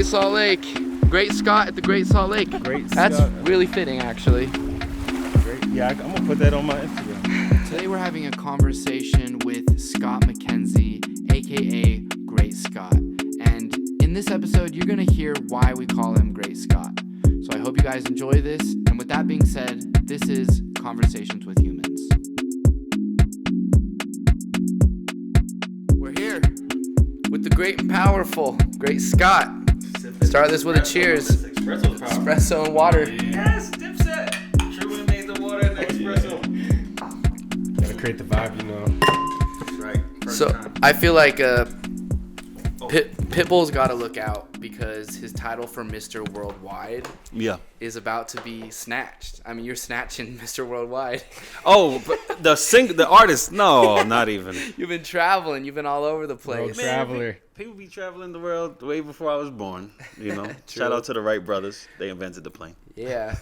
Great Salt Lake. Great Scott at the Great Salt Lake. Great That's Scott. really fitting, actually. Great. Yeah, I'm going to put that on my Instagram. Today we're having a conversation with Scott Mckenzie, a.k.a. Great Scott. And in this episode, you're going to hear why we call him Great Scott. So I hope you guys enjoy this. And with that being said, this is Conversations with Humans. We're here with the great and powerful Great Scott. Start this with a cheers. Espresso and water. Yes, Dipset. Truman made the water and the espresso. Gotta create the vibe, you know. That's right. So I feel like Pitbull's got to look out because his title for Mr. Worldwide is about to be snatched. I mean, you're snatching Mr. Worldwide. Oh, but the artist? No, not even. You've been traveling. You've been all over the place. Man, traveler. People be traveling the world way before I was born. You know. Shout out to the Wright brothers. They invented the plane. Yeah.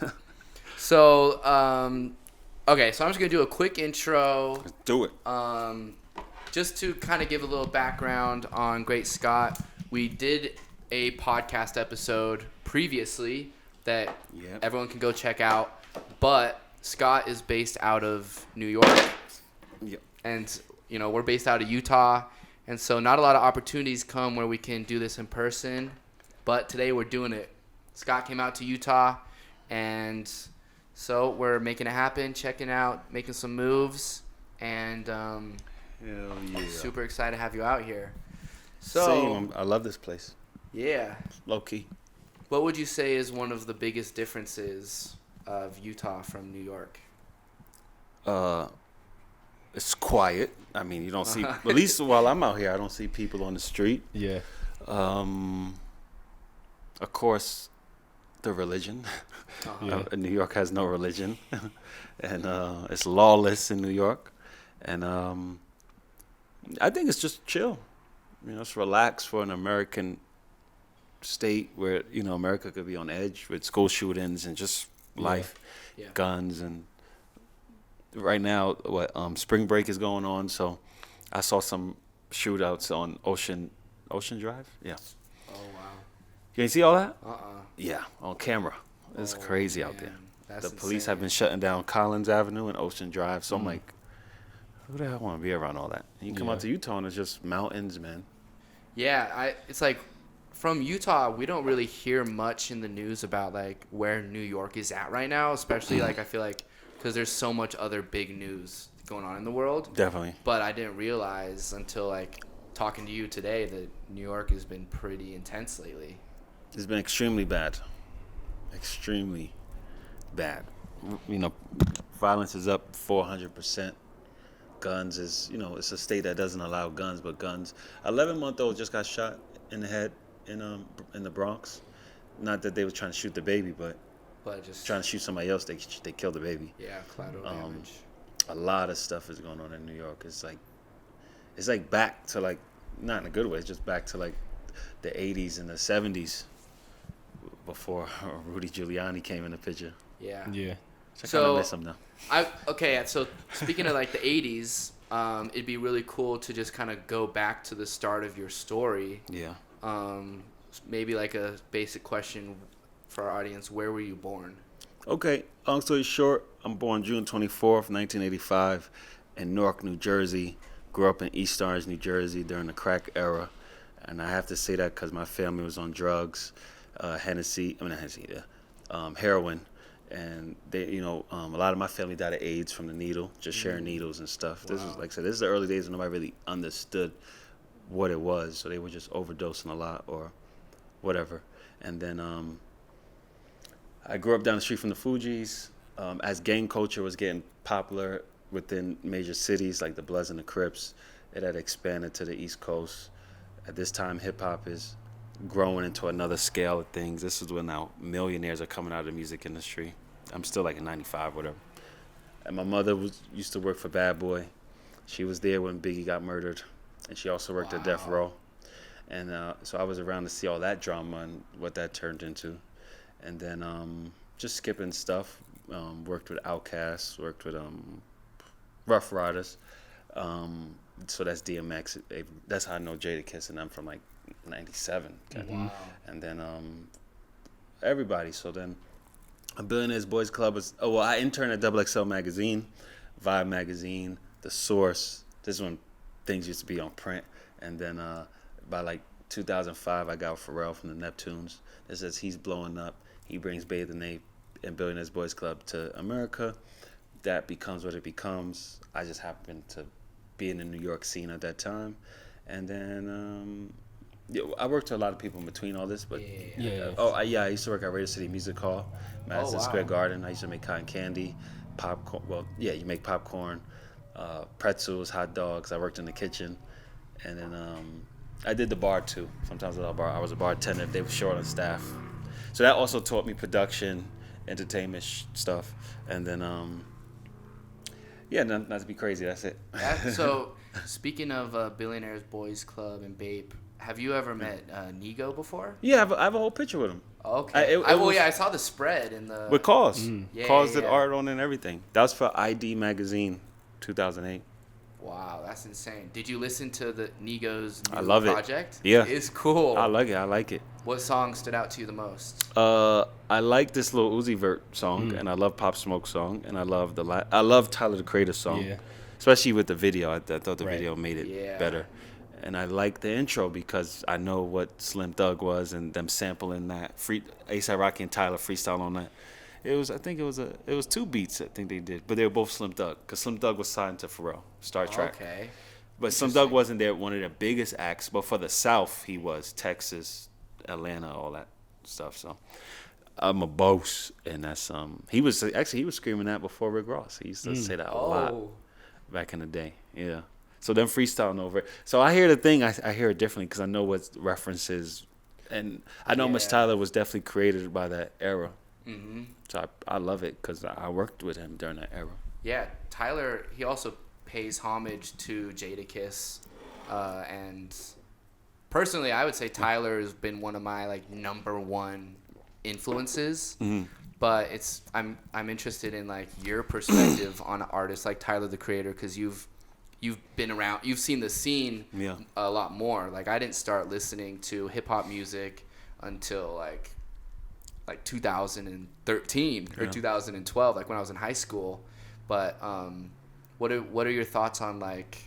So, okay. So I'm just gonna do a quick intro. Let's do it. Just to kind of give a little background on Great Scott, we did a podcast episode previously that everyone can go check out. But Scott is based out of New York. Yep. And, you know, we're based out of Utah. And so not a lot of opportunities come where we can do this in person. But today we're doing it. Scott came out to Utah. And so we're making it happen, checking out, making some moves. And Hell yeah. super excited to have you out here. So, Same. I love this place. yeah. Low key. What would you say is one of the biggest differences of Utah from New York? It's quiet. I mean, you don't see. At least while I'm out here, I don't see people on the street. Yeah. Of course, the religion. Yeah. New York has no religion, and it's lawless in New York, and I think it's just chill. You know, it's relaxed for an American state where, you know, America could be on edge with school shootings and just life, guns, and right now, spring break is going on, so I saw some shootouts on Ocean Drive. Yeah. Oh, wow. You ain't see all that? Uh-uh. Yeah, on camera. It's crazy out there. That's The police insane. have been shutting down Collins Avenue and Ocean Drive, so I'm like, who the hell want to be around all that? And you come out to Utah and it's just mountains, man. Yeah, it's like from Utah, we don't really hear much in the news about like where New York is at right now, especially like I feel like because there's so much other big news going on in the world. Definitely. But I didn't realize until like talking to you today that New York has been pretty intense lately. It's been extremely bad. Extremely bad. You know, violence is up 400%. Guns is, you know, it's a state that doesn't allow guns, but guns. 11-month-old just got shot in the head in the Bronx. Not that they were trying to shoot the baby, but just trying to shoot somebody else. They killed the baby. Yeah, collateral damage. A lot of stuff is going on in New York. It's like back to like, not in a good way. It's just back to like the 80s and the 70s before Rudy Giuliani came in the picture. Yeah. Yeah. So I kind of miss him now. So speaking of like the 80s, it'd be really cool to just kind of go back to the start of your story. Yeah. Maybe like a basic question for our audience. Where were you born? Okay, long story short, I'm born June 24th, 1985 in Newark, New Jersey. Grew up in East Orange, New Jersey during the crack era. And I have to say that because my family was on drugs, heroin. And they, you know, a lot of my family died of AIDS from the needle, just sharing needles and stuff. This was, like I said, this is the early days when nobody really understood what it was. So they were just overdosing a lot or whatever. And then I grew up down the street from the Fugees. As gang culture was getting popular within major cities like the Bloods and the Crips, it had expanded to the East Coast. At this time, hip-hop is growing into another scale of things. This is when now millionaires are coming out of the music industry. I'm still like in 95, whatever. And my mother used to work for Bad Boy. She was there when Biggie got murdered. And she also worked at Death Row. And so I was around to see all that drama and what that turned into. And then just skipping stuff. Worked with Outkast, worked with Rough Riders. So that's DMX. That's how I know Jadakiss and I'm from like '97. Wow. And then everybody. So then a Billionaires Boys Club was. Oh well, I interned at Double XL magazine, Vibe magazine, The Source. This is when things used to be on print. And then by like 2005, I got Pharrell from the Neptunes. It says he's blowing up. He brings Bathe and Ape and Billionaires Boys Club to America. That becomes what it becomes. I just happened to be in the New York scene at that time. And then I worked with a lot of people in between all this. But I used to work at Radio City Music Hall, Madison Square Garden. I used to make cotton candy, popcorn. Well, yeah, you make popcorn, pretzels, hot dogs. I worked in the kitchen. And then I did the bar too. Sometimes I was a bartender. They were short on staff. So that also taught me production, entertainment stuff. And then, not to be crazy, that's it. So, speaking of Billionaires Boys Club and Bape, have you ever met Nigo before? Yeah, I have a whole picture with him. Okay. I saw the spread in the... With Cause. Yeah, Cause did art on it and everything. That was for ID Magazine, 2008. Wow, that's insane. Did you listen to the Nigo's new I love project? Yeah. It's cool. I like it. What song stood out to you the most? I like this Lil Uzi Vert song, and I love Pop Smoke song, and I love Tyler the Creator song, especially with the video. I thought the video made it better, and I like the intro because I know what Slim Thug was and them sampling that A$AP Rocky and Tyler freestyle on that. It was 2 beats I think they did, but they were both Slim Thug because Slim Thug was signed to Pharrell, Star Trek. Okay. But Slim Thug wasn't there, one of their biggest acts, but for the South he was, Texas, Atlanta, all that stuff. So I'm a boss, and that's he was screaming that before Rick Ross. He used to say that a lot back in the day. Yeah. So them freestyling over it. So I hear the thing, I hear it differently because I know what references, and I know Miss Tyler was definitely created by that era. Mm-hmm. So I love it because I worked with him during that era. Yeah, Tyler, he also pays homage to Jadakiss, and personally, I would say Tyler has been one of my like number one influences. Mm-hmm. But I'm interested in like your perspective on an artist like Tyler the Creator because you've been around, you've seen the scene a lot more. Like I didn't start listening to hip hop music until like 2013 or 2012, like when I was in high school. But what are your thoughts on like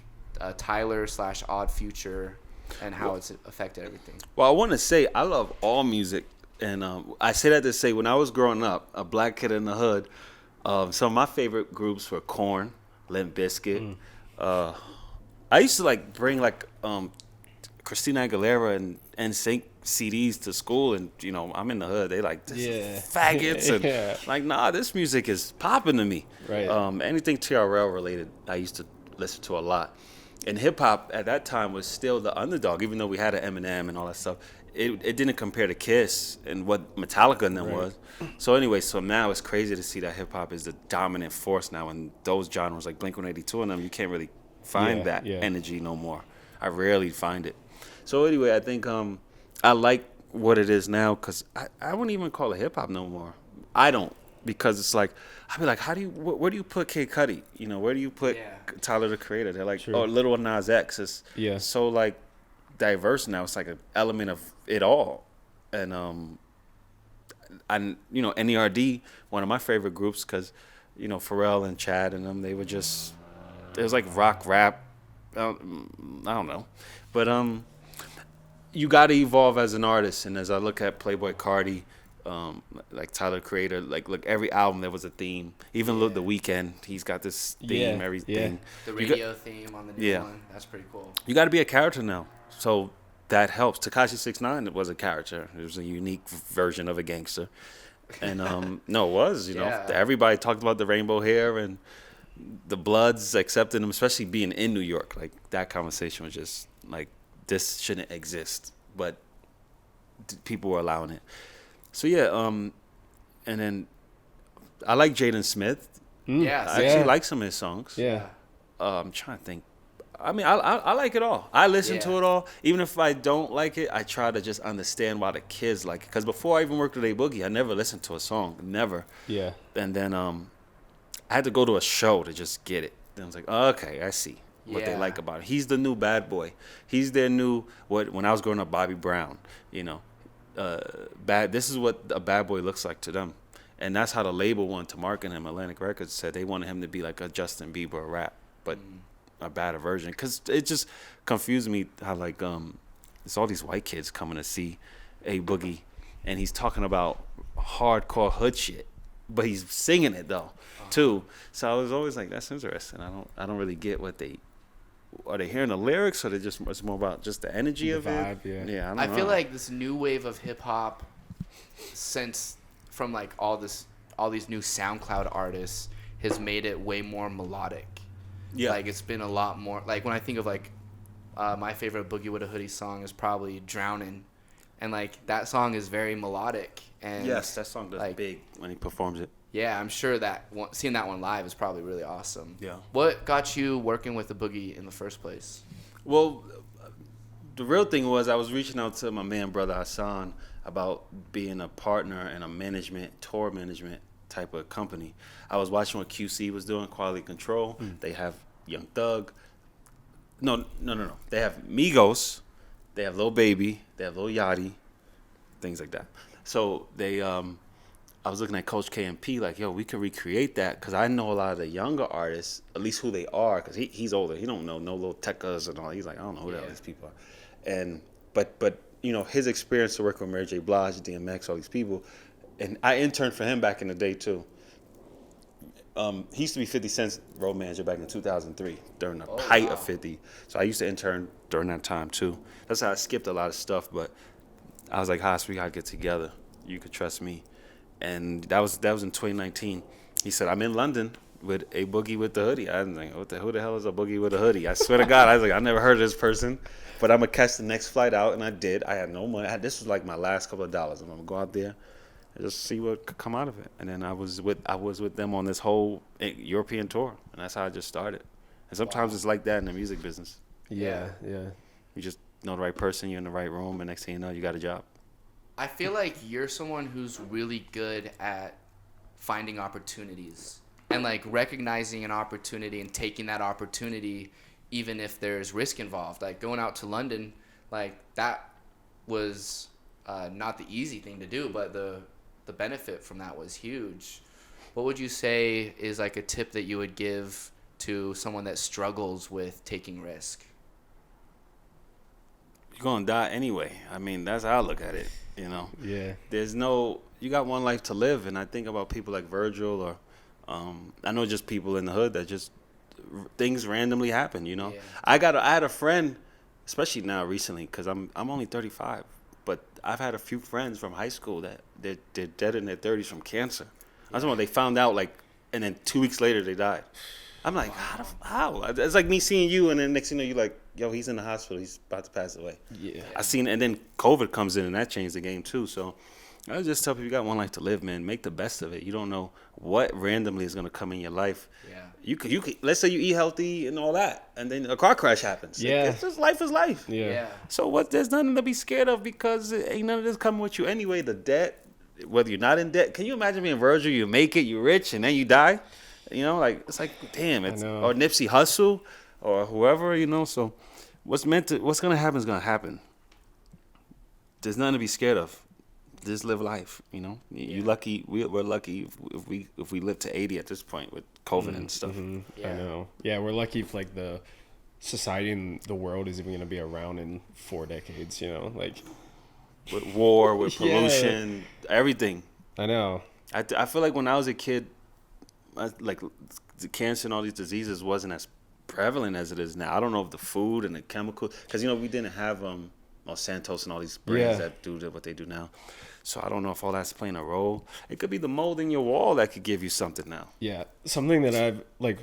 Tyler / Odd Future and how it's affected everything? Well, I want to say I love all music, and I say that to say when I was growing up, a black kid in the hood, some of my favorite groups were Korn, Limp Bizkit. I used to like bring like Christina Aguilera and NSYNC CDs to school, and you know I'm in the hood. They like this faggots and like this music is popping to me. Right. Anything TRL related, I used to listen to a lot. And hip hop at that time was still the underdog, even though we had an Eminem and all that stuff. It didn't compare to Kiss and what Metallica and them was. So anyway, so now it's crazy to see that hip hop is the dominant force now, and those genres like Blink-182 and them, you can't really find that energy no more. I rarely find it. So anyway, I think I like what it is now because I wouldn't even call it hip hop no more. I don't, because it's like I'd be like, where do you put Kid Cudi? You know, where do you put Tyler the Creator? They're like, oh, Lil Nas X is so like diverse now. It's like an element of it all, and NERD, one of my favorite groups because Pharrell and Chad and them, they were just, it was like rock rap. I don't know, but you got to evolve as an artist. And as I look at Playboi Carti, like Tyler Creator, like look, every album there was a theme. Even look, The Weeknd, he's got this theme, everything. The radio theme on the new one, that's pretty cool. You got to be a character now, so that helps. Tekashi 6ix9ine was a character. It was a unique version of a gangster, and no, it was. Everybody talked about the rainbow hair and the Bloods accepted him, especially being in New York. Like that conversation was just like, this shouldn't exist, but people were allowing it. So and then I like Jaden Smith. I actually like some of his songs. I'm trying to think. I mean, I like it all. I listen to it all. Even if I don't like it, I try to just understand why the kids like it. Because before I even worked with A Boogie, I never listened to a song. Never. And then I had to go to a show to just get it. Then I was like, oh, okay, I see. what they Yeah. like about it. He's the new bad boy. He's their new when I was growing up, Bobby Brown. Bad. This is what a bad boy looks like to them, and that's how the label wanted to market him. Atlantic Records said they wanted him to be like a Justin Bieber rap, but a badder version. Because it just confused me how like it's all these white kids coming to see A Boogie, and he's talking about hardcore hood shit, but he's singing it though too. So I was always like, that's interesting. I don't really get what are they hearing the lyrics, or it's more about just the energy The of vibe, it? yeah. I don't I know. feel like this new wave of hip hop, since from like all these new SoundCloud artists, has made it way more melodic. Yeah. Like it's been a lot more. Like when I think of like my favorite Boogie with a Hoodie song is probably "Drownin'," and like that song is very melodic. And Yes, that song does like, big when he performs it. Yeah, I'm sure that seeing that one live is probably really awesome. Yeah. What got you working with the Boogie in the first place? Well, the real thing was I was reaching out to my man, brother Hassan, about being a partner in a tour management type of company. I was watching what QC was doing, Quality Control. They have Young Thug. No. They have Migos. They have Lil Baby. They have Lil Yachty. Things like that. So I was looking at Coach KMP like, yo, we could recreate that, because I know a lot of the younger artists, at least who they are, because he's older. He don't know no little Tekkas and all. He's like, I don't know who the hell these people are. And but his experience to work with Mary J. Blige, DMX, all these people, and I interned for him back in the day too. He used to be 50 Cent's road manager back in 2003 during the height of 50. So I used to intern during that time too. That's how I skipped a lot of stuff, but I was like, Haas, we gotta get together. You could trust me. And that was in 2019. He said, I'm in London with A Boogie with the Hoodie. I was like, who the hell is A Boogie with a Hoodie? I swear to God, I was like, I never heard of this person. But I'm going to catch the next flight out, and I did. I had no money. This was like my last couple of dollars. I'm going to go out there and just see what could come out of it. And then I was with them on this whole European tour, and that's how I just started. And sometimes it's like that in the music business. Yeah. You just know the right person, you're in the right room, and next thing you know, you got a job. I feel like you're someone who's really good at finding opportunities and like recognizing an opportunity and taking that opportunity even if there's risk involved. Like going out to London, like that was not the easy thing to do, but the benefit from that was huge. What would you say is like a tip that you would give to someone that struggles with taking risk? You're going to die anyway. I mean, that's how I look at it. Yeah. You got one life to live, and I think about people like Virgil, or I know just people in the hood that just things randomly happen. Yeah. I had a friend, especially now recently, because I'm only 35, but I've had a few friends from high school that they're dead in their 30s from cancer. I don't know, they found out and then 2 weeks later they died. I'm like, how? It's like me seeing you, and then next thing you know, you're like, yo, he's in the hospital. He's about to pass away. Yeah. And then COVID comes in, and that changed the game too. So I would just tell people, you got one life to live, man. Make the best of it. You don't know what randomly is going to come in your life. Yeah. You could, let's say you eat healthy and all that, and then a car crash happens. Yeah. It's just life is life. Yeah. So there's nothing to be scared of, because ain't none of this coming with you anyway. The debt, whether you're not in debt. Can you imagine being Virgil? You make it, you're rich, and then you die? It's like, damn, or Nipsey Hussle or whoever, So what's gonna happen is gonna happen. There's nothing to be scared of. Just live life, You lucky. We're lucky if we live to 80 at this point with COVID and stuff. Yeah. I know. Yeah, we're lucky if like the society and the world is even gonna be around in 4 decades. Like with war, with pollution, everything. I know. I feel like when I was a kid, like the cancer and all these diseases wasn't as prevalent as it is now. I don't know if the food and the chemicals, because we didn't have Santos and all these brands that do what they do now. So I don't know if all that's playing a role. It could be the mold in your wall that could give you something now. Yeah, something that I've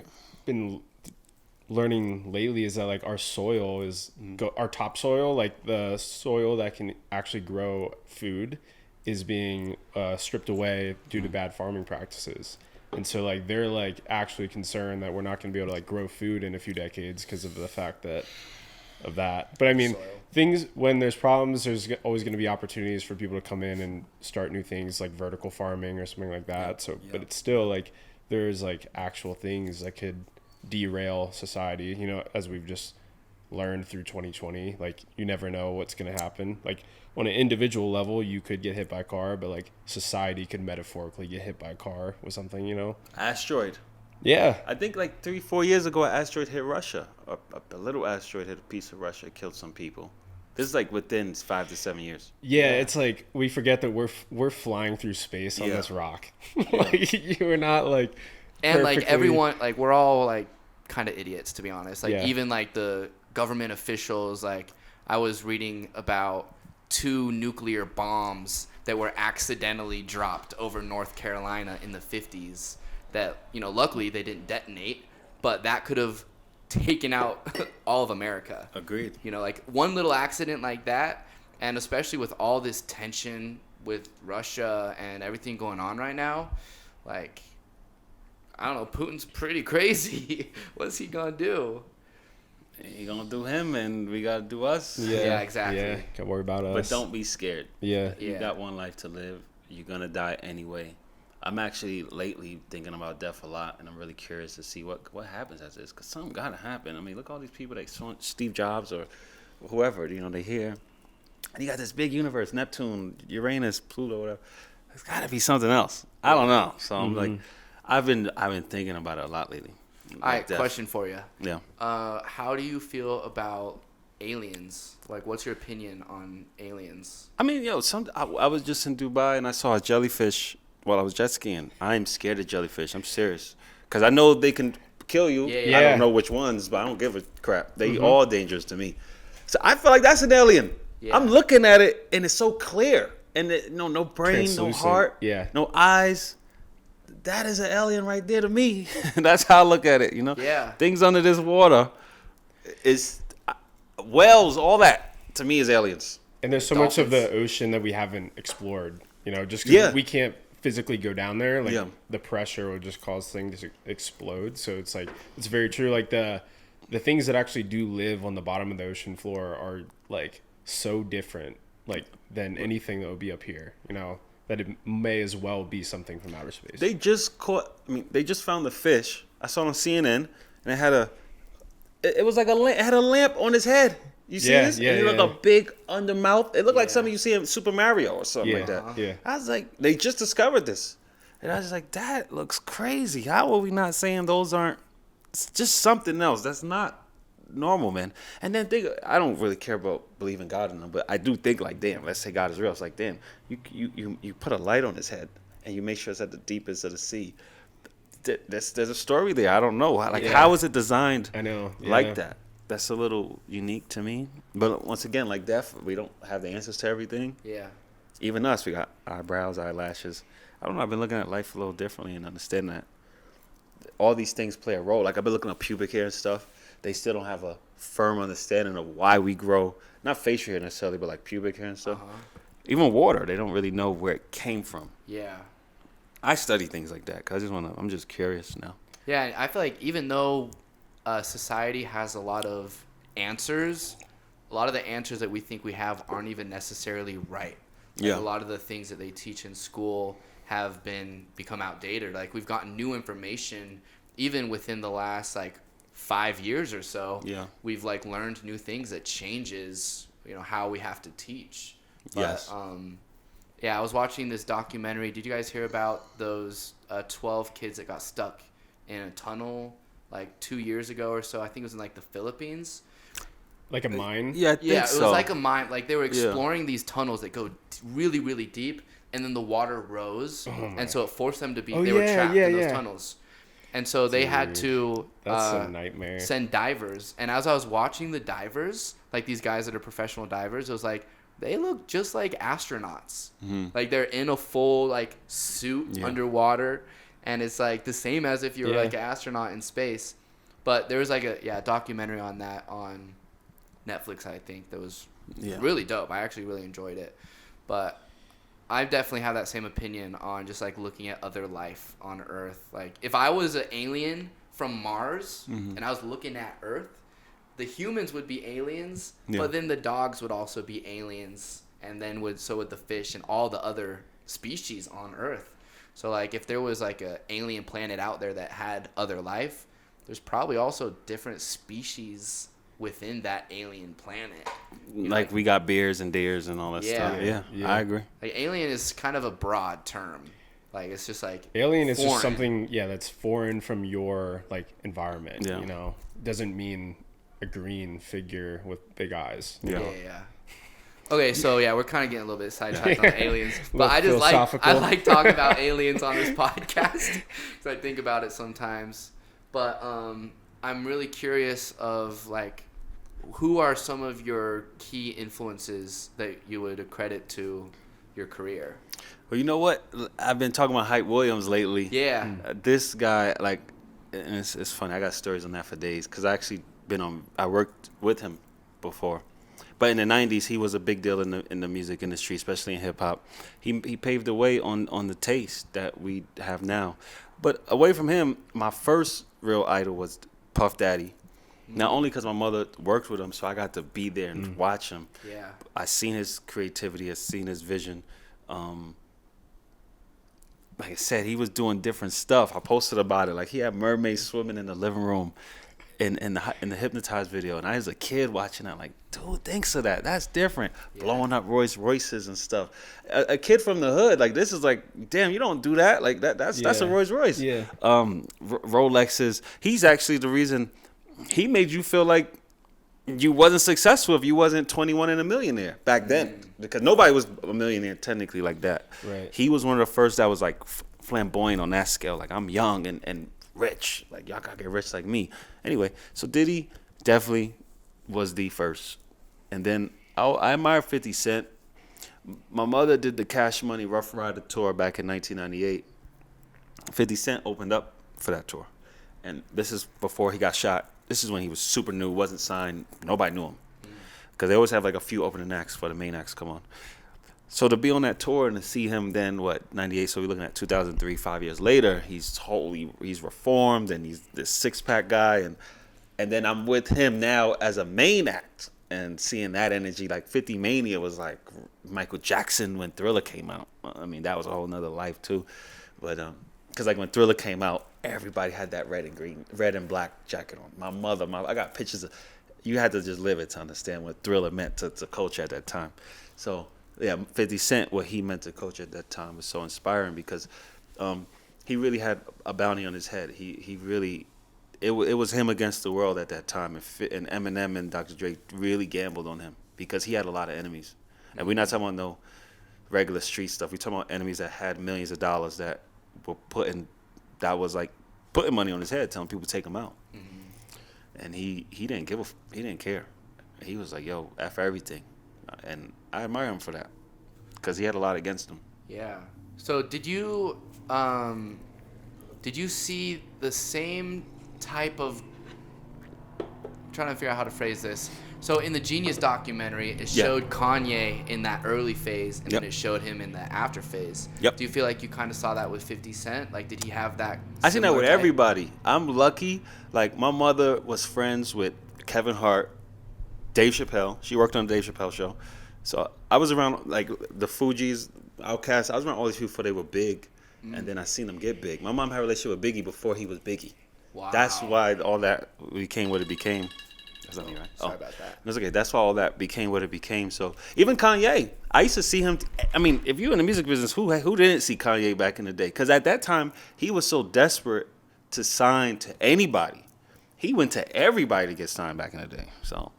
been learning lately is that like our soil is our topsoil, like the soil that can actually grow food, is being stripped away due to bad farming practices. And so like they're like actually concerned that we're not going to be able to like grow food in a few decades because of the fact of that. But I mean, things, when there's problems, there's always going to be opportunities for people to come in and start new things like vertical farming or something like that. But it's still like there's like actual things that could derail society. You know, as we've just learned through 2020, like you never know what's going to happen. Like on an individual level, you could get hit by a car, but like society could metaphorically get hit by a car with something, you know? Asteroid. Yeah. I think like 3-4 years ago, an asteroid hit Russia. A little asteroid hit a piece of Russia, killed some people. This is like within 5 to 7 years. Yeah, it's like we forget that we're flying through space on this rock. Yeah. Like you're not like And like perfectly- everyone, like we're all like kind of idiots, to be honest. Like Yeah. even like the government officials, like I was reading about 2 nuclear bombs that were accidentally dropped over North Carolina in the 50s that, you know, luckily they didn't detonate, but that could have taken out all of America. Agreed. You know, like one little accident like that, and especially with all this tension with Russia and everything going on right now, like, I don't know, Putin's pretty crazy. What's he gonna do? He gonna do him, and we gotta do us. Yeah, exactly. Yeah, can't worry about us. But don't be scared. Yeah. You Yeah. got one life to live. You're gonna die anyway. I'm actually lately thinking about death a lot, and I'm really curious to see what happens after this, because something gotta happen. I mean, look at all these people that saw Steve Jobs or whoever, you know, they here, and you got this big universe, Neptune, Uranus, Pluto, whatever. There's gotta be something else. I don't know. So I'm like, I've been thinking about it a lot lately. All right, Like death. question for you. Yeah. How do you feel about aliens? Like, what's your opinion on aliens? I mean, I was just in Dubai and I saw a jellyfish while I was jet skiing. I'm scared of jellyfish. I'm serious. Because I know they can kill you. Yeah. I don't know which ones, but I don't give a crap. They all dangerous to me. So I feel like that's an alien. Yeah. I'm looking at it and it's so clear. And no brain, no Translucent. heart, Yeah. no eyes. That is an alien right there to me. That's how I look at it, you know? Yeah. Things under this water is whales, all that to me is aliens. And there's so much of Dolphins. the ocean that we haven't explored, you know, just 'cause Yeah. we can't physically go down there. Like Yeah. the pressure would just cause things to explode. So it's like, it's very true. Like the things that actually do live on the bottom of the ocean floor are like so different, like than anything that would be up here, you know, that it may as well be something from outer space. They just they just found the fish. I saw it on CNN, and it had it was like it had a lamp on his head. You see Yeah, this? yeah, and it looked yeah. like a big undermouth. It looked like Yeah. something you see in Super Mario or something yeah, like that. yeah. I was like, they just discovered this. And I was like, that looks crazy. How are we not saying those aren't, it's just something else. That's not normal, man. And then I don't really care about believing God in them, but I do think like, damn, let's say God is real. It's like, damn, you put a light on his head and you make sure it's at the deepest of the sea. There's a story there. I don't know. Like, Yeah. how is it designed I know. like yeah. that? That's a little unique to me. But once again, like death, we don't have the answers to everything. Yeah. Even us, we got eyebrows, eyelashes. I don't know. I've been looking at life a little differently and understanding that all these things play a role. Like I've been looking at pubic hair and stuff. They still don't have a firm understanding of why we grow, not facial hair necessarily, but like pubic hair and stuff. Even water, they don't really know where it came from. Yeah. I study things like that because I'm just curious now. Yeah, and I feel like even though society has a lot of answers, a lot of the answers that we think we have aren't even necessarily right. Like Yeah. A lot of the things that they teach in school have become outdated. Like we've gotten new information even within the last like 5 years or so. Yeah. We've like learned new things that changes, you know, how we have to teach. But, Yes. yeah, I was watching this documentary. Did you guys hear about those 12 kids that got stuck in a tunnel like 2 years ago or so? I think it was in like the Philippines. Like a mine. Yeah, I think Yeah, it so. was like a mine. Like they were exploring these tunnels that go really, really deep, and then the water rose, and so it forced them to be. Oh, they were yeah, trapped yeah, in those yeah. tunnels, and so they had to That's a nightmare. send divers. And as I was watching the divers, like these guys that are professional divers, it was like they look just like astronauts. Like they're in a full like suit underwater, and it's like the same as if you were like an astronaut in space. But there was like a documentary on that on Netflix, I think, that was really dope. I actually really enjoyed it. But I definitely have that same opinion on just like looking at other life on Earth. Like if I was an alien from Mars and I was looking at Earth, the humans would be aliens, but then the dogs would also be aliens, and then so would the fish and all the other species on Earth. So like if there was like a alien planet out there that had other life, there's probably also different species within that alien planet. Like we got bears and deers and all that stuff. Yeah, I agree. Like alien is kind of a broad term. Like it's just like alien is foreign. just something that's foreign from your like environment. Yeah. You know, doesn't mean a green figure with big eyes. Yeah. Okay, so we're kind of getting a little bit sidetracked on aliens, but I like talking about aliens on this podcast because I think about it sometimes. But I'm really curious of like, who are some of your key influences that you would accredit to your career? Well, you know what? I've been talking about Hype Williams lately. Yeah. This guy, like, and it's funny. I got stories on that for days because I worked with him before. But in the 90s, he was a big deal in the music industry, especially in hip hop. He paved the way on the taste that we have now. But away from him, my first real idol was Puff Daddy. Not only because my mother worked with him, so I got to be there and watch him. Yeah. I seen his creativity, I seen his vision. Like I said, he was doing different stuff. I posted about it. Like he had mermaids swimming in the living room in the Hypnotized video, and I was a kid watching that. Like, dude, thanks for that. That's different. Yeah. Blowing up Rolls Royces and stuff. A kid from the hood, like this is like, damn, you don't do that. Like that's a Rolls Royce. Yeah. Rolexes. He's actually the reason he made you feel like you wasn't successful if you wasn't 21 and a millionaire back then, because nobody was a millionaire technically like that. Right. He was one of the first that was like flamboyant on that scale. Like, I'm young and rich. Like, y'all gotta get rich like me. Anyway, so Diddy definitely was the first. And then I admire 50 Cent. My mother did the Cash Money Rough Rider tour back in 1998. 50 Cent opened up for that tour. And this is before he got shot. This is when he was super new, wasn't signed. Nobody knew him. Because they always have like a few opening acts for the main acts come on. So to be on that tour and to see him then, 98, so we're looking at 2003, 5 years later, he's reformed and he's this six-pack guy. And then I'm with him now as a main act and seeing that energy. Like 50 Mania was like Michael Jackson when Thriller came out. I mean, that was a whole nother life too. But because like when Thriller came out, everybody had that red and black jacket on. My mother, I got pictures of, you had to just live it to understand what Thriller meant to culture at that time. So yeah, 50 Cent, what he meant to culture at that time was so inspiring because he really had a bounty on his head. He really, it was him against the world at that time. And Eminem and Dr. Dre really gambled on him because he had a lot of enemies. And we're not talking about no regular street stuff. We're talking about enemies that had millions of dollars that were putting money on his head, telling people to take him out. Mm-hmm. And he didn't care. He was like, yo, F everything. And I admire him for that because he had a lot against him. Yeah. So did you see the same type of, I'm trying to figure out how to phrase this. So in the Genius documentary, it showed Kanye in that early phase, and then it showed him in the after phase. Yep. Do you feel like you kind of saw that with 50 Cent? Like, did he have that? I seen that with type? everybody. I'm lucky. Like, my mother was friends with Kevin Hart, Dave Chappelle. She worked on the Dave Chappelle show. So I was around, like, the Fugees, Outkast. I was around all these people before they were big, and then I seen them get big. My mom had a relationship with Biggie before he was Biggie. Wow. That's why all that became what it became. That's not me, right? Sorry about that. That's okay. That's why all that became what it became. So even Kanye, I used to see him. I mean, if you're in the music business, who didn't see Kanye back in the day? Because at that time, he was so desperate to sign to anybody. He went to everybody to get signed back in the day. So,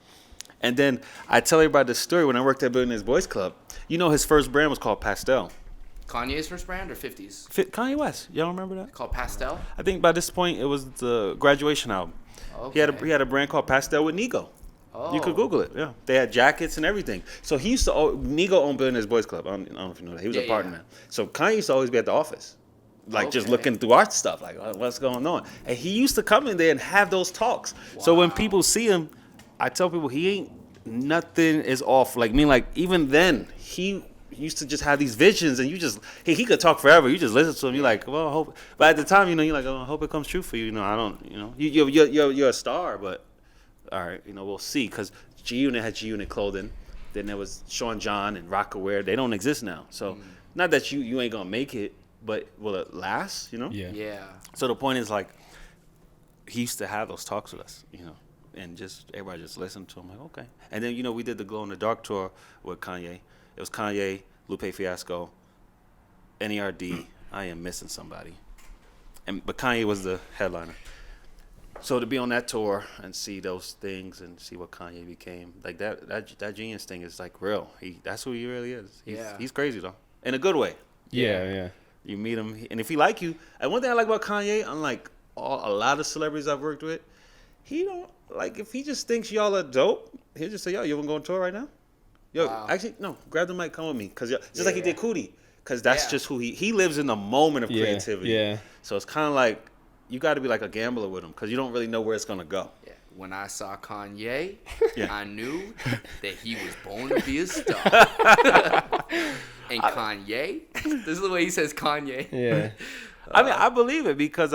and then I tell everybody this story. When I worked at Billionaires Boys Club, you know his first brand was called Pastel. Kanye's first brand or 50's? Kanye West. Y'all remember that? Called Pastel? I think by this point, it was the Graduation album. Okay. He had a brand called Pastel with Nigo. Oh. You could Google it. Yeah, they had jackets and everything. So he used to Nigo owned Billionaires Boys Club. I don't know if you know that. He was a partner. Yeah. So Kanye used to always be at the office, like just looking through our stuff, like what's going on. And he used to come in there and have those talks. Wow. So when people see him, I tell people he ain't nothing is off. Like even then he used to just have these visions, and you just he could talk forever. You just listen to him. You're like, well, I hope. But at the time, you're like, oh, I hope it comes true for you. I don't. You're a star, but all right, we'll see. Because G-Unit had G-Unit clothing. Then there was Sean John and Rockaware. They don't exist now. So not that you ain't gonna make it, but will it last? Yeah. Yeah. So the point is like, he used to have those talks with us, and just everybody just listened to him like, okay. And then we did the Glow in the Dark tour with Kanye. It was Kanye, Lupe Fiasco, NERD. I am missing somebody, but Kanye was the headliner. So to be on that tour and see those things and see what Kanye became, like that genius thing is like real. That's who he really is. He's crazy though, in a good way. Yeah. You meet him, and if he like you, and one thing I like about Kanye, unlike a lot of celebrities I've worked with, he don't like if he just thinks y'all are dope, he'll just say, "Yo, you wanna go on tour right now? Yo, actually, no, grab the mic, come with me, cause just like he did Cootie, cause that's just who he lives in the moment of creativity. Yeah. So it's kind of like you got to be like a gambler with him, cause you don't really know where it's gonna go. Yeah. When I saw Kanye, Yeah. I knew that he was born to be a star. And Kanye, this is the way he says Kanye. Yeah. I mean, I believe it because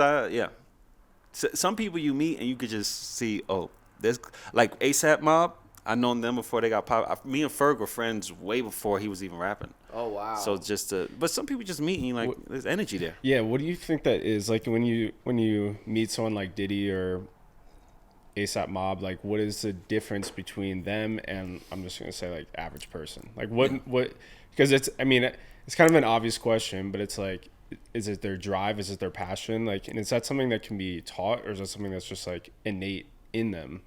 some people you meet and you could just see, oh, there's like ASAP Mob. I known them before they got pop. Me and Ferg were friends way before he was even rapping. Oh wow. So but some people just meet and like there's energy there. Yeah. What do you think that is like when you meet someone like Diddy or ASAP Mob? Like, what is the difference between them and I'm just gonna say like average person? Like what? Because it's kind of an obvious question, but it's like, is it their drive? Is it their passion? Like, and is that something that can be taught, or is that something that's just like innate in them?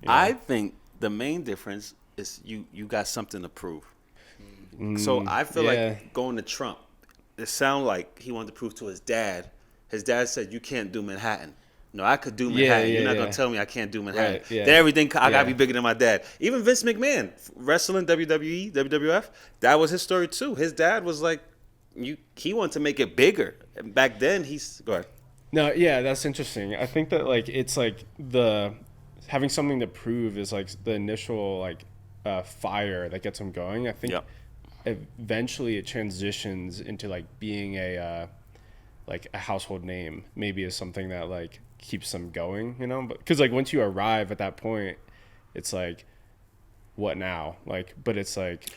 I think the main difference is you got something to prove. So I feel like going to Trump, it sounded like he wanted to prove to his dad. His dad said, "You can't do Manhattan." No, I could do Manhattan. You're not gonna tell me I can't do Manhattan. Right, yeah. Then everything I gotta be bigger than my dad. Even Vince McMahon, wrestling, WWE, WWF, that was his story too. His dad was like, he wanted to make it bigger. And back then, go ahead. No, yeah, that's interesting. I think that like it's like having something to prove is like the initial like fire that gets them going. I think eventually it transitions into like being a household name. Maybe is something that like keeps them going, but because like once you arrive at that point, it's like, what now? Like, but it's like,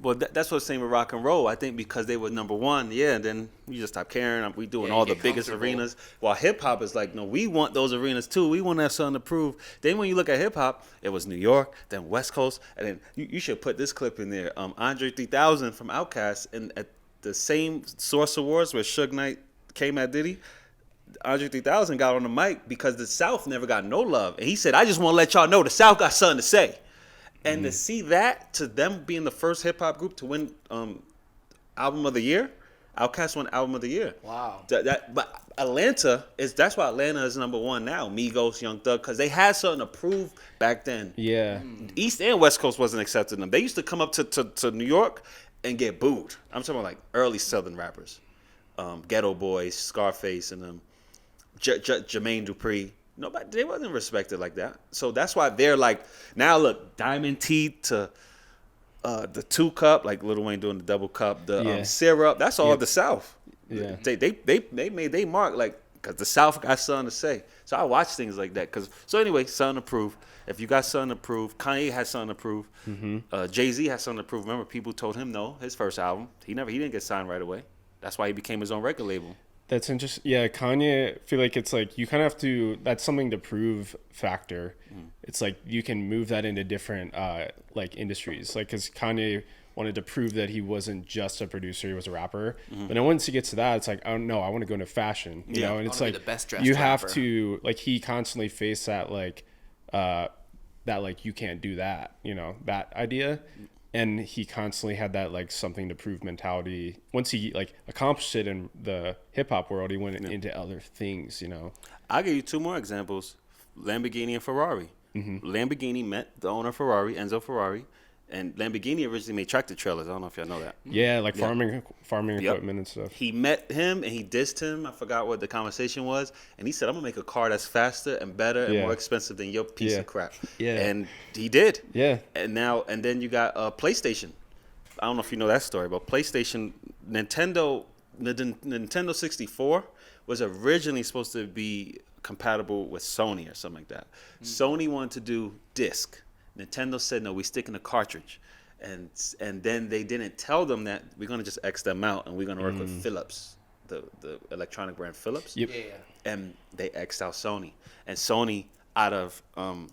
well, that's what's saying with rock and roll. I think because they were number one, and then you just stop caring. We doing all the biggest arenas. While hip hop is like, no, we want those arenas too. We want to have something to prove. Then when you look at hip hop, it was New York, then West Coast, and then you should put this clip in there. Andre 3000 from Outkast, and at the same Source Awards where Suge Knight came at Diddy, Andre 3000 got on the mic because the South never got no love, and he said, "I just want to let y'all know the South got something to say." And to see that, to them being the first hip hop group to win album of the year, Outkast won album of the year. Wow. But that's why Atlanta is number one now. Migos, Young Thug, because they had something to prove back then. Yeah. East and West Coast wasn't accepting them. They used to come up to New York and get booed. I'm talking about like early Southern rappers, Ghetto Boys, Scarface, and them, Jermaine Dupri. Nobody, they wasn't respected like that. So that's why they're like, now look, Diamond T to the 2 Cup, like Lil Wayne doing the double cup, the syrup, that's all the South. Yeah. They made they mark, like, because the South got something to say. So I watch things like that. So anyway, something to prove. If you got something to prove, Kanye has something to prove. Jay-Z has something to prove. Remember, people told him no, his first album. He didn't get signed right away. That's why he became his own record label. That's interesting. Yeah, Kanye, I feel like it's like you kind of have to, that's something to prove factor. It's like you can move that into different like industries. Like, because Kanye wanted to prove that he wasn't just a producer, he was a rapper. But then once he gets to that, it's like, oh no, I want to go into fashion. You know, and it's like the best dressed you have rapper. to, like, he constantly faced that like like you can't do that, that idea. And he constantly had that like something to prove mentality. Once he like accomplished it in the hip hop world, he went into other things, I'll give you 2 more examples: Lamborghini and Ferrari. Lamborghini met the owner of Ferrari, Enzo Ferrari, and Lamborghini originally made tractor trailers. I don't know if y'all know that. Yeah, like farming equipment and stuff. He met him and he dissed him. I forgot what the conversation was, and he said, "I'm gonna make a car that's faster and better and more expensive than your piece of crap." Yeah, and he did. Yeah, and then you got PlayStation. I don't know if you know that story, but PlayStation, the Nintendo 64 was originally supposed to be compatible with Sony or something like that. Sony wanted to do disc. Nintendo said, no, we stick in a cartridge. And then they didn't tell them that we're going to just X them out and we're going to work with Philips, the electronic brand Philips. Yep. Yeah. and they X'd out Sony. And Sony, out of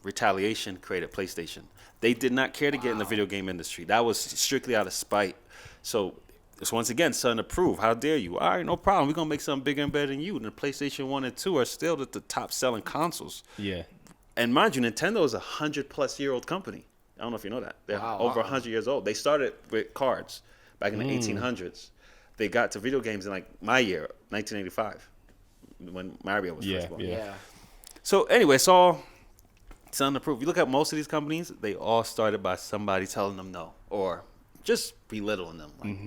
retaliation, created PlayStation. They did not care to get in the video game industry. That was strictly out of spite. So it's once again something to prove. How dare you? All right, no problem. We're gonna make something bigger and better than you. And the PlayStation 1 and 2 are still the top selling consoles. Yeah. And mind you, Nintendo is a 100-plus-year-old company. I don't know if you know that. They're over 100 years old. They started with cards back in the 1800s. They got to video games in like my year, 1985, when Mario was first born. Yeah. So anyway, it's all something to prove. You look at most of these companies, they all started by somebody telling them no or just belittling them. Like,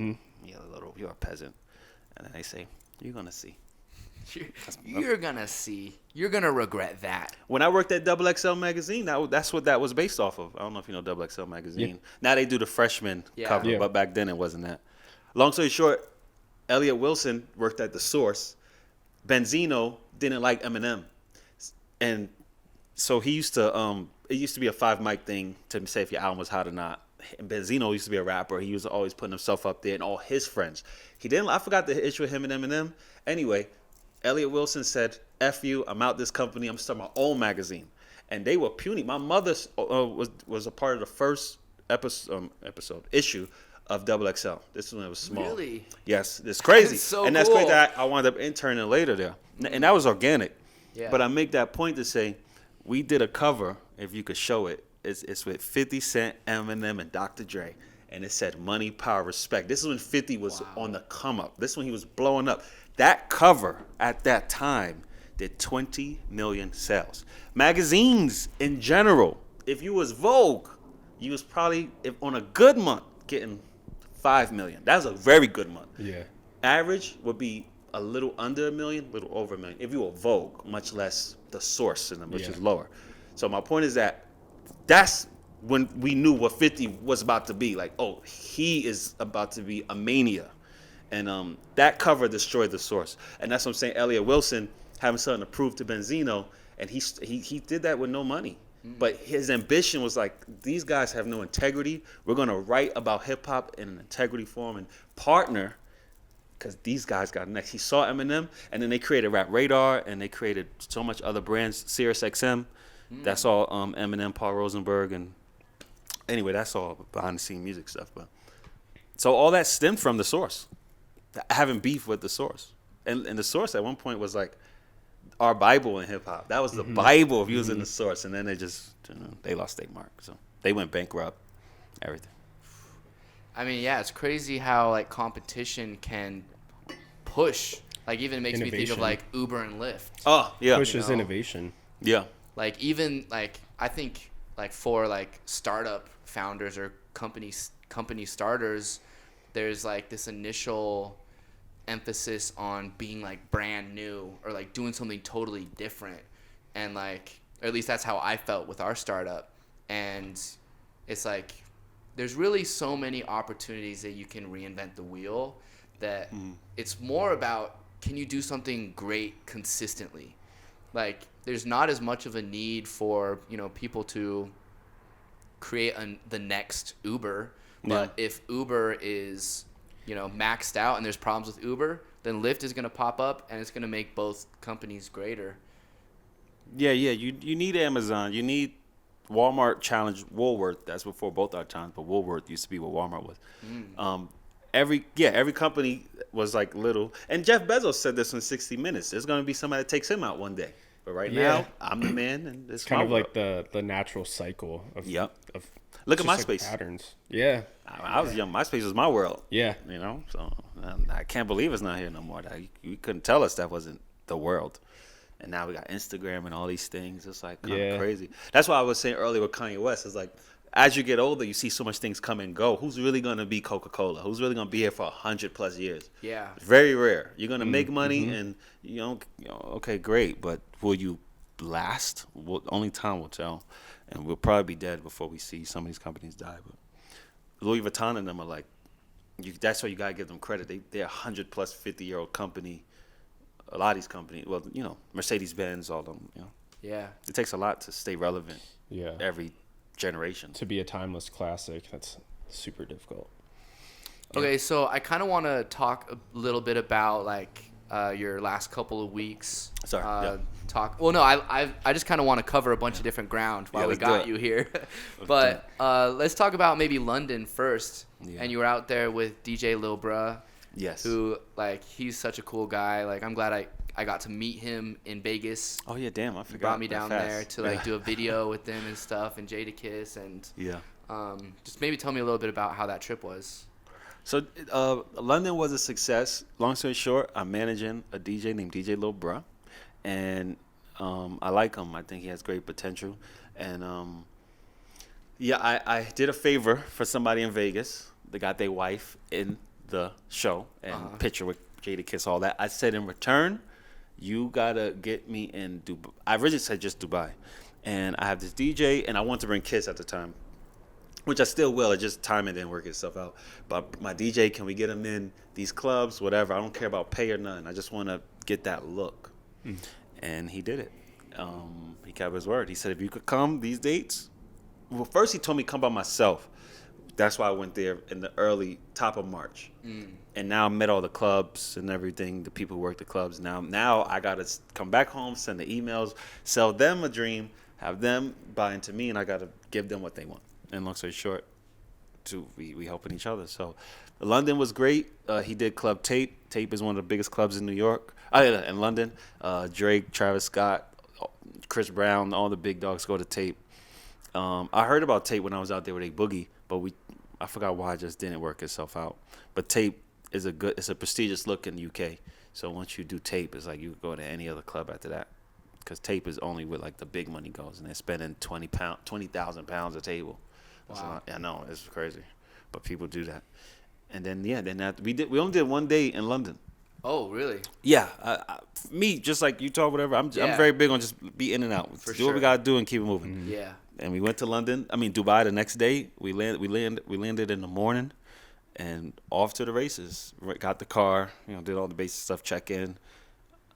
you're a peasant. And then they say, you're going to see. You're going to see. You're going to regret that. When I worked at Double XL magazine, that's what that was based off of. I don't know if you know Double XL magazine. Yeah. Now they do the freshman cover, but back then it wasn't that. Long story short, Elliot Wilson worked at The Source. Benzino didn't like Eminem. And so he used to, it used to be a 5-mic thing to say if your album was hot or not. And Benzino used to be a rapper. He was always putting himself up there and all his friends. I forgot the issue with him and Eminem. Anyway, Elliot Wilson said, F you, I'm out this company. I'm starting my own magazine. And they were puny. My mother was a part of the first issue of Double XL. This one was small. Really? Yes, it's crazy. That's cool. crazy that I wound up interning later there. And that was organic. Yeah. But I make that point to say, we did a cover, if you could show it. It's with 50 Cent, Eminem, and Dr. Dre. And it said money, power, respect. This is when 50 was on the come up. This is when he was blowing up. That cover at that time did 20 million sales. Magazines in general, if you was Vogue, you was probably, if on a good month, getting 5 million. That was a very good month. Yeah. Average would be a little under $1 million, a little over $1 million. If you were Vogue, much less The Source in them, which is lower. So my point is that's when we knew what 50 was about to be. Like, oh, he is about to be a mania. And that cover destroyed The Source. And that's what I'm saying. Elliot Wilson having something to prove to Benzino, and he did that with no money. But his ambition was like, these guys have no integrity. We're going to write about hip-hop in an integrity form and partner, because these guys got next. He saw Eminem, and then they created Rap Radar, and they created so much other brands, SiriusXM. That's all Eminem, Paul Rosenberg, and anyway, that's all behind-the-scene music stuff. But so all that stemmed from The Source, having beef with The Source. And The Source at one point was like our Bible in hip-hop. That was the Bible if you was in The Source. And then they just, they lost their mark. So they went bankrupt, everything. I mean, yeah, it's crazy how, like, competition can push. Like, even makes me think of, like, Uber and Lyft. Oh, yeah. Pushes innovation. Yeah. Like, even, like, I think, like, for, like, startup founders or company starters, there's, like, this initial emphasis on being, like, brand new or, like, doing something totally different. And, like, or at least that's how I felt with our startup. And it's, like, there's really so many opportunities that you can reinvent the wheel that it's more about, can you do something great consistently? Like, there's not as much of a need for, people to create the next Uber. But if Uber is, maxed out and there's problems with Uber, then Lyft is going to pop up and it's going to make both companies greater. Yeah. You need Amazon. You need Walmart challenged Woolworth. That's before both our times, but Woolworth used to be what Walmart was. Every company was like little. And Jeff Bezos said this in 60 Minutes. There's going to be somebody that takes him out one day. But right now, I'm the man, and it's kind of like the natural cycle of look at just MySpace. like patterns. Yeah, I was young. MySpace was my world. Yeah, So I can't believe it's not here no more. You couldn't tell us that wasn't the world. And now we got Instagram and all these things. It's like kind of crazy. That's why I was saying earlier with Kanye West. It's like, as you get older, you see so much things come and go. Who's really going to be Coca-Cola? Who's really going to be here for 100+ years? Yeah. Very rare. You're going to make money and, okay, great. But will you last? Only time will tell. And we'll probably be dead before we see some of these companies die. But Louis Vuitton and them are like, that's why you got to give them credit. They're a 100+ 50-year-old company. A lot of these companies, Mercedes-Benz, all of them, Yeah. It takes a lot to stay relevant. Yeah. Every generation. To be a timeless classic, that's super difficult. Okay, so I kind of want to talk a little bit about, like, your last couple of weeks. Sorry, yeah. Talk. Well, no, I just kind of want to cover a bunch of different ground while we let's do got it. you here. But let's talk about maybe London first. Yeah. And you were out there with DJ Lil Bruh. Yes. Who, like, he's such a cool guy. Like, I'm glad I got to meet him in Vegas. Oh yeah, damn, I forgot. He brought me that down fast. there to like do a video with them and stuff, and Jadakiss, and Yeah. just maybe tell me a little bit about how that trip was. So London was a success. Long story short, I'm managing a DJ named DJ Lil Bruh, and I like him. I think he has great potential. And I did a favor for somebody in Vegas. They got their wife in the show and picture with Jadakiss, all that. I said in return, you gotta get me in Dubai. I originally said just Dubai, and I have this DJ, and I wanted to bring Kiss at the time, which I still will. It just timing didn't work itself out. But my DJ, can we get him in these clubs, whatever? I don't care about pay or nothing. I just want to get that look. And he did it. He kept his word. He said, if you could come these dates. Well, first he told me come by myself. That's why I went there in the early top of March. And now I met all the clubs and everything, the people who work the clubs. Now I got to come back home, send the emails, sell them a dream, have them buy into me, and I got to give them what they want. And long story short, we helping each other. So London was great. He did Club Tape. Tape is one of the biggest clubs in New York. In London. Drake, Travis Scott, Chris Brown, all the big dogs go to Tape. I heard about Tape when I was out there with A Boogie, but I forgot why it just didn't work itself out. But Tape is it's a prestigious look in the UK. So once you do Tape, it's like you go to any other club after that. Because Tape is only where like the big money goes, and they're spending 20,000 pounds a table. Wow. I know, it's crazy, but people do that. And then we only did one day in London. Oh, really? Yeah, me just like you talk whatever. I'm very big on just be in and out. Do what we gotta do and keep it moving. Yeah. And we went to Dubai the next day. We landed in the morning, and off to the races. Got the car, did all the basic stuff, check in.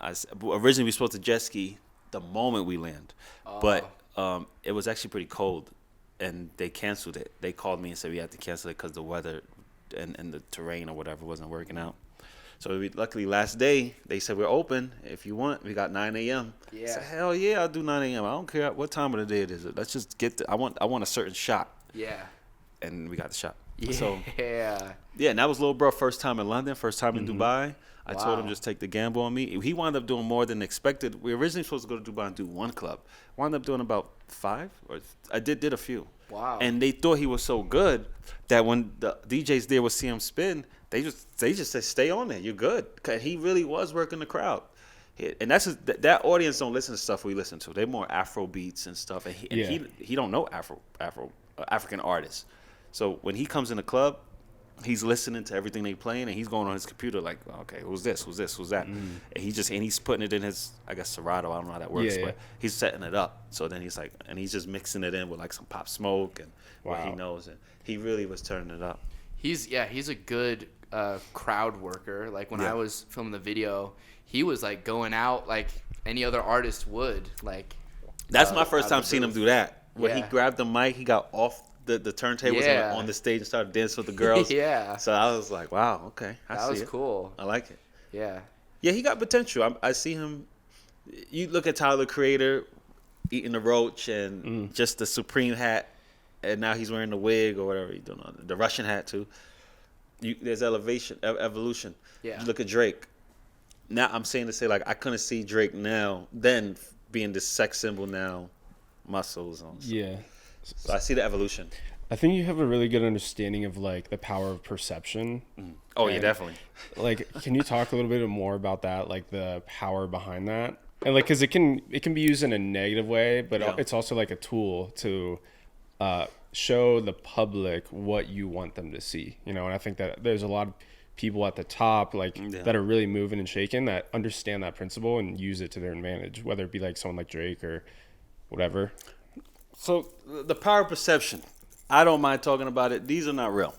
Originally we were supposed to jet ski the moment we land, but it was actually pretty cold, and they canceled it. They called me and said we had to cancel it because the weather and the terrain or whatever wasn't working out. So luckily last day they said we're open if you want. We got 9 a.m. Yeah. I said, hell yeah, I'll do 9 a.m. I don't care what time of the day it is. Let's just get I want a certain shot. Yeah. And we got the shot. Yeah. So yeah, and that was Lil Bro first time in London, first time in Dubai. I told him just take the gamble on me. He wound up doing more than expected. We originally supposed to go to Dubai and do one club. Wound up doing about 5, or I did a few. Wow. And they thought he was so good that when the DJs there would see him spin, they just said, stay on there. You're good. 'Cause he really was working the crowd. And that's that audience don't listen to stuff we listen to. They're more Afro beats and stuff. And he don't know African artists. So when he comes in the club, he's listening to everything they playing, and he's going on his computer like, okay, who's this? Who's that? And he's putting it in his, I guess, Serato. I don't know how that works, but he's setting it up. So then he's like, and he's just mixing it in with like some Pop Smoke and what he knows, and he really was turning it up. He's a good crowd worker. Like when I was filming the video, he was like going out like any other artist would. Like that's my first time seeing him do that. When he Yeah. grabbed the mic, he got off the turntables and on the stage and started dancing with the girls. Yeah. So I was like, wow, okay, That was cool. I like it. Yeah. Yeah, he got potential. I see him. You look at Tyler the Creator eating the roach and just the Supreme hat, and now he's wearing the wig or whatever he's doing, the Russian hat too. There's evolution. Yeah. You look at Drake. Now I'm saying to say like I couldn't see Drake now then being this sex symbol now, muscles on. Yeah. So I see the evolution. I think you have a really good understanding of like the power of perception. Oh yeah, definitely. Like, can you talk a little bit more about that, like the power behind that? And like, cause it can be used in a negative way, but it's also like a tool to show the public what you want them to see, And I think that there's a lot of people at the top, that are really moving and shaking, that understand that principle and use it to their advantage, whether it be like someone like Drake or whatever. So the power of perception, I don't mind talking about it. These are not real.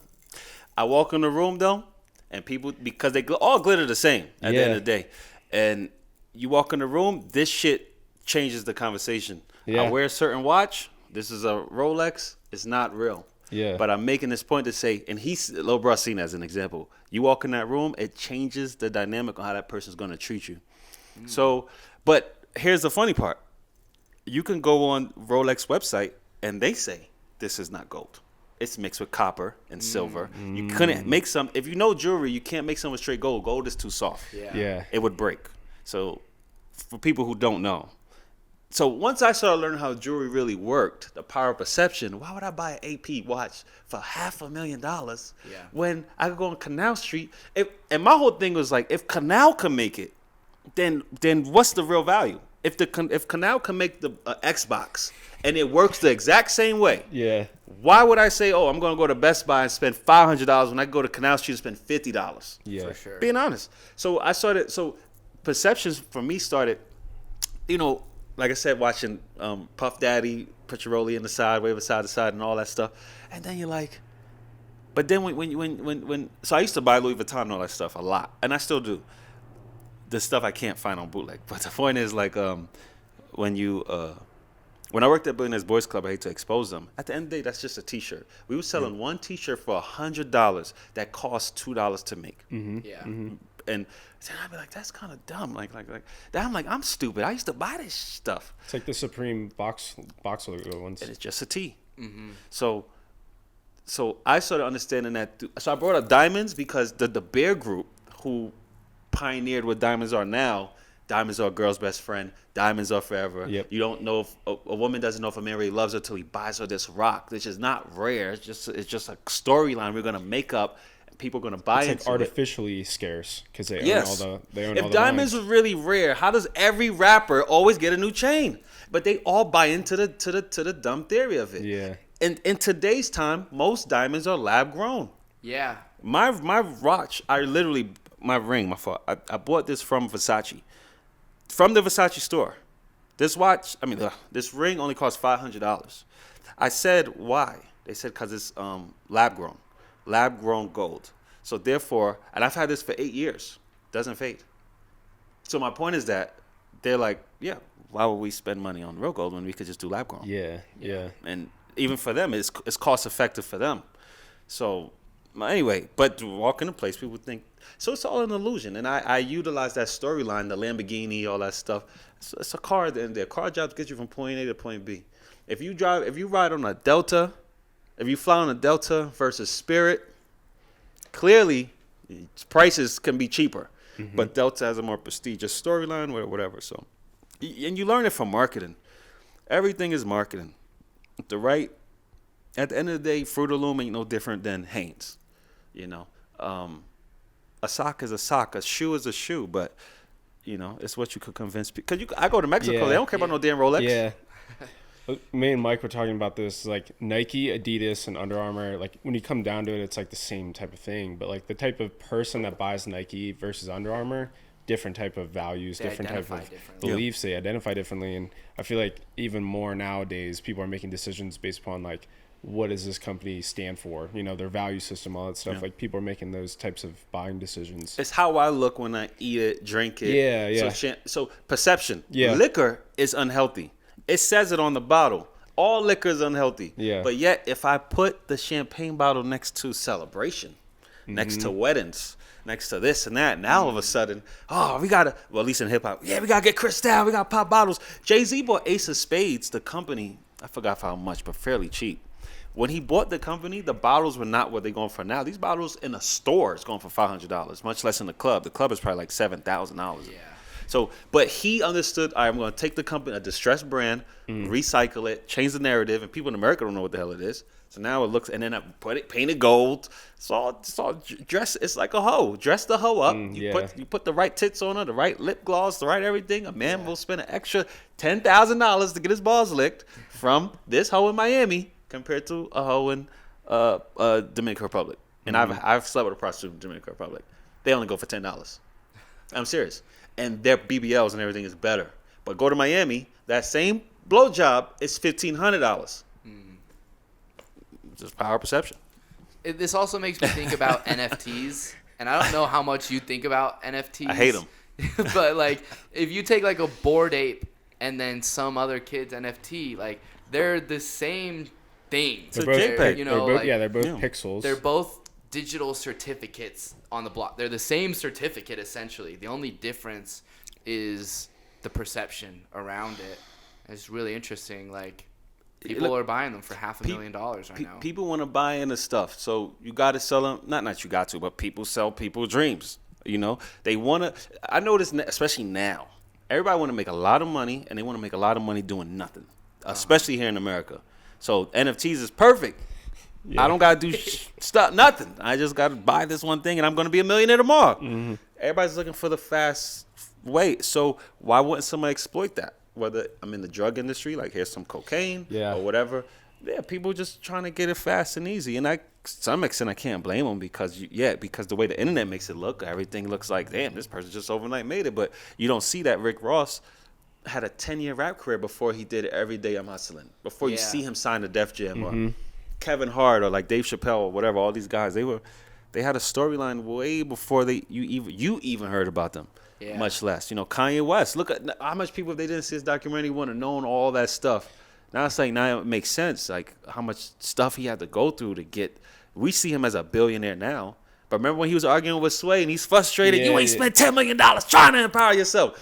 I walk in the room though, and people, because they all glitter the same at the end of the day, and you walk in the room, this shit changes the conversation. I wear a certain watch. This is a Rolex. It's not real. Yeah. But I'm making this point to say, and Lil Bro seen as an example. You walk in that room, it changes the dynamic on how that person's going to treat you. So, but here's the funny part. You can go on Rolex website and they say this is not gold. It's mixed with copper and silver. You couldn't make some. If you know jewelry, you can't make some with straight gold. Gold is too soft. Yeah. It would break. So, for people who don't know. So, once I started learning how jewelry really worked, the power of perception, why would I buy an AP watch for $500,000 when I could go on Canal Street? And my whole thing was like, if Canal can make it, then what's the real value? If Canal can make the Xbox and it works the exact same way, why would I say, oh, I'm going to go to Best Buy and spend $500 when I go to Canal Street and spend $50? Yeah, for sure. Being honest. So perceptions for me started, like I said, watching Puff Daddy, put your rollie in the side, wave it side to side, and all that stuff. And then you're like, but then when so I used to buy Louis Vuitton and all that stuff a lot, and I still do. The stuff I can't find on bootleg. But the point is, like, when I worked at Billionaires Boys Club, I hate to expose them. At the end of the day, that's just a T-shirt. We were selling one T-shirt for $100 that cost $2 to make. Yeah. And then I'd be like, that's kind of dumb. Like that. I'm like, I'm stupid. I used to buy this stuff. It's like the Supreme box logo ones. And it's just a T. So I started understanding that. So I brought up diamonds because the Bear Group, who pioneered what diamonds are now. Diamonds are a girl's best friend. Diamonds are forever. Yep. You don't know if a woman doesn't know if a man really loves her till he buys her this rock, which is not rare. It's just a storyline we're gonna make up, and people are gonna buy It's into like artificially scarce because they own all the If diamonds lines. was really rare, how does every rapper always get a new chain? But they all buy into the dumb theory of it. Yeah. And in today's time, most diamonds are lab grown. Yeah. My watch, my ring, my fault. I bought this from Versace. From the Versace store. This watch, this ring only cost $500. I said, why? They said, because it's lab grown gold. So therefore, and I've had this for 8 years. Doesn't fade. So my point is that they're like, yeah, why would we spend money on real gold when we could just do lab grown? Yeah. And even for them, it's cost effective for them. So anyway, but to walk in a place, people think, so it's all an illusion. And I utilize that storyline, the Lamborghini, all that stuff. It's a car at the end there. Car job gets you from point A to point B. If you ride on a Delta, if you fly on a Delta versus Spirit, clearly prices can be cheaper. But Delta has a more prestigious storyline, whatever. So, and you learn it from marketing. Everything is marketing. At the end of the day, Fruit of the Loom ain't no different than Hanes. A sock is a sock, a shoe is a shoe, but it's what you could convince people. Because I go to Mexico, they don't care about no damn Rolex. Yeah. Me and Mike were talking about this, like Nike, Adidas, and Under Armour. Like when you come down to it, it's like the same type of thing. But like the type of person that buys Nike versus Under Armour, different type of values, different type of beliefs. They identify differently, and I feel like even more nowadays, people are making decisions based upon like, what does this company stand for? Their value system, all that stuff. Yeah. Like people are making those types of buying decisions. It's how I look when I eat it, drink it. Yeah. So perception. Yeah. Liquor is unhealthy. It says it on the bottle. All liquor is unhealthy. Yeah. But yet, if I put the champagne bottle next to celebration, next to weddings, next to this and that, now all of a sudden, we gotta, well, at least in hip hop, we gotta get Cristal, we gotta pop bottles. Jay-Z bought Ace of Spades, the company, I forgot how much, but fairly cheap. When he bought the company, the bottles were not what they're going for now. These bottles in a store is going for $500, much less in the club. The club is probably like $7,000. Yeah. So, but he understood, all right, I'm going to take the company, a distressed brand, recycle it, change the narrative, and people in America don't know what the hell it is. So now it looks, and then I put it painted gold. It's all dressed. It's like a hoe. Dress the hoe up. You put the right tits on her, the right lip gloss, the right everything. A man will spend an extra $10,000 to get his balls licked from this hoe in Miami compared to a hoe in Dominican Republic. And I've slept with a prostitute in Dominican Republic. They only go for $10. I'm serious. And their BBLs and everything is better. But go to Miami, that same blowjob is $1,500. Just power perception. This also makes me think about NFTs, and I don't know how much you think about NFTs. I hate them. But like, if you take like a Bored Ape and then some other kid's NFT, like they're the same thing. It's a They're both, JPEG. You know, they're both yeah. pixels. they're both digital certificates on the block. They're the same certificate essentially. The only difference is the perception around it. It's really interesting. Like people are buying them for $500,000 right now. People want to buy into stuff, so you got to sell them. Not you got to, but people sell people dreams. You know, they want to. I notice, especially now, everybody want to make a lot of money, and they want to make a lot of money doing nothing, especially here in America. So NFTs is perfect. Yeah. I don't gotta do stuff, nothing. I just gotta buy this one thing, and I'm gonna be a millionaire tomorrow. Mm-hmm. Everybody's looking for the fast way. So why wouldn't somebody exploit that? Whether I'm in the drug industry, like here's some cocaine or whatever. Yeah, people just trying to get it fast and easy. And to some extent, I can't blame them because the way the internet makes it look, everything looks like, damn, this person just overnight made it. But you don't see that Rick Ross had a 10-year rap career before he did Every Day I'm Hustling. Before you see him sign to Def Jam or Kevin Hart or like Dave Chappelle or whatever, all these guys, they had a storyline way before you even heard about them. Yeah. Much less, Kanye West. Look at how much people, if they didn't see his documentary, would have known all that stuff. Now it's like, now it makes sense, like how much stuff he had to go through to get. We see him as a billionaire now, but remember when he was arguing with Sway and he's frustrated? You ain't spent $10 million trying to empower yourself.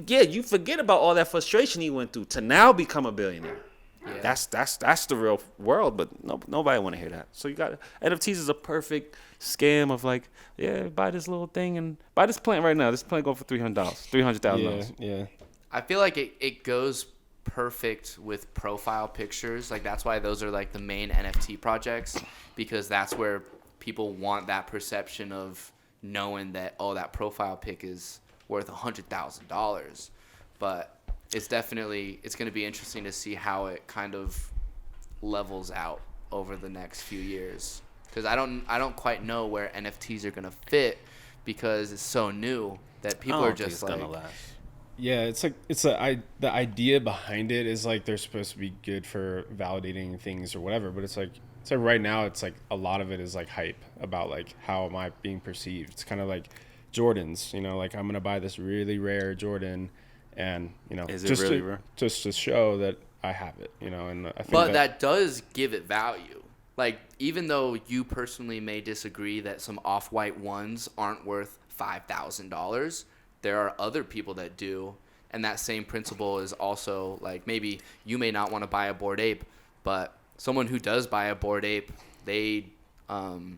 Yeah, you forget about all that frustration he went through to now become a billionaire. Yeah. That's the real world, but nobody want to hear that. So you got NFTs is a perfect scam of like, buy this little thing and buy this plant right now. This plant go for $300,000. Yeah. I feel like it goes perfect with profile pictures. Like that's why those are like the main NFT projects, because that's where people want that perception of knowing that that profile pic is worth $100,000. But it's going to be interesting to see how it kind of levels out over the next few years, because I don't quite know where NFTs are going to fit, because it's so new that people are just like, gonna last. Yeah, it's like the idea behind it is like they're supposed to be good for validating things or whatever, but it's like right now it's like a lot of it is like hype about like how am I being perceived. It's kind of like Jordans, like I'm gonna buy this really rare Jordan, and is it really rare? Just to show that I have it, and I think but that does give it value. Like even though you personally may disagree that some off-white ones aren't worth $5,000. There are other people that do, and that same principle is also like maybe you may not want to buy a Bored Ape, but someone who does buy a Bored Ape, they know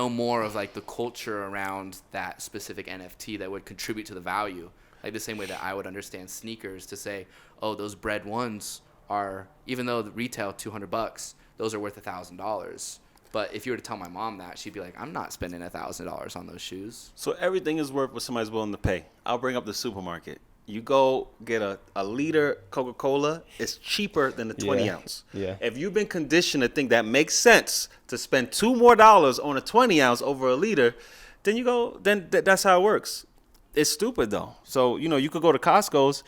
more of like the culture around that specific NFT that would contribute to the value. Like the same way that I would understand sneakers to say, those bread ones are, even though the retail $200, those are worth $1,000. But if you were to tell my mom that, she'd be like, I'm not spending $1,000 on those shoes. So everything is worth what somebody's willing to pay. I'll bring up the supermarket. You go get a liter Coca-Cola, it's cheaper than the 20 ounce. Yeah. If you've been conditioned to think that makes sense to spend $2 more on a 20 ounce over a liter, then that's how it works. It's stupid though. So, you could go to Costco's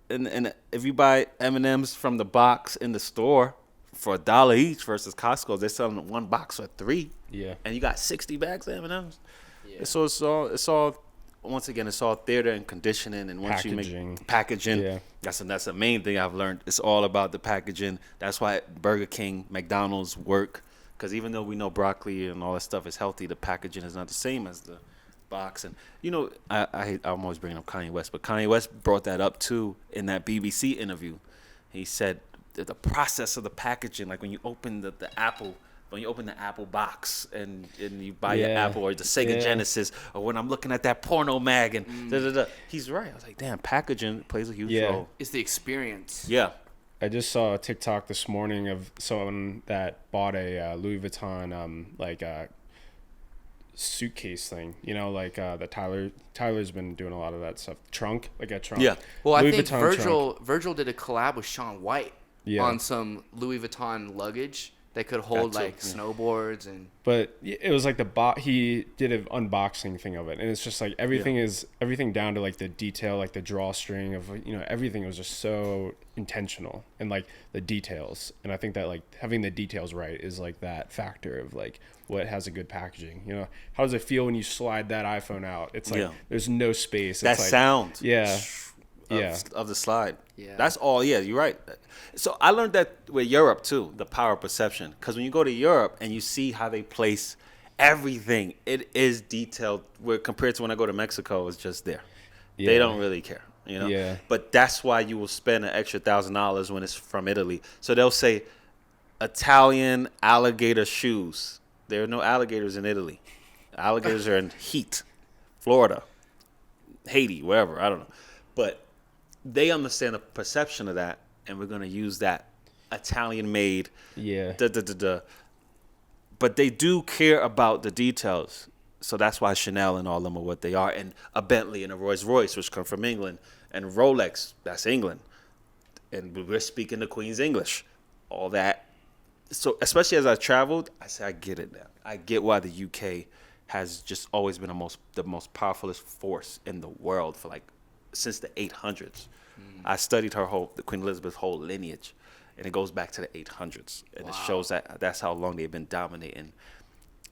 and if you buy M&Ms from the box in the store for $1 each versus Costco, they're selling one box for $3. Yeah. And you got 60 bags of M&Ms. Yeah. So it's all once again, it's all theater and conditioning, and once packaging. You make packaging, that's the main thing I've learned. It's all about the packaging. That's why Burger King, McDonald's work, because even though we know broccoli and all that stuff is healthy, the packaging is not the same as the box. And I'm always bringing up Kanye West, but Kanye West brought that up too in that BBC interview. He said that the process of the packaging, like when you open the Apple. When you open the Apple box and you buy your Apple or the Sega Genesis, or when I'm looking at that porno mag and he's right. I was like, damn, packaging plays a huge role. It's the experience. Yeah. I just saw a TikTok this morning of someone that bought a Louis Vuitton suitcase thing. The Tyler's been doing a lot of that stuff. Trunk, like a trunk. Yeah. Well, Louis I think Virgil did a collab with Shaun White on some Louis Vuitton luggage. They could hold snowboards and. But it was like he did an unboxing thing of it, and it's just like everything down to like the detail, like the drawstring of everything was just so intentional, and like the details. And I think that like having the details right is like that factor of like what has a good packaging. How does it feel when you slide that iPhone out? It's like there's no space. That it's like, sound. Yeah. of the slide. Yeah. That's all. Yeah, you're right. So I learned that with Europe too, the power of perception. Because when you go to Europe and you see how they place everything, it is detailed. Where compared to when I go to Mexico, it's just there. Yeah. They don't really care, you know. Yeah. But that's why you will spend an extra $1,000 when it's from Italy. So they'll say Italian alligator shoes. There are no alligators in Italy. Alligators are in heat, Florida, Haiti, wherever. I don't know. But they understand the perception of that, and we're going to use that Italian-made. Yeah. But they do care about the details. So that's why Chanel and all them are what they are. And a Bentley and a Rolls-Royce, which come from England. And Rolex, that's England. And we're speaking the Queen's English. All that. So especially as I traveled, I said, I get it now. I get why the UK has just always been the most powerfulest force in the world for since the 800s. I studied the Queen Elizabeth's whole lineage, and it goes back to the 800s, and it shows that's how long they've been dominating.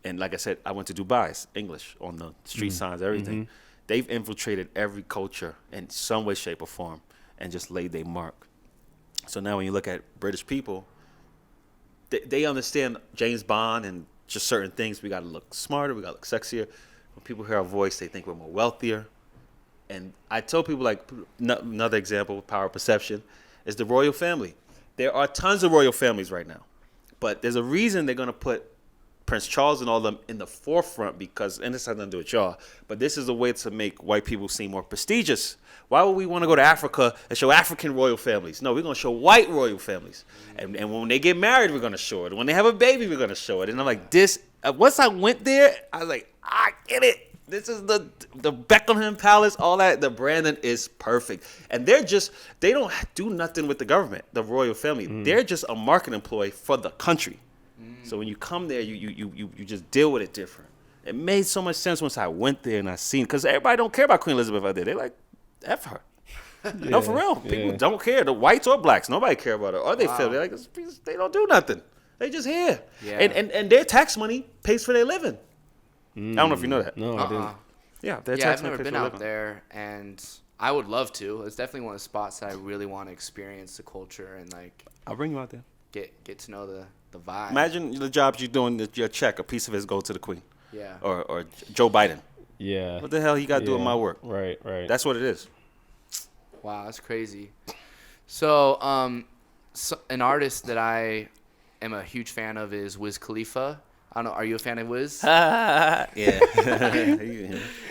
And like I said, I went to Dubai's English on the street signs, everything. They've infiltrated every culture in some way, shape, or form, and just laid their mark. So now when you look at British people, they understand James Bond and just certain things. We got to look smarter. We got to look sexier. When people hear our voice, they think we're more wealthier. And I tell people, another example of power of perception is the royal family. There are tons of royal families right now. But there's a reason they're going to put Prince Charles and all of them in the forefront because, and this has nothing to do with y'all, but this is a way to make white people seem more prestigious. Why would we want to go to Africa and show African royal families? No, we're going to show white royal families. And when they get married, we're going to show it. When they have a baby, we're going to show it. And I'm like, once I went there, I was like, I get it. This is the Buckingham Palace, all that. The branding is perfect. And they don't do nothing with the government, the royal family. They're just a marketing employee for the country. So when you come there, you just deal with it different. It made so much sense once I went there and I seen, because everybody don't care about Queen Elizabeth out there. They're like, F her. No, for real. People don't care. The whites or blacks, nobody care about her. Or they feel they're like, they don't do nothing. They just here. Yeah. And their tax money pays for their living. I don't know if you know that. No, I didn't. Yeah, their tax I've money never pays been for their out living. there, and I would love to. It's definitely one of the spots that I really want to experience the culture and I'll bring you out there. get to know the vibe. Imagine the jobs you're doing, your check, a piece of it goes to the Queen. Yeah. Or Joe Biden. Yeah. What the hell he got to do with my work? Right. That's what it is. Wow, that's crazy. So, an artist that I am a huge fan of is Wiz Khalifa. I don't know. Are you a fan of Wiz? Yeah.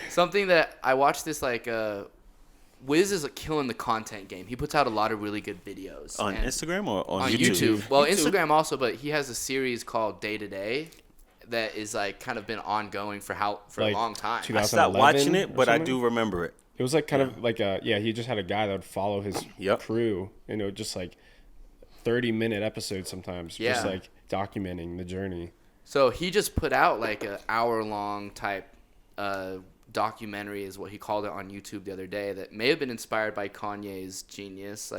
Something that I watched this Wiz is killing the content game. He puts out a lot of really good videos On Instagram or on YouTube? Well, Instagram also, but he has a series called Day to Day that is kind of been ongoing for a long time. I stopped watching it, but I do remember it. It was kind of like he just had a guy that would follow his crew, just 30-minute episodes sometimes, just documenting the journey. So he just put out an hour-long type documentary is what he called it on YouTube the other day that may have been inspired by Kanye's Genius,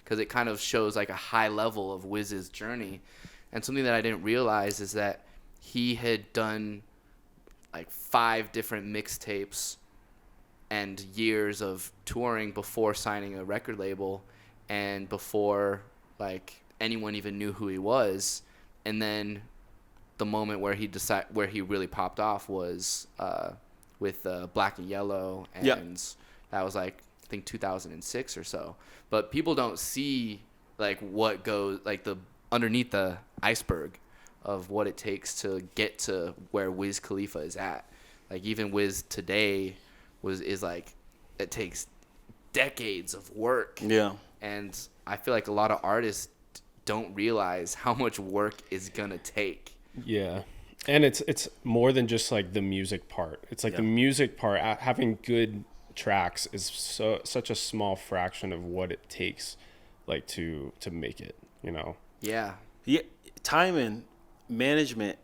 because it kind of shows a high level of Wiz's journey. And something that I didn't realize is that he had done 5 different mixtapes and years of touring before signing a record label and before anyone even knew who he was. And then the moment where he really popped off was with Black and Yellow, and that was I think 2006 or so. But people don't see what goes the underneath the iceberg of what it takes to get to where Wiz Khalifa is at. Even Wiz today is it takes decades of work. Yeah. And I feel a lot of artists don't realize how much work is gonna take. Yeah. And it's more than just the music part. It's the music part, having good tracks is such a small fraction of what it takes to make it, Yeah. Yeah, timing, management,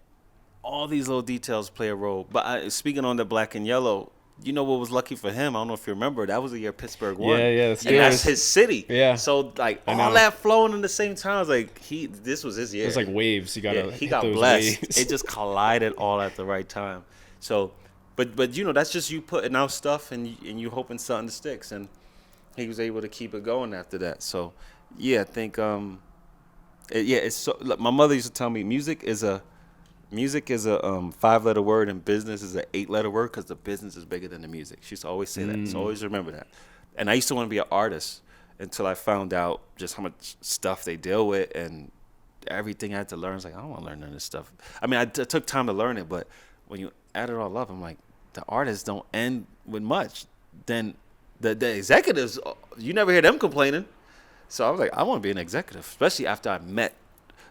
all these little details play a role. But speaking on the Black and Yellow, what was lucky for him? I don't know if you remember. That was the year Pittsburgh won. Yeah. And that's his city. Yeah. So all that flowing in the same time, I was this was his year. It was waves. You gotta. He got blessed. Waves. It just collided all at the right time. So, but that's just you putting out stuff and you hoping something sticks. And he was able to keep it going after that. So, yeah, I think it's so. Like, my mother used to tell me music is a 5-letter word and business is an 8-letter word because the business is bigger than the music. She used to always say that. So always remember that. And I used to want to be an artist until I found out just how much stuff they deal with and everything I had to learn. I was like, I don't want to learn none of this stuff. I mean, I took time to learn it, but when you add it all up, I'm like, the artists don't end with much. Then the executives, you never hear them complaining. So I was like, I want to be an executive, especially after I met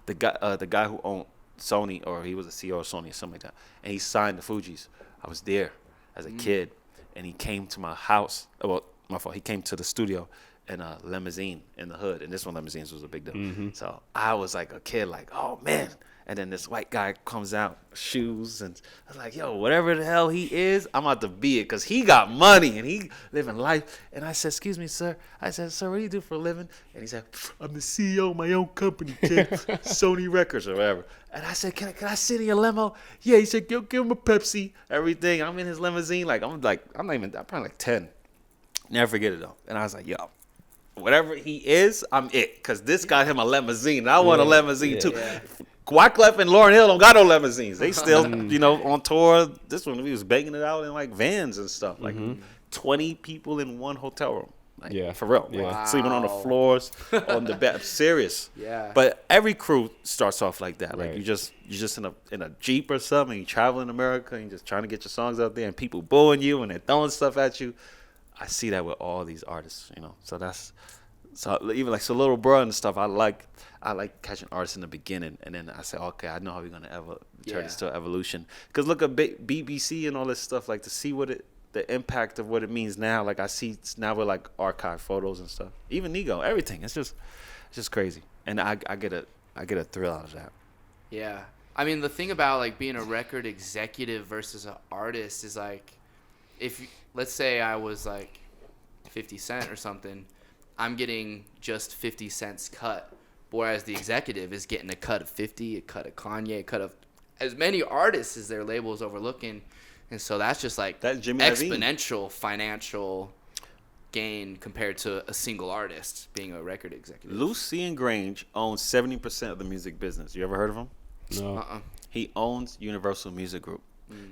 the guy who owned Sony, or he was a CEO of Sony or something like that, and he signed the Fugees. I was there as a kid, and he came to my house. Well, my fault. He came to the studio in a limousine in the hood, and this one limousines was a big deal. So I was like a kid, like, oh man. And then this white guy comes out, shoes, and I was like, yo, whatever the hell he is, I'm about to be it, because he got money and he living life. And I said, excuse me, sir. I said, sir, what do you do for a living? And he said, I'm the CEO of my own company, kid, Sony Records or whatever. And I said, can I sit in your limo? Yeah, he said, give him a Pepsi, everything. I'm in his limousine, I'm probably like 10. Never forget it though. And I was like, yo, whatever he is, I'm it, because this got him a limousine. And I want a limousine too. Yeah. Wyclef and Lauryn Hill don't got no limousines. They still, on tour. This one, we was banging it out in like vans and stuff. Like 20 people in one hotel room. Like, for real. Yeah. Like, sleeping on the floors, on the bed. I'm serious. Yeah. But every crew starts off like that. Like Right. you're just in a Jeep or something. You travel in America and you're just trying to get your songs out there, and people booing you and they're throwing stuff at you. I see that with all these artists, So even like Little Bro and stuff, I like catching artists in the beginning, and then I say, okay, I know how we're gonna turn this to evolution. Because look at BBC and all this stuff, like to see the impact of what it means now. Like I see now with like archive photos and stuff, even Nego, everything. It's just crazy, and I get a thrill out of that. Yeah, I mean the thing about like being a record executive versus an artist is like, let's say I was like 50 Cent or something, I'm getting just 50 cents cut, whereas the executive is getting a cut of 50, a cut of Kanye, a cut of as many artists as their label is overlooking. And so that's just like exponential financial gain compared to a single artist being a record executive. Lucian Grange owns 70% of the music business. You ever heard of him? No. He owns Universal Music Group.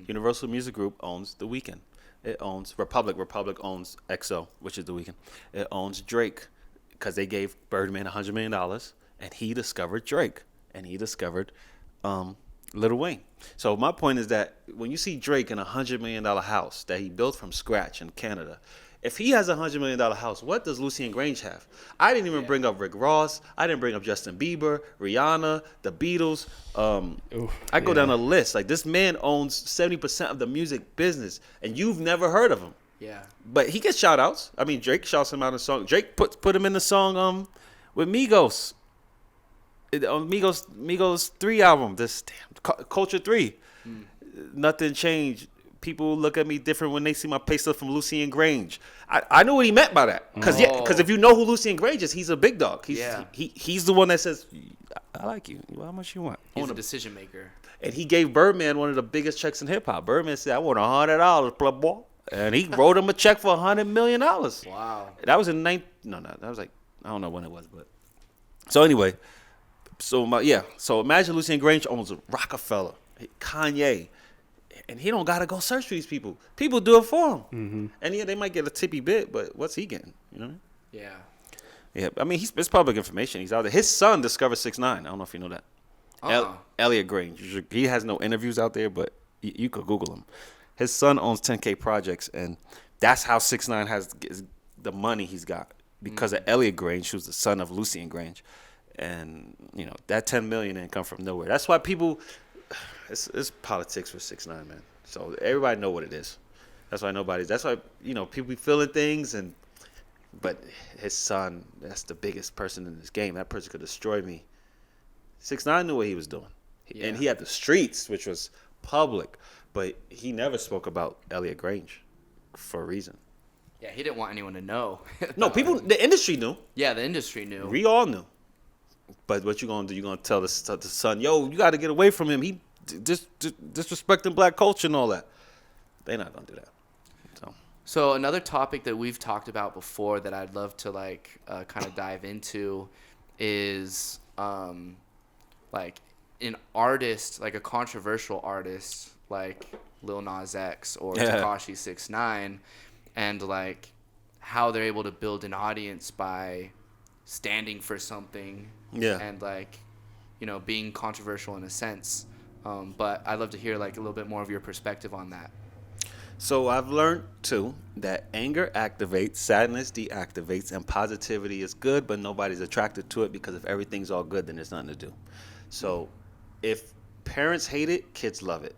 Universal Music Group owns The Weeknd. It owns Republic. Republic owns EXO, which is The Weeknd. It owns Drake, because they gave Birdman $100 million, and he discovered Drake, and he discovered Lil Wayne. So my point is that when you see Drake in a $100 million house that he built from scratch in Canada, if he has a $100 million house, what does Lucian Grange have? I didn't even bring up Rick Ross. I didn't bring up Justin Bieber, Rihanna, the Beatles. I go down a list. Like, this man owns 70% of the music business, and you've never heard of him. Yeah. But he gets shout outs. I mean, Drake shouts him out in a song. Drake put him in the song with Migos. On Migos 3 album, this Culture 3. Nothing changed. People look at me different when they see my pay stuff from Lucian Grange. I knew what he meant by that. Because if you know who Lucian Grange is, he's a big dog. He's the one that says, I like you. How much you want? He's a decision maker. And he gave Birdman one of the biggest checks in hip hop. Birdman said, I want $100, club boy. And he wrote him a check for $100 million. Wow. That was in that was like, I don't know when it was, but. So anyway, so imagine Lucian Grange owns Rockefeller, Kanye. And he don't gotta go search for these people. People do it for him. Mm-hmm. And yeah, they might get a tippy bit, but what's he getting? You know what I mean? Yeah. Yeah. I mean, it's public information. He's out there. His son discovered 6ix9ine. I don't know if you know that. Elliot Grange. He has no interviews out there, but you could Google him. His son owns 10K Projects, and that's how 6ix9ine has the money he's got because of Elliot Grange, who's the son of Lucian Grange, and that $10 million didn't come from nowhere. That's why people. It's politics with 6ix9ine, man. So everybody know what it is. That's why people be feeling things, but his son, that's the biggest person in this game. That person could destroy me. 6ix9ine knew what he was doing. Yeah. And he had the streets, which was public, but he never spoke about Elliot Grange for a reason. Yeah, he didn't want anyone to know. No, the industry knew. Yeah, the industry knew. We all knew. But what you gonna do? You gonna tell the son, yo, you got to get away from him. He disrespecting black culture and all that. They're not gonna do that. So another topic that we've talked about before that I'd love to like kind of dive into is like an artist, like a controversial artist like Lil Nas X or Tekashi 6ix9ine, and like how they're able to build an audience by standing for something and like, you know, being controversial in a sense. But I'd love to hear like a little bit more of your perspective on that. So I've learned too that anger activates, sadness deactivates, and positivity is good, but nobody's attracted to it because if everything's all good, then there's nothing to do. So if parents hate it, kids love it.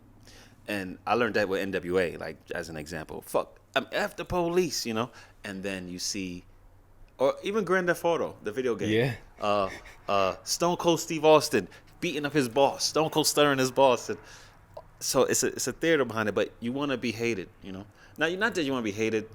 And I learned that with NWA, like as an example. Fuck, I'm F the police, you know? And then you see, or even Grand Theft Auto, the video game. Yeah. Stone Cold Steve Austin beating up his boss, Stone Cold stuttering his boss. And so it's a theater behind it, but you want to be hated, you know? Now, not that you want to be hated,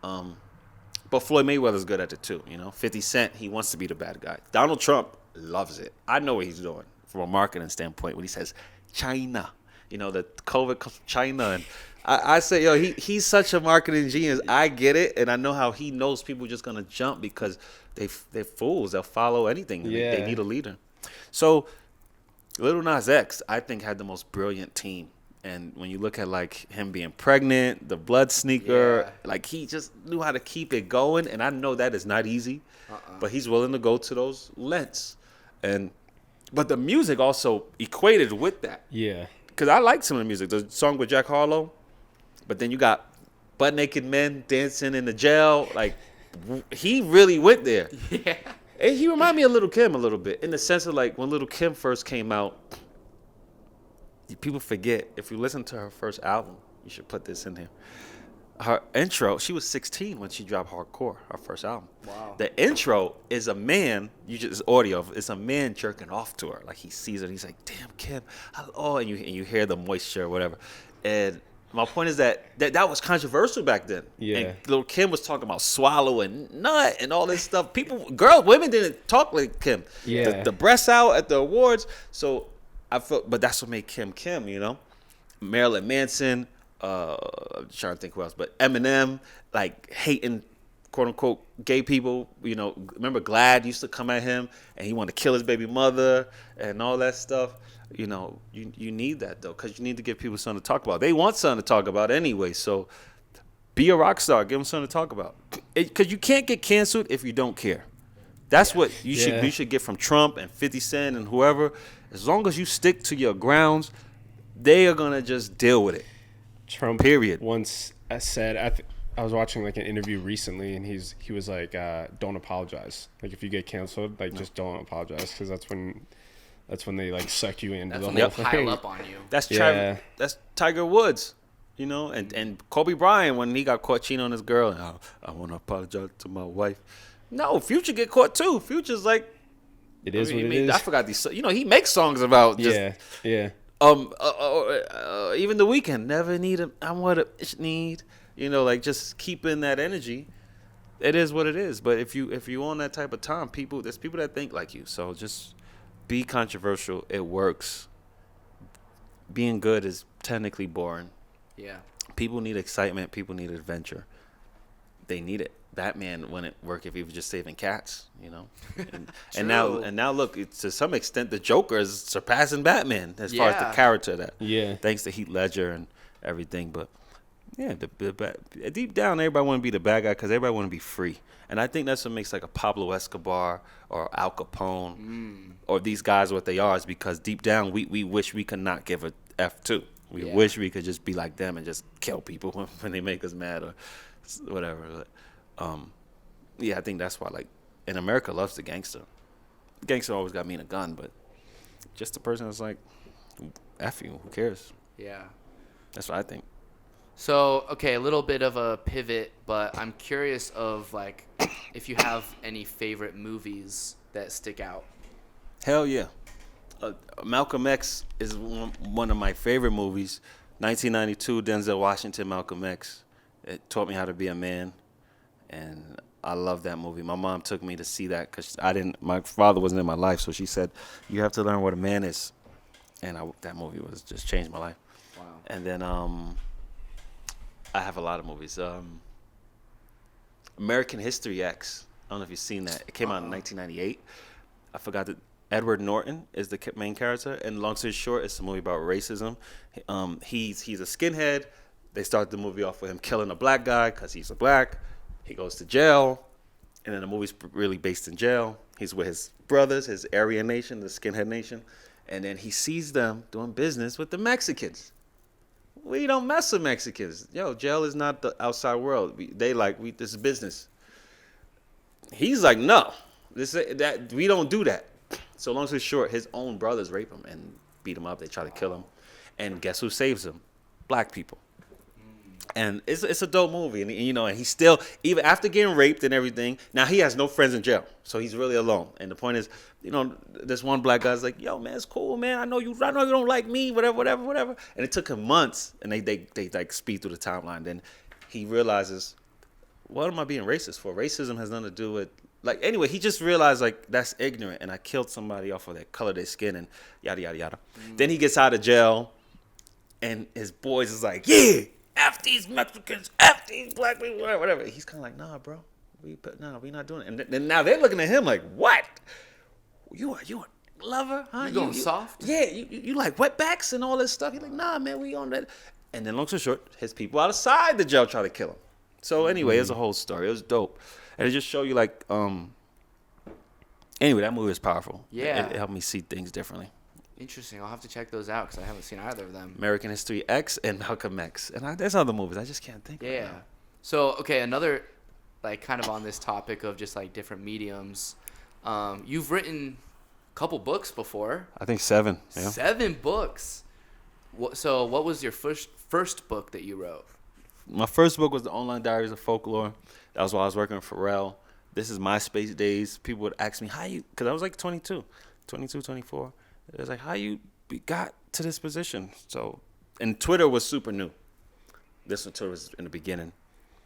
but Floyd Mayweather's good at it too, you know? 50 Cent, he wants to be the bad guy. Donald Trump loves it. I know what he's doing from a marketing standpoint when he says China. You know, the COVID comes from China. And I say, yo, he's such a marketing genius. I get it, and I know how he knows people are just going to jump because they're fools. They'll follow anything. Yeah. They need a leader. So Lil Nas X, I think, had the most brilliant team. And when you look at, like, him being pregnant, the blood sneaker, like, he just knew how to keep it going. And I know that is not easy, but he's willing to go to those lengths. But the music also equated with that. Yeah. Because I like some of the music. The song with Jack Harlow, but then you got butt naked men dancing in the jail. Like, he really went there. Yeah. And he reminded me of Lil' Kim a little bit in the sense of, like, when Lil' Kim first came out, people forget. If you listen to her first album, you should put this in here. Her intro, she was 16 when she dropped Hardcore, her first album. Wow. The intro is a man, it's audio, it's a man jerking off to her. Like, he sees it, and he's like, damn, Kim. And you hear the moisture or whatever. And my point is that was controversial back then. Yeah. And Lil' Kim was talking about swallowing nut and all this stuff. Women didn't talk like Kim. Yeah. The breasts out at the awards. So I felt, but that's what made Kim, you know? Marilyn Manson, I'm trying to think who else, but Eminem, like, hating, quote unquote, gay people. You know, remember Glad used to come at him and he wanted to kill his baby mother and all that stuff. You know, you need that, though, because you need to give people something to talk about. They want something to talk about anyway, so be a rock star. Give them something to talk about. Because you can't get canceled if you don't care. That's what you should get from Trump and 50 Cent and whoever. As long as you stick to your grounds, they are going to just deal with it. Trump Period. once said, I was watching like an interview recently, and he was like, don't apologize. Like, if you get canceled, like, just don't apologize, because that's when they like suck you into That's the when whole they pile thing. up on you. That's Yeah. That's Tiger Woods, you know, and Kobe Bryant when he got caught cheating on his girl. And I want to apologize to my wife. No, Future get caught too. Future's like, It is what it is. I forgot these. You know, he makes songs about just yeah. Even The Weeknd, never need him. I'm what a bitch need. You know, like, just keeping that energy. It is what it is. But if you on that type of time, there's people that think like you. So just be controversial. It works. Being good is technically boring. Yeah. People need excitement. People need adventure. They need it. Batman wouldn't work if he was just saving cats, you know. And now look, to some extent, the Joker is surpassing Batman as far as the character of that. Yeah. Thanks to Heath Ledger and everything, but yeah, deep down, everybody want to be the bad guy because everybody want to be free, and I think that's what makes like a Pablo Escobar or Al Capone or these guys what they are, is because deep down we wish we could not give a F too. We wish we could just be like them and just kill people when they make us mad or whatever. But, I think that's why, like, in America loves the gangster. The gangster always got me in a gun, but just the person that's like, F you, who cares? Yeah. That's what I think. So, okay, a little bit of a pivot, but I'm curious of, like, if you have any favorite movies that stick out. Hell yeah. Malcolm X is one of my favorite movies. 1992, Denzel Washington, Malcolm X. It taught me how to be a man, and I love that movie. My mom took me to see that because my father wasn't in my life, so she said, you have to learn what a man is. And that movie just changed my life. Wow. And then I have a lot of movies. American History X. I don't know if you've seen that. It came out in 1998. I forgot that Edward Norton is the main character, and long story short, it's a movie about racism. He's a skinhead. They start the movie off with him killing a black guy because he's a black. He goes to jail, and then the movie's really based in jail. He's with his brothers, his Aryan nation, the skinhead nation, and then he sees them doing business with the Mexicans. We don't mess with Mexicans. Yo, jail is not the outside world. This is business. He's like, no, we don't do that. So long story short, his own brothers rape him and beat him up. They try to kill him, and guess who saves him? Black people. And it's a dope movie, and and he's still, even after getting raped and everything, now he has no friends in jail, so he's really alone. And the point is, this one black guy's like, yo, man, it's cool, man. I know you don't like me, whatever. And it took him months, and they like speed through the timeline. Then he realizes, what am I being racist for? Racism has nothing to do with, anyway, he just realized, that's ignorant, and I killed somebody off of their color of their skin, and yada, yada, yada. Then he gets out of jail, and his boys is like, yeah, F these Mexicans, F these black people, whatever. He's kind of like, nah, bro, we not doing it. And then now they're looking at him like, what? You a lover, huh? You going soft? Yeah, you like wetbacks and all this stuff. He's like, nah, man, we on that. And then long story short, his people outside the jail try to kill him. So anyway, it's a whole story. It was dope. And it just show you anyway, that movie was powerful. Yeah. It helped me see things differently. Interesting. I'll have to check those out because I haven't seen either of them. American History X and Malcolm X. And there's other movies. I just can't think of Yeah. them. So, okay, another, kind of on this topic of just, different mediums. You've written a couple books before. I think 7. Yeah. 7 books. So, what was your first book that you wrote? My first book was The Online Diaries of Folklore. That was while I was working with Pharrell. This is MySpace days. People would ask me, because I was 22, 24. It was like, how you got to this position? So, and Twitter was super new. This one, Twitter was in the beginning.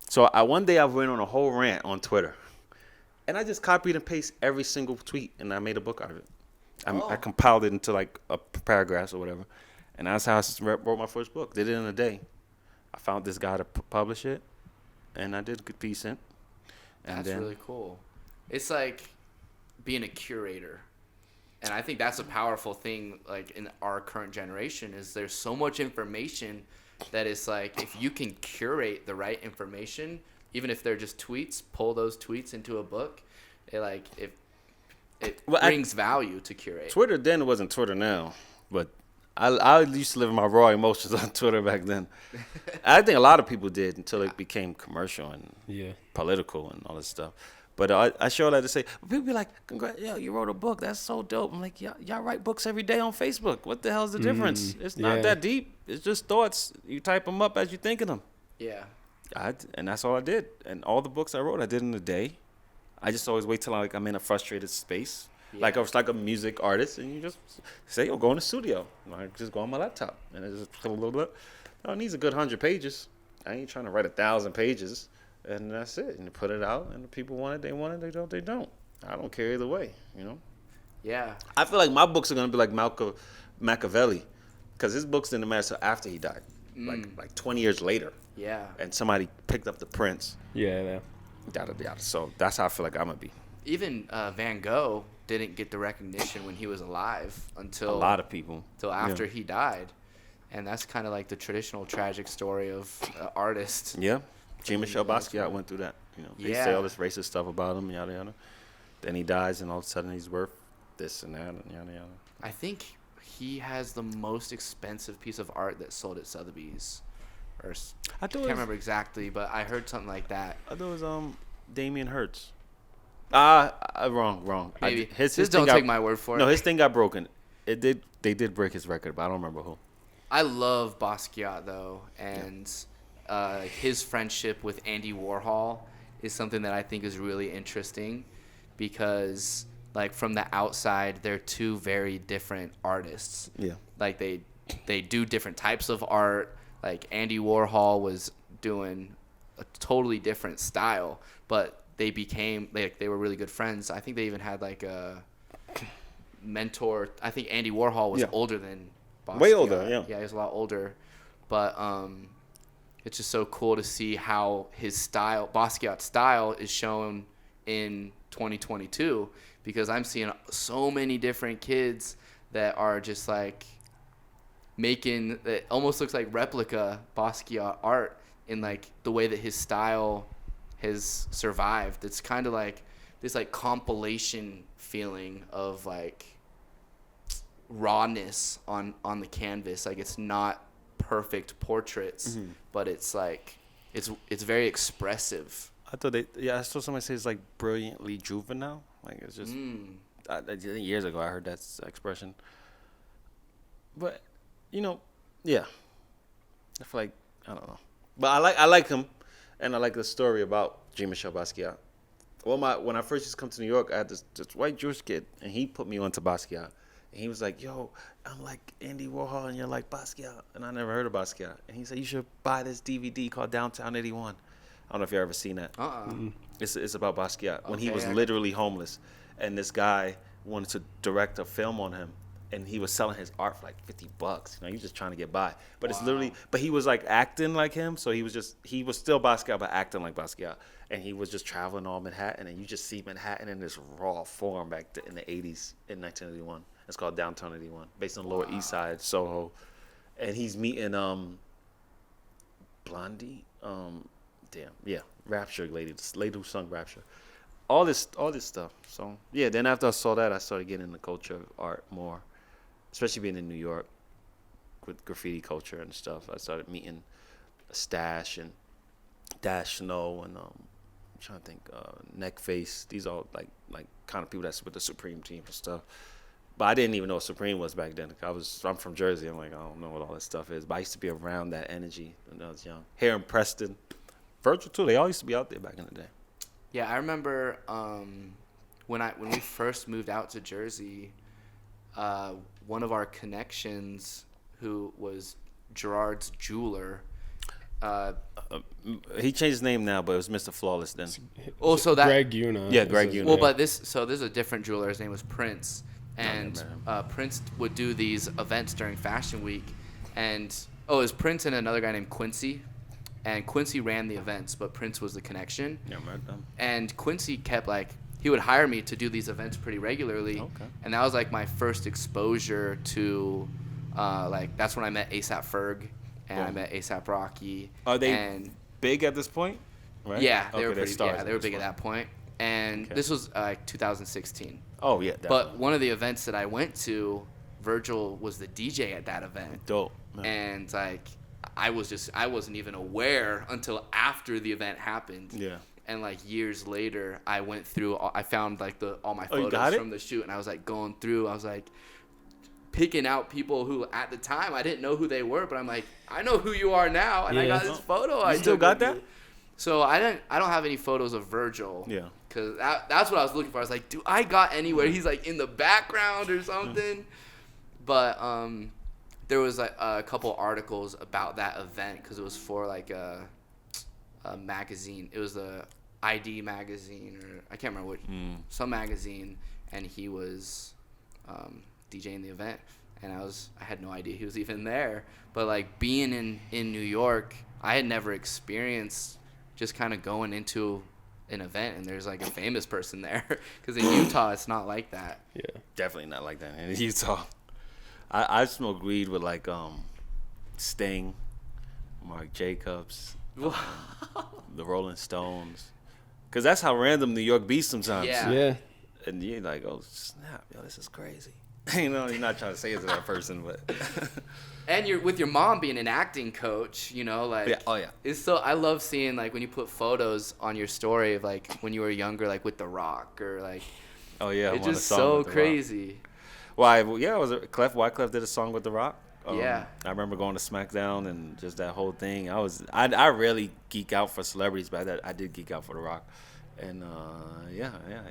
So one day I went on a whole rant on Twitter. And I just copied and pasted every single tweet, and I made a book out of it. I compiled it into a paragraph or whatever. And that's how I wrote my first book. Did it in a day. I found this guy to publish it, and I did decent. And That's really cool. It's like being a curator. And I think that's a powerful thing, in our current generation, is there's so much information that it's if you can curate the right information, even if they're just tweets, pull those tweets into a book, it brings value to curate. Twitter then wasn't Twitter now, but I used to live in my raw emotions on Twitter back then. I think a lot of people did until it became commercial and political and all this stuff. But I show that to say, people be like, congrats, you wrote a book. That's so dope. I'm like, y'all write books every day on Facebook. What the hell's the difference? It's not that deep. It's just thoughts. You type them up as you think of them. Yeah. And that's all I did. And all the books I wrote, I did in a day. I just always wait till I'm in a frustrated space. Yeah. Like I was like a music artist, and you just say, go in the studio. I just go on my laptop. And it just blah, blah, blah. Oh, it needs a good 100 pages. I ain't trying to write 1,000 pages. And that's it. And you put it out, and the people want it, they want it, they don't. I don't care either way, Yeah. I feel like my books are going to be like Machiavelli, because his books didn't matter until after he died, like 20 years later. Yeah. And somebody picked up The Prince. Yeah. Yada, yada. So that's how I feel like I'm going to be. Even Van Gogh didn't get the recognition when he was alive until a lot of people. Until after he died. And that's kind of like the traditional tragic story of artists. Yeah. Jean-Michel Basquiat went through that. They say all this racist stuff about him, yada, yada. Then he dies, and all of a sudden he's worth this and that, and yada, yada. I think he has the most expensive piece of art that sold at Sotheby's. I can't remember exactly, but I heard something like that. I thought it was Damien Hirst. Wrong. Maybe. His don't take my word for it. No, his thing got broken. They did break his record, but I don't remember who. I love Basquiat, though, and his friendship with Andy Warhol is something that I think is really interesting because, from the outside, they're two very different artists. Yeah. They do different types of art. Andy Warhol was doing a totally different style, but they became, they were really good friends. I think they even had, a mentor. I think Andy Warhol was older than Basquiat. Way older, yeah. Yeah, he was a lot older. But it's just so cool to see how his style, Basquiat's style, is shown in 2022, because I'm seeing so many different kids that are just like making it almost looks like replica Basquiat art in like the way that his style has survived. It's kind of like this like compilation feeling of like rawness on the canvas. Like it's not perfect portraits, but it's like it's very expressive. I saw somebody say it's like brilliantly juvenile. Like it's just I think years ago I heard that expression. But yeah, I feel like I don't know, but I like him, and I like the story about Jean-Michel Basquiat. Well, when I first used to come to New York, I had this white Jewish kid, and he put me onto Basquiat. And he was like, "Yo, I'm like Andy Warhol, and you're like Basquiat." And I never heard of Basquiat. And he said, "You should buy this DVD called Downtown '81." I don't know if you've ever seen that. It's about Basquiat when he was literally homeless, and this guy wanted to direct a film on him, and he was selling his art for like $50. He was just trying to get by. But it's literally, but he was like acting like him, so he was still Basquiat, but acting like Basquiat. And he was just traveling all Manhattan, and you just see Manhattan in this raw form back in the 80s in 1981. It's called Downtown '81, based on Lower East Side, Soho. And he's meeting Blondie, Rapture lady who sung Rapture. All this stuff. So yeah, then after I saw that, I started getting into culture, art more, especially being in New York with graffiti culture and stuff. I started meeting Stash and Dash Snow and I'm trying to think, Neckface. These all like kind of people that's with the Supreme team and stuff. But I didn't even know what Supreme was back then. I'm from Jersey. I'm like, I don't know what all this stuff is. But I used to be around that energy when I was young. Here in Preston, Virgil too. They all used to be out there back in the day. Yeah, I remember when we first moved out to Jersey, one of our connections, who was Gerard's jeweler. He changed his name now, but it was Mr. Flawless then. Oh, so that Greg Una. Yeah, Greg Una. Well, but this is a different jeweler. His name was Prince. And Prince would do these events during Fashion Week, and it was Prince and another guy named Quincy, and Quincy ran the events, but Prince was the connection. Yeah, man. And Quincy kept he would hire me to do these events pretty regularly, and that was like my first exposure to, that's when I met A$AP Ferg, and I met A$AP Rocky. Are they big at this point? Right? Yeah, they were pretty. Yeah, they were big at that point, and this was 2016. Oh yeah, definitely. But one of the events that I went to, Virgil was the DJ at that event. Dope. Man. And I wasn't even aware until after the event happened. Yeah. And years later, I went through. I found all my photos from the shoot, and I was going through. I was picking out people who at the time I didn't know who they were, but I'm I know who you are now, and I got this photo. I still got that. So I don't have any photos of Virgil. Yeah. Cause that's what I was looking for. I was like, do I got anywhere? He's in the background or something. But there was a couple articles about that event because it was for a magazine. It was the ID magazine, or I can't remember some magazine, and he was DJing the event, and I had no idea he was even there. But being in New York, I had never experienced just kind of going into an event and there's a famous person there, because in Utah it's not like that. Yeah, definitely not like that in Utah. I smoked weed with Sting, Mark Jacobs, the Rolling Stones, because that's how random New York be sometimes. Yeah. And you're like, oh snap, yo, this is crazy. You're not trying to say it to that person, but. And you're with your mom being an acting coach, Yeah. Oh yeah. It's so, I love seeing when you put photos on your story of when you were younger, with The Rock or Oh yeah. It's just so crazy. Why? Well, yeah, Wyclef did a song with The Rock. Yeah. I remember going to SmackDown and just that whole thing. I really geek out for celebrities, but I did geek out for The Rock. And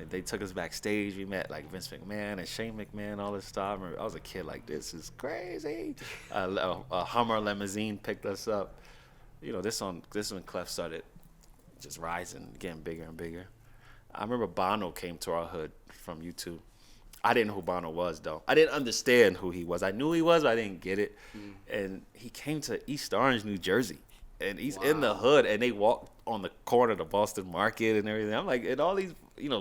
they took us backstage. We met Vince McMahon and Shane McMahon, all this stuff. I was a kid this is crazy. A Hummer limousine picked us up. This when Clef started just rising, getting bigger and bigger. I remember Bono came to our hood from YouTube. I didn't know who Bono was though. I didn't understand who he was. I knew he was, but I didn't get it. And he came to East Orange, New Jersey. and he's in the hood, and they walk on the corner of the Boston Market and everything. I'm like, and all these,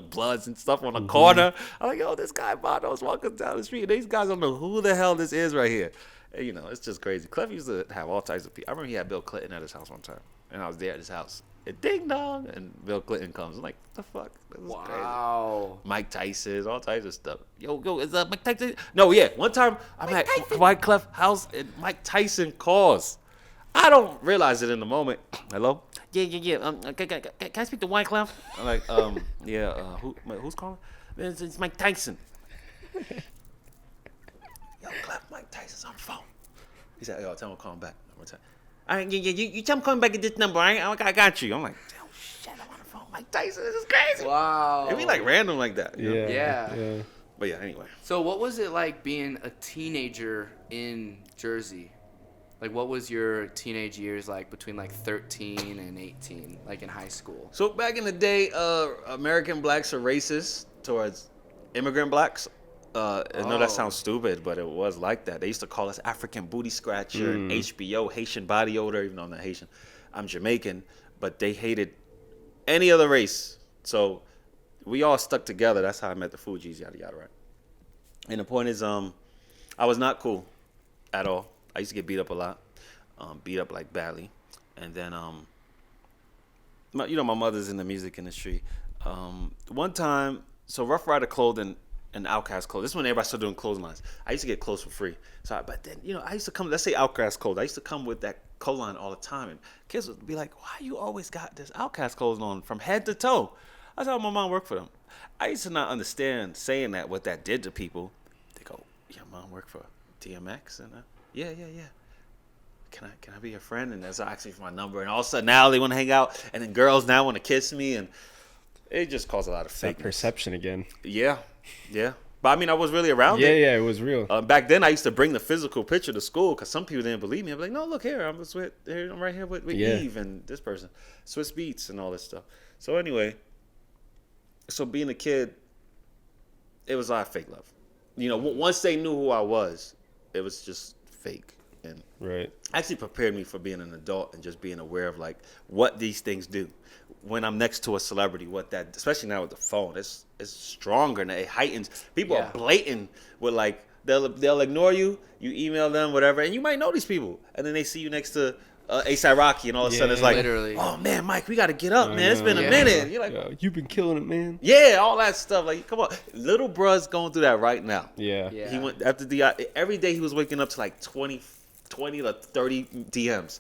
Bloods and stuff on the corner. I'm like, yo, this guy Bono's walking down the street, and these guys don't know who the hell this is right here. And, it's just crazy. Clef used to have all types of people. I remember he had Bill Clinton at his house one time, and I was there at his house. And ding dong, and Bill Clinton comes. I'm like, what the fuck? This is crazy. Mike Tyson, all types of stuff. Yo, is that Mike Tyson? No, yeah. One time I'm at Wyclef house, and Mike Tyson calls. I don't realize it in the moment. Hello? Yeah. Can I speak to Wyclef? I'm like, yeah. Who's calling? It's Mike Tyson. Yo, Clef, Mike Tyson's on the phone. He said, yo, tell him to call him back. One time. All right, yeah, you tell him calling back at this number, all right? I got you. I'm like, oh, shit, I'm on the phone. Mike Tyson, this is crazy. Wow. It'd be like random like that. Yeah. But yeah, anyway. So what was it like being a teenager in Jersey? Like, what was your teenage years like between, like, 13 and 18, like, in high school? So back in the day, American blacks are racist towards immigrant blacks. I know that sounds stupid, but it was like that. They used to call us African booty scratcher and HBO, Haitian body odor, even though I'm not Haitian. I'm Jamaican, but they hated any other race. So we all stuck together. That's how I met the Fugees, yada, yada, right? And the point is, I was not cool at all. I used to get beat up a lot, beat up like badly. And then, my mother's in the music industry. One time, so Rough Rider clothing and Outkast clothes. This is when everybody started doing clothing lines. I used to get clothes for free. But then, I used to come, let's say Outkast clothes. I used to come with that coat line all the time. And kids would be like, why you always got this Outkast clothes on from head to toe? I saw my mom work for them. I used to not understand saying that, what that did to people. They go, your mom worked for DMX? And yeah. Can I be your friend? And that's asking for my number. And all of a sudden now they want to hang out. And then girls now want to kiss me. And it just caused a lot of fake perception again. Yeah. But I mean, I was really around it. Yeah, it was real. Back then, I used to bring the physical picture to school because some people didn't believe me. I'd be like, no, look here. I'm right here with Eve and this person. Swiss Beats and all this stuff. So anyway, being a kid, it was a lot of fake love. Once they knew who I was, it was just fake. And right. Actually prepared me for being an adult and just being aware of like what these things do. When I'm next to a celebrity, especially now with the phone, it's stronger and it heightens. People are blatant with like they'll ignore you, you email them, whatever, and you might know these people, and then they see you next to A$AP Rocky, and all of a sudden it's like, literally. Oh man, Mike, we got to get up, man. It's been a minute. You're like, you've been killing it, man. Yeah, all that stuff. Like, come on, little bruh's going through that right now. Yeah. He went after every day he was waking up to like 20 to 30 DMs.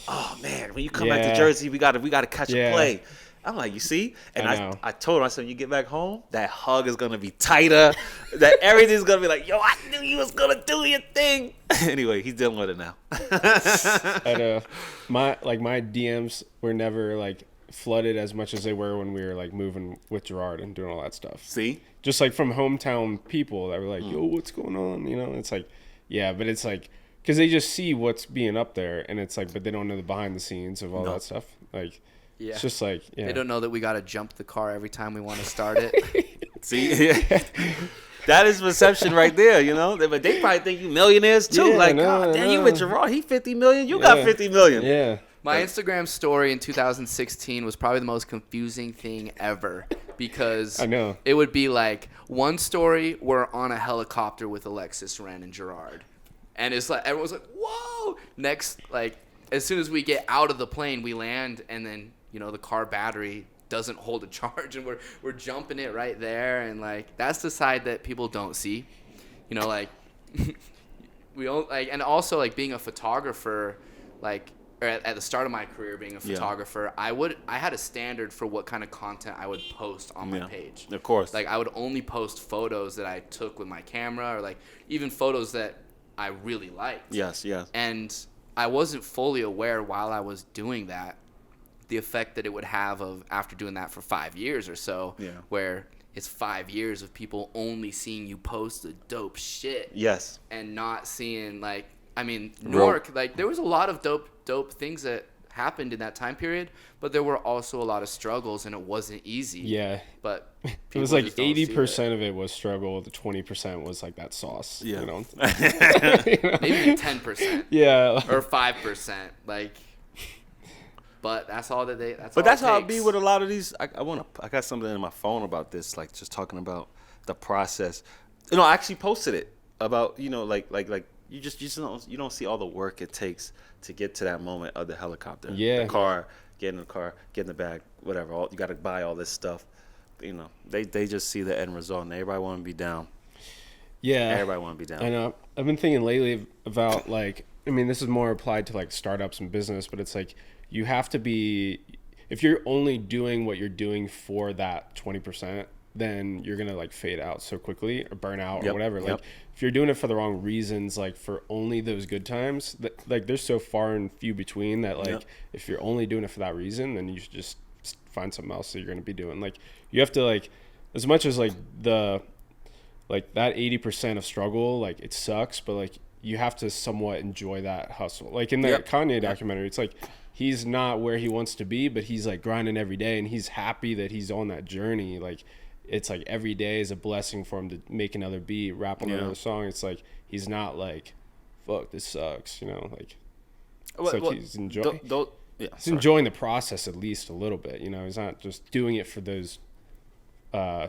Oh man, when you come back to Jersey, we gotta catch a play. I'm like, you see? And I told him, I said, when you get back home, that hug is gonna be tighter. That everything's gonna be like, yo, I knew you was gonna do your thing. Anyway, he's dealing with it now. And my DMs were never like flooded as much as they were when we were like moving with Gerard and doing all that stuff. See? Just like from hometown people that were like, yo, what's going on? It's like, yeah, but it's like, because they just see what's being up there, and it's like, but they don't know the behind the scenes of all that stuff. Like, it's just like, they don't know that we got to jump the car every time we want to start it. See, that is perception right there, But they probably think you millionaires too. Damn, you with Gerard, he 50 million, you got 50 million. Yeah. My Instagram story in 2016 was probably the most confusing thing ever because I know it would be like one story, we're on a helicopter with Alexis, Ren, and Gerard. And it's like, everyone's like, whoa. Next, like, as soon as we get out of the plane, we land, and then, the car battery doesn't hold a charge, and we're jumping it right there. And, like, that's the side that people don't see. Like, and also, like, being a photographer, like, or at the start of my career being a photographer, I had a standard for what kind of content I would post on my page. Of course. Like, I would only post photos that I took with my camera, or, like, even photos that I really liked. Yes. And I wasn't fully aware while I was doing that, the effect that it would have after doing that for 5 years or so, where it's 5 years of people only seeing you post the dope shit. Yes. And not seeing, like, I mean, Newark, like, there was a lot of dope things that happened in that time period, but there were also a lot of struggles, and it wasn't easy. Yeah. But it was like 80% of it was struggle. The 20% was like that sauce. Yeah. Maybe 10%. Yeah. Or 5%. Like, But that's all that they. But that's how it it be takes. with a lot of these. I got something in my phone about this, like just talking about the process. I actually posted it about like you don't see all the work it takes to get to that moment of the helicopter. Yeah. The car, get in the car, get in the bag, whatever. You got to buy all this stuff. They just see the end result, and everybody want to be down. Yeah. Everybody want to be down. I know. I've been thinking lately about this is more applied to like startups and business, but it's like you have to be, if you're only doing what you're doing for that 20%, then you're going to like fade out so quickly or burn out or whatever. Like if you're doing it for the wrong reasons, like for only those good times, that like there's so far and few between that like if you're only doing it for that reason, then you should just find something else that you're going to be doing. Like you have to like, as much as like that 80% of struggle, like it sucks, but like you have to somewhat enjoy that hustle. Like in the Kanye documentary, it's like he's not where he wants to be, but he's like grinding every day and he's happy that he's on that journey. Like it's like every day is a blessing for him to make another beat, rap on another song. It's like he's not like, fuck, this sucks, like it's like he's enjoying he's enjoying the process at least a little bit, he's not just doing it for those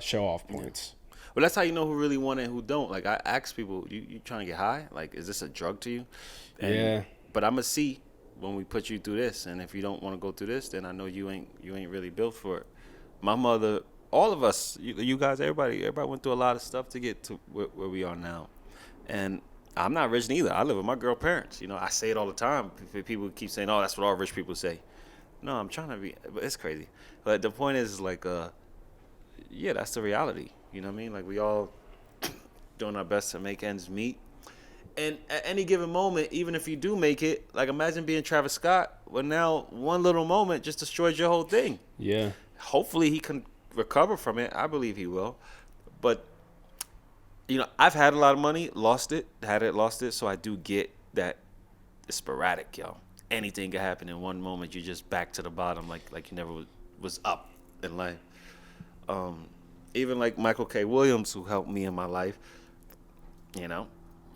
show off points. Well, that's how you know who really want it and who don't. Like I ask people, you trying to get high? Like, is this a drug to you? But I'm gonna see when we put you through this, and if you don't want to go through this, then I know you ain't really built for it. My mother, all of us, you guys, everybody went through a lot of stuff to get to where we are now. And I'm not rich neither. I live with my girl parents. I say it all the time. People keep saying, "Oh, that's what all rich people say." No, I'm trying to be. But it's crazy. But the point is, like, that's the reality. You know what I mean? Like, we all doing our best to make ends meet. And at any given moment, even if you do make it, like, imagine being Travis Scott. Well, now one little moment just destroyed your whole thing. Yeah. Hopefully he can recover from it. I believe he will. But, I've had a lot of money, lost it, lost it. So I do get that it's sporadic, yo. Anything can happen in one moment. You're just back to the bottom like you never was up in life. Even like Michael K. Williams, who helped me in my life,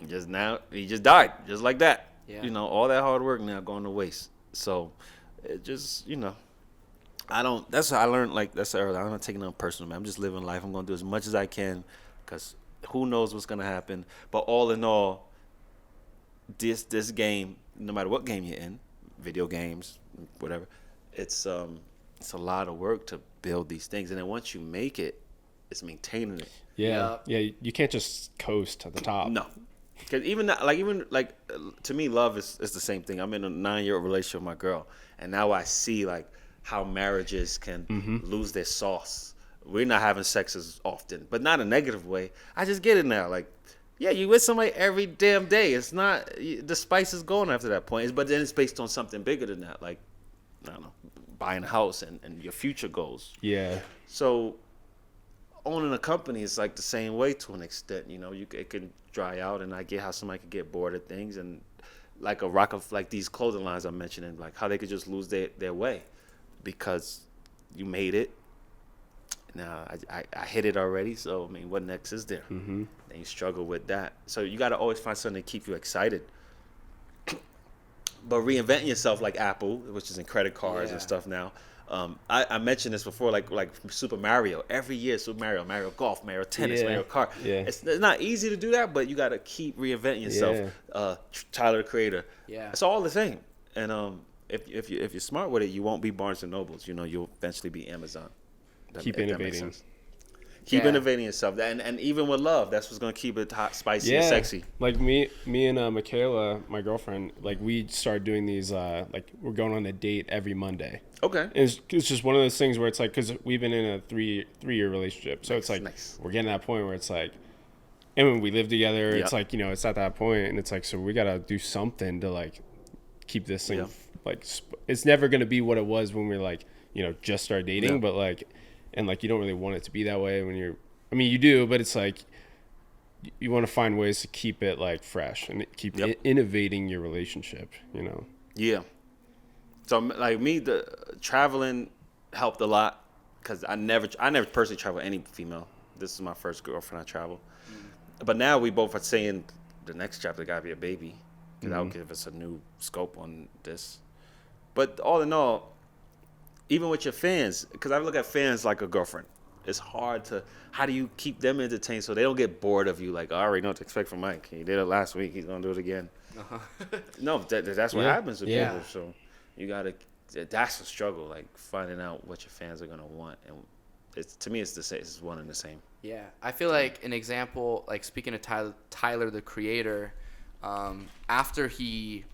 just now, he just died, just like that. Yeah. All that hard work now going to waste. So, it just, that's how I learned, like, that's early. I'm not taking it on personal, man. I'm just living life. I'm going to do as much as I can because who knows what's going to happen. But all in all, this game, no matter what game you're in, video games, whatever, it's a lot of work to build these things. And then once you make it, it's maintaining it. Yeah. You can't just coast to the top. No, because even to me, love is the same thing. I'm in a 9-year-old relationship with my girl, and now I see like how marriages can lose their sauce. We're not having sex as often, but not in a negative way. I just get it now. Like, yeah, you with somebody every damn day. It's not, the spice is gone after that point. But then it's based on something bigger than that, like, I don't know, buying a house and your future goals. Yeah. So owning a company is like the same way to an extent. It can dry out, and I get how somebody could get bored of things, and like like these clothing lines I'm mentioning, like how they could just lose their way because you made it. Now I hit it already, so I mean, what next is there? Mm-hmm. And you struggle with that, so you got to always find something to keep you excited. But reinventing yourself, like Apple, which is in credit cards and stuff now. I mentioned this before, like Super Mario. Every year, Super Mario Golf, Mario Tennis, Mario Kart. Yeah. It's not easy to do that, but you got to keep reinventing yourself. Yeah. Tyler, the Creator. Yeah. It's all the same. And if you're smart with it, you won't be Barnes and Nobles. You'll eventually be Amazon. Keep innovating. Keep innovating yourself, and even with love, that's what's gonna keep it hot, spicy, and sexy. Like me and Michaela, my girlfriend, like we started doing these. Like we're going on a date every Monday. Okay. And it's just one of those things where it's like, because we've been in a three-year relationship, so it's like we're getting to that point where it's like, and when we live together, it's like it's at that point, and it's like, so we gotta do something to like keep this thing like it's never gonna be what it was when we were like just started dating, but like. And, like, you don't really want it to be that way when you're... I mean, you do, but it's, like, you want to find ways to keep it, like, fresh and keep innovating your relationship, Yeah. So, like, me, the traveling helped a lot because I never personally traveled with any female. This is my first girlfriend I traveled. But now we both are saying the next chapter got to be a baby because that'll give us a new scope on this. But all in all, even with your fans, because I look at fans like a girlfriend. It's hard to, how do you keep them entertained so they don't get bored of you? Like, I already know what to expect from Mike. He did it last week. He's going to do it again. Uh-huh. No, that's what happens with Yeah. people. So you got to, that's a struggle, like finding out what your fans are going to want. And it's, to me, it's the same. It's one and the same. Yeah, I feel like an example, like speaking of Tyler the Creator, after he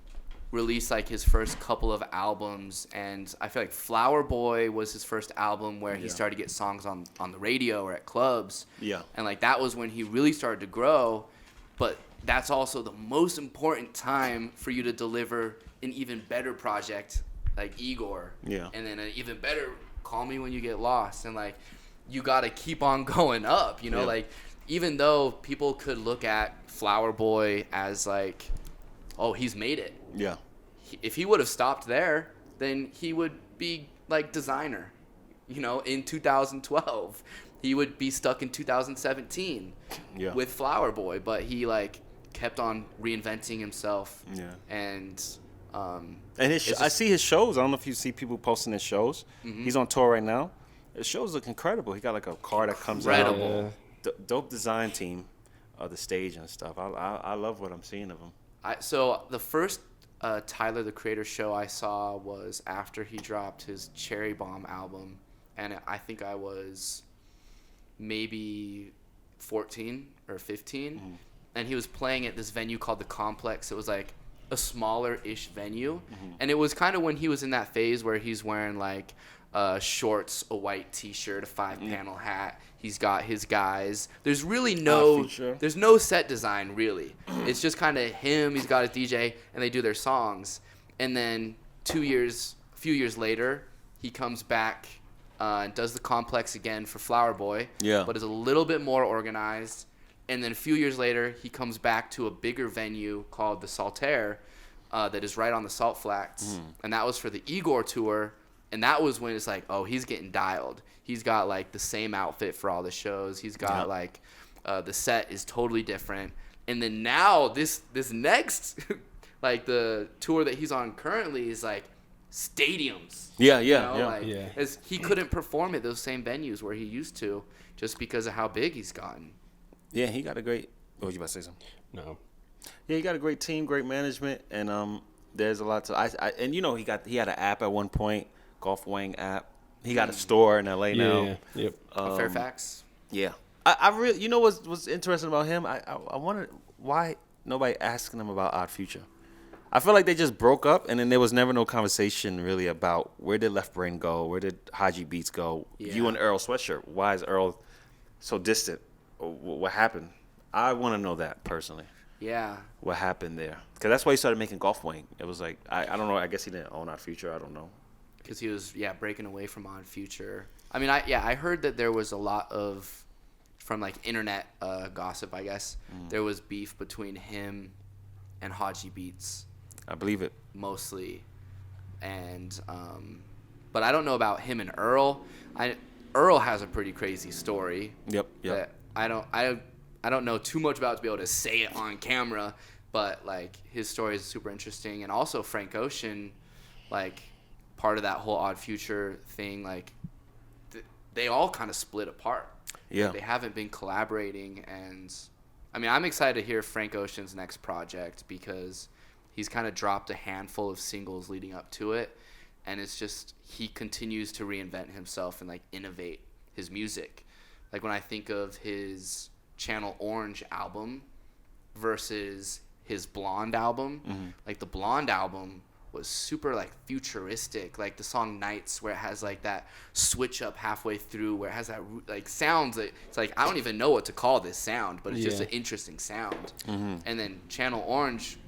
released like his first couple of albums, and I feel like Flower Boy was his first album where he started to get songs on the radio or at clubs. Yeah. And like that was when he really started to grow, but that's also the most important time for you to deliver an even better project like Igor. Yeah. And then an even better Call Me When You Get Lost. And like you got to keep on going up, you know, like even though people could look at Flower Boy as like, oh, he's made it. Yeah. If he would have stopped there, then he would be like Designer, you know, in 2012. He would be stuck in 2017 with Flower Boy, but he like kept on reinventing himself. Yeah. And his I see his shows. I don't know if you see people posting his shows. Mm-hmm. He's on tour right now. His shows look incredible. He got like a car that comes Incredible. out. Dope design team of the stage and stuff. I love what I'm seeing of him. So the first Tyler the Creator show I saw was after he dropped his Cherry Bomb album, and I think I was maybe 14 or 15, and he was playing at this venue called the Complex. It was like a smaller-ish venue, and it was kind of when he was in that phase where he's wearing like shorts, a white T-shirt, a 5-panel hat. He's got his guys. There's really there's no set design really. It's just kind of him. He's got his DJ, and they do their songs. And then a few years later, he comes back and does the Complex again for Flower Boy. Yeah. But is a little bit more organized. And then a few years later, he comes back to a bigger venue called the Saltaire that is right on the Salt Flats. And that was for the Igor tour. And that was when it's like, oh, he's getting dialed. He's got like the same outfit for all the shows. He's got like the set is totally different. And then now this next like the tour that he's on currently is like stadiums. As he couldn't perform at those same venues where he used to just because of how big he's gotten. Yeah, he got a great. What was you about to say something? No. Yeah, he got a great team, great management, and there's a lot to. And you know he had an app at one point, Golf Wang app. He got a store in LA now. Yep. Fairfax. Yeah. I really, you know what's interesting about him? I wondered why nobody asking him about Odd Future. I feel like they just broke up, and then there was never no conversation really about where did Left Brain go, where did Haji Beats go, you and Earl Sweatshirt. Why is Earl so distant? What happened? I want to know that personally. Yeah. What happened there? Because that's why he started making Golf Wang. It was like I don't know. I guess he didn't own Odd Future. I don't know. Because he was breaking away from Odd Future. I mean, I heard that there was a lot of from like internet gossip. I guess there was beef between him and Haji Beats. I believe it mostly, and but I don't know about him and Earl. Earl has a pretty crazy story. Yep. That I don't know too much about to be able to say it on camera, but like his story is super interesting, and also Frank Ocean, like part of that whole Odd Future thing, like they all kind of split apart. Yeah, like, they haven't been collaborating, and I mean I'm excited to hear Frank Ocean's next project because he's kind of dropped a handful of singles leading up to it, and it's just he continues to reinvent himself and like innovate his music. Like when I think of his Channel Orange album versus his Blonde album, like the Blonde album was super like futuristic, like the song Nights where it has like that switch up halfway through where it has that like sounds that it's like I don't even know what to call this sound, but it's just an interesting sound. And then Channel Orange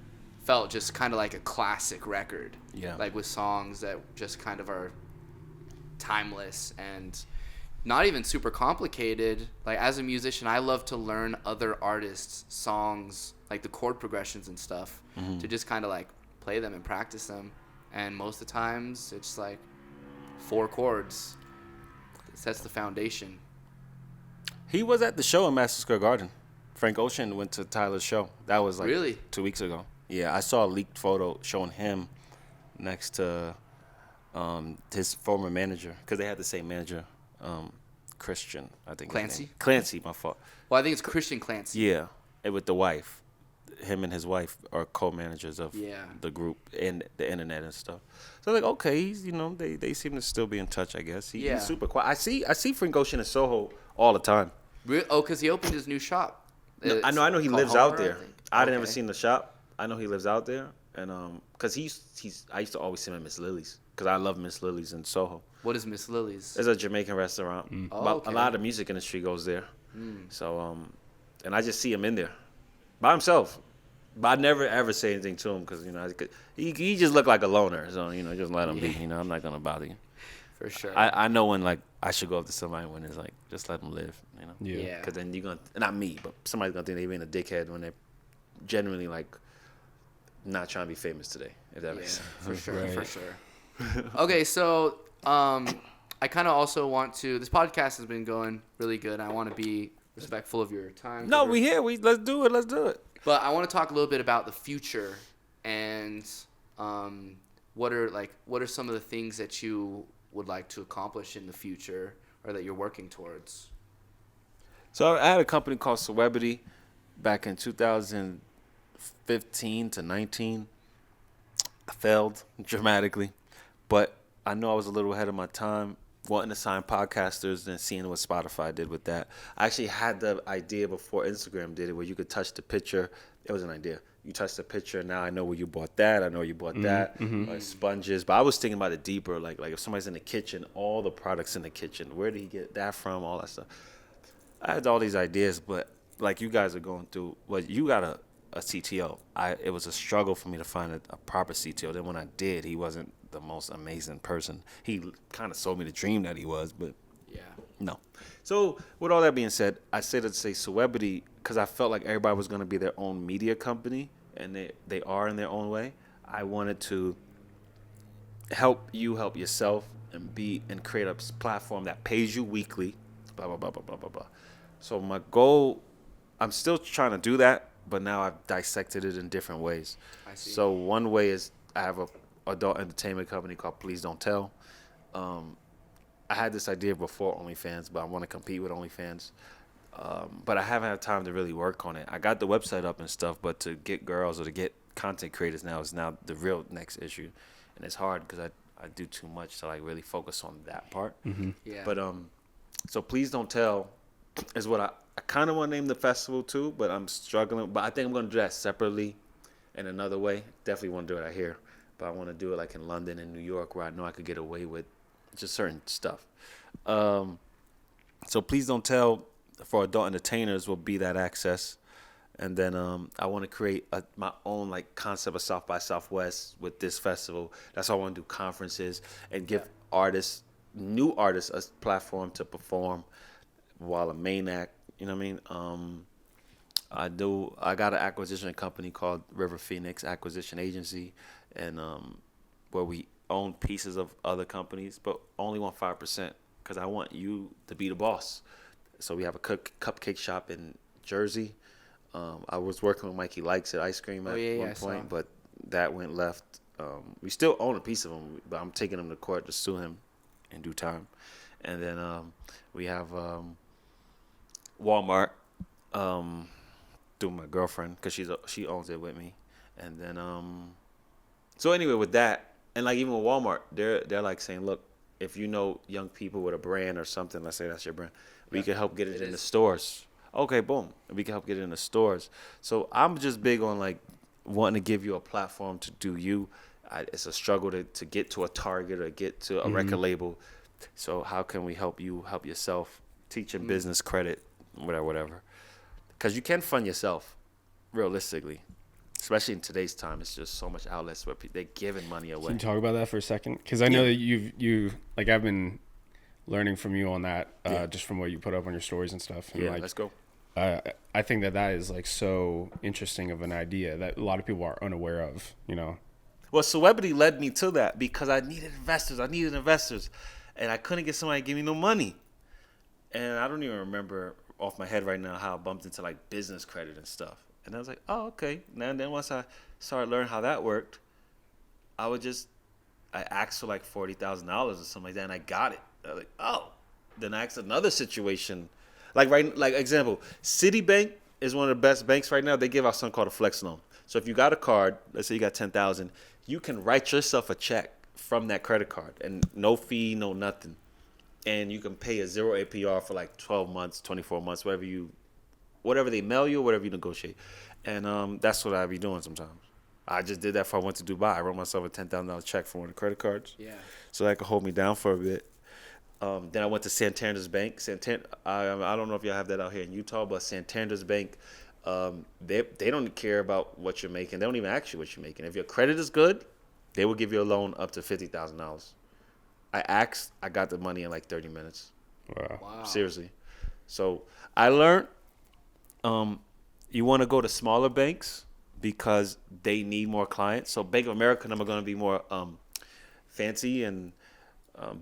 felt just kind of like a classic record, like with songs that just kind of are timeless and not even super complicated. Like as a musician, I love to learn other artists' songs, like the chord progressions and stuff, to just kind of like play them and practice them. And most of the times, it's like 4 chords. It sets the foundation. He was at the show in Madison Square Garden. Frank Ocean went to Tyler's show. That was like really 2 weeks ago. Yeah, I saw a leaked photo showing him next to his former manager, because they had the same manager, Christian, I think. Clancy? Clancy, my fault. Well, I think it's Christian Clancy. Yeah, and with the wife. Him and his wife are co-managers of the group and the internet and stuff. So like, okay, he's, they seem to still be in touch, I guess. He's super quiet. I see Frank Ocean in Soho all the time. Really? Oh, because he opened his new shop. No, I know he lives Homer, out there. I didn't ever seen the shop. I know he lives out there, and because I used to always see him at Miss Lily's, because I love Miss Lily's in Soho. What is Miss Lily's? It's a Jamaican restaurant. Oh, okay. A lot of the music industry goes there. So and I just see him in there by himself. But I never ever say anything to him because he just looked like a loner. So just let him be. I'm not gonna bother you. For sure. I know when like I should go up to somebody when it's like just let them live. Yeah. Because then you're gonna, not me, but somebody's gonna think they're being a dickhead when they're genuinely like not trying to be famous today. If that makes sense. For sure. Right. For sure. Okay, so I kind of also want to. This podcast has been going really good. I want to be respectful of your time. No, we here. Let's do it. Let's do it. But I want to talk a little bit about the future and what are some of the things that you would like to accomplish in the future or that you're working towards? So I had a company called Celebrity back in 2015 to 19. I failed dramatically, but I know I was a little ahead of my time wanting to sign podcasters and seeing what Spotify did with that. I actually had the idea before Instagram did it where you could touch the picture. It was an idea. You touch the picture, now I know where you bought that. I know you bought that. Like sponges. But I was thinking about it deeper, like if somebody's in the kitchen, all the products in the kitchen, where did he get that from, all that stuff. I had all these ideas, but like you guys are going through, you got a CTO. It was a struggle for me to find a proper CTO. Then when I did, he wasn't the most amazing person. He kind of sold me the dream that he was, but no. So with all that being said, I said to say Celebrity because I felt like everybody was going to be their own media company, and they are in their own way. I wanted to help you help yourself and create a platform that pays you weekly, blah, blah, blah, blah, blah, blah, blah. So my goal, I'm still trying to do that, but now I've dissected it in different ways. I see. So one way is I have a adult entertainment company called Please Don't Tell. I had this idea before OnlyFans, but I want to compete with OnlyFans. But I haven't had time to really work on it. I got the website up and stuff, but to get girls or to get content creators now is now the real next issue. And it's hard because I do too much to like really focus on that part. Yeah. But so Please Don't Tell is what I kind of want to name the festival too, but I'm struggling. But I think I'm going to do that separately in another way. Definitely want to do it out here. But I want to do it like in London and New York where I know I could get away with just certain stuff. So Please Don't Tell for adult entertainers will be that access. And then I want to create my own like concept of South by Southwest with this festival. That's why I want to do conferences and give new artists a platform to perform while a main act, you know what I mean? I got an acquisition company called River Phoenix Acquisition Agency, and where we own pieces of other companies, but only want 5% because I want you to be the boss. So we have a cupcake shop in Jersey. I was working with Mikey Likes at Ice Cream at one point, but that went left. We still own a piece of them, but I'm taking him to court to sue him in due time. And then we have Walmart through my girlfriend because she owns it with me. And then so anyway, with that, and like even with Walmart, they're like saying, look, if you know young people with a brand or something, let's say that's your brand, we can help get it in the stores. Okay, boom. We can help get it in the stores. So I'm just big on like wanting to give you a platform to do you. It's a struggle to get to a Target or get to a record label. So how can we help you help yourself? Teaching business credit, whatever. Because you can fund yourself, realistically. Especially in today's time, it's just so much outlets where they're giving money away. Can you talk about that for a second? Because I know that you like I've been learning from you on that, just from what you put up on your stories and stuff. And let's go. I think that is like so interesting of an idea that a lot of people are unaware of, you know. Well, Celebrity led me to that because I needed investors. And I couldn't get somebody to give me no money. And I don't even remember off my head right now how I bumped into like business credit and stuff. And I was like, oh, okay. And then once I started learning how that worked, I would just I asked for like $40,000 or something like that, and I got it. I was like, oh. Then I asked another situation, like example, Citibank is one of the best banks right now. They give out something called a flex loan. So if you got a card, let's say you got 10,000, you can write yourself a check from that credit card, and no fee, no nothing, and you can pay a 0 APR for like 12 months, 24 months, whatever they mail you, whatever you negotiate, and that's what I be doing sometimes. I just did that before I went to Dubai. I wrote myself a $10,000 check for one of the credit cards. Yeah. So that could hold me down for a bit. Then I went to Santander's Bank. I don't know if y'all have that out here in Utah, but Santander's Bank, they don't care about what you're making. They don't even ask you what you're making. If your credit is good, they will give you a loan up to $50,000. I asked, I got the money in like 30 minutes. Wow. Seriously. So I learned you want to go to smaller banks because they need more clients. So Bank of America and them are going to be more fancy and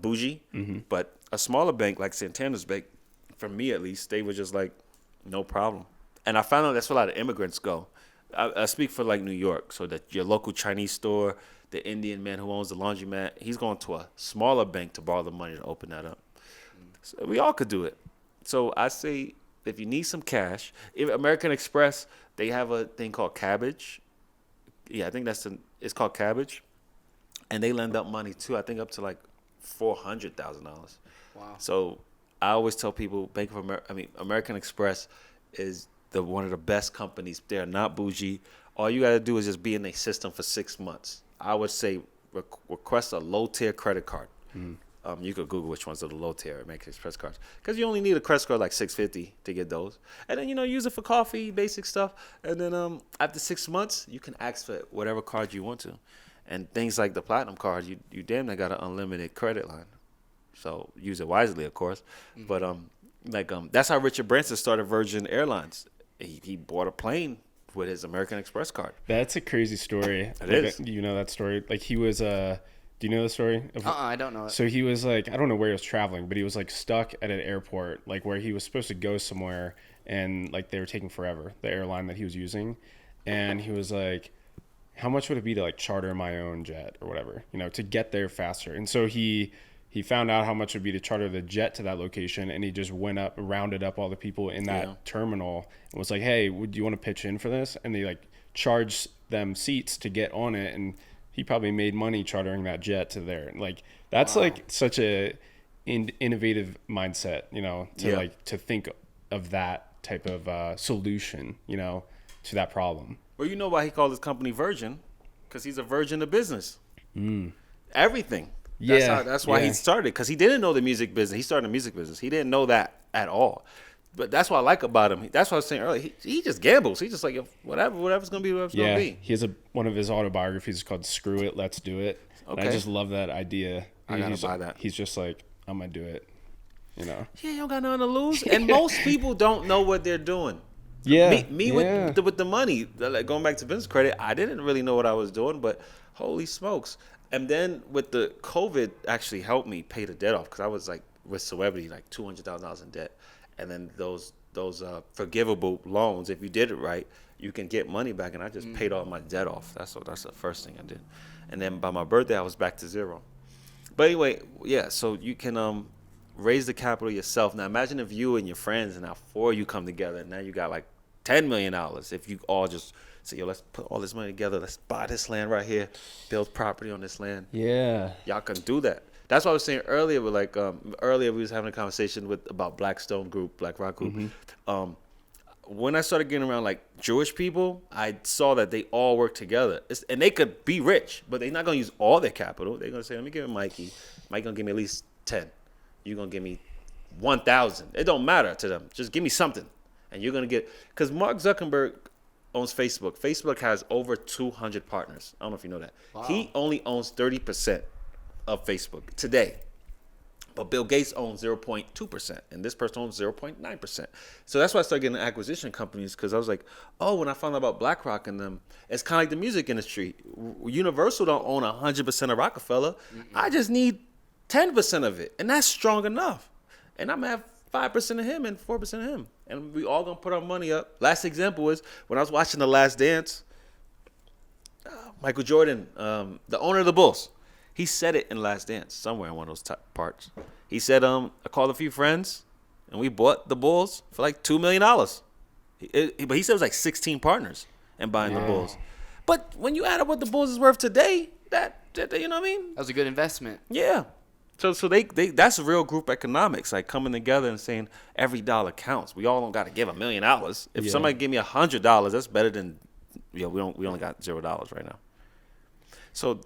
bougie. Mm-hmm. But a smaller bank like Santander's Bank, for me at least, they were just like, no problem. And I found out that's where a lot of immigrants go. I speak for like New York. So that your local Chinese store, the Indian man who owns the laundromat, he's going to a smaller bank to borrow the money to open that up. So we all could do it. So I say, if you need some cash, if American Express, they have a thing called Cabbage. Yeah, I think it's called Cabbage. And they lend out money too, I think up to like $400,000. Wow. So I always tell people American Express is one of the best companies. They're not bougie. All you got to do is just be in a system for 6 months. I would say request a low-tier credit card. Mm. You could Google which ones are the low-tier American Express cards. Because you only need a credit score like $650 to get those. And then, use it for coffee, basic stuff. And then after 6 months, you can ask for whatever card you want to. And things like the Platinum card, you damn near got an unlimited credit line. So use it wisely, of course. Mm-hmm. But that's how Richard Branson started Virgin Airlines. He bought a plane with his American Express card. That's a crazy story. It is. You know that story? Like he was do you know the story? I don't know it. So he was like, I don't know where he was traveling, but he was like stuck at an airport, like where he was supposed to go somewhere, and like they were taking forever, the airline that he was using. And he was like, how much would it be to like charter my own jet or whatever, to get there faster? And so he found out how much it would be to charter the jet to that location, and he just rounded up all the people in that terminal and was like, hey, would you want to pitch in for this? And they like charged them seats to get on it, and he probably made money chartering that jet to there. Like that's like such a innovative mindset, to think of that type of solution, to that problem. Well, you know why he called his company Virgin? Because he's a virgin of business. Everything. That's why he started, because he didn't know the music business. He started the music business. He didn't know that at all. But that's what I like about him. That's what I was saying earlier. He just gambles. He's just like, whatever's going to be, whatever's going to be. He has one of his autobiographies is called Screw It, Let's Do It. Okay. And I just love that idea. I got to buy that. He's just like, I'm going to do it, Yeah, you don't got nothing to lose. And most people don't know what they're doing. Yeah. Me with the money, like going back to business credit, I didn't really know what I was doing, but holy smokes. And then with the COVID actually helped me pay the debt off, because I was like with Celebrity, like $200,000 in debt. And then those forgivable loans, if you did it right, you can get money back. And I just paid all my debt off. That's the first thing I did. And then by my birthday, I was back to zero. But anyway, so you can raise the capital yourself. Now imagine if you and your friends and now 4 of you come together, and now you got like $10 million. If you all just say, yo, let's put all this money together. Let's buy this land right here, build property on this land. Yeah. Y'all can do that. That's what I was saying earlier. With earlier we was having a conversation about Blackstone Group, BlackRock Group. Mm-hmm. When I started getting around like Jewish people, I saw that they all work together, and they could be rich, but they're not gonna use all their capital. They're gonna say, let me give it Mikey. Mike gonna give me at least 10. You're gonna give me 1,000. It don't matter to them. Just give me something, and you're gonna get. Because Mark Zuckerberg owns Facebook. Facebook has over 200 partners. I don't know if you know that. Wow. He only owns 30% of Facebook today. But Bill Gates owns 0.2%, and this person owns 0.9%. So that's why I started getting acquisition companies, because I was like, when I found out about BlackRock and them, it's kind of like the music industry. Universal don't own 100% of Rockefeller. I just need 10% of it, and that's strong enough. And I'm going to have 5% of him and 4% of him. And we all going to put our money up. Last example was when I was watching The Last Dance, Michael Jordan, the owner of the Bulls, He said it in Last Dance, somewhere in one of those parts. He said, I called a few friends, and we bought the Bulls for like $2 million. But he said it was like 16 partners in buying the Bulls. But when you add up what the Bulls is worth today, that you know what I mean? That was a good investment. Yeah. So they that's real group economics, like coming together and saying every dollar counts. We all don't got to give $1 million. If somebody give me $100, that's better than we only got $0 right now. So,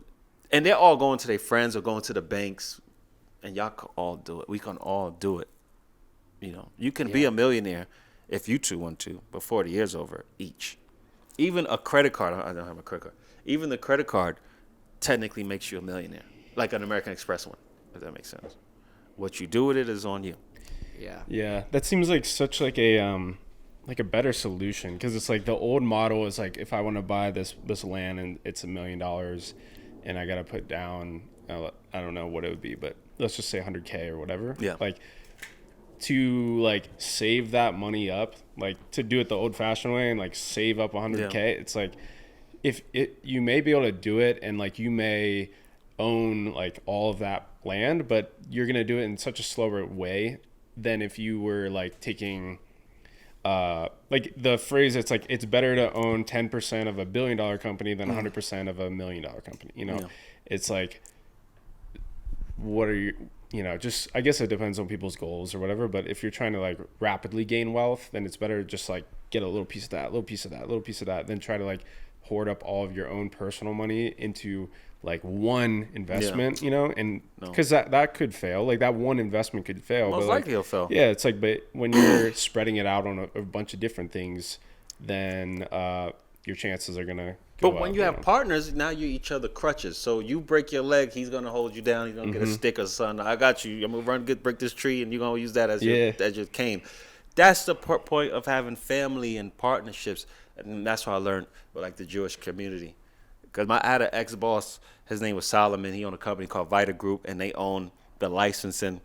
and they're all going to their friends or going to the banks, and y'all can all do it. We can all do it. You can be a millionaire if you two want to before the year's over each. Even a credit card, I don't have a credit card. Even the credit card technically makes you a millionaire, like an American Express one, if that makes sense. What you do with it is on you. Yeah. Yeah, that seems like such like a better solution, because it's like the old model is like, if I want to buy this land and it's $1 million and I got to put down, I don't know what it would be, but let's just say $100K or whatever. Yeah. Like, to like save that money up, like to do it the old fashioned way and like save up $100K, it's like, you may be able to do it and like you may own like all of that land, but you're going to do it in such a slower way than if you were like taking like the phrase, it's like, it's better to own 10% of $1 billion company than 100% of $1 million company. It's like, what are you, just, I guess it depends on people's goals or whatever, but if you're trying to like rapidly gain wealth, then it's better to just like get a little piece of that, little piece of that, little piece of that, then try to like hoard up all of your own personal money into like one investment, and because that could fail, like that one investment could fail. Most likely it'll fail. Yeah, it's like, but when you're spreading it out on a bunch of different things, then your chances are gonna go But when up, you have partners, now you're each other crutches. So you break your leg, he's gonna hold you down. He's gonna get a stick or something. I got you. I'm gonna break this tree, and you're gonna use that as your cane. That's the point of having family and partnerships, and that's what I learned with like the Jewish community. Because I had an ex-boss, his name was Solomon. He owned a company called Vita Group, and they own the licensing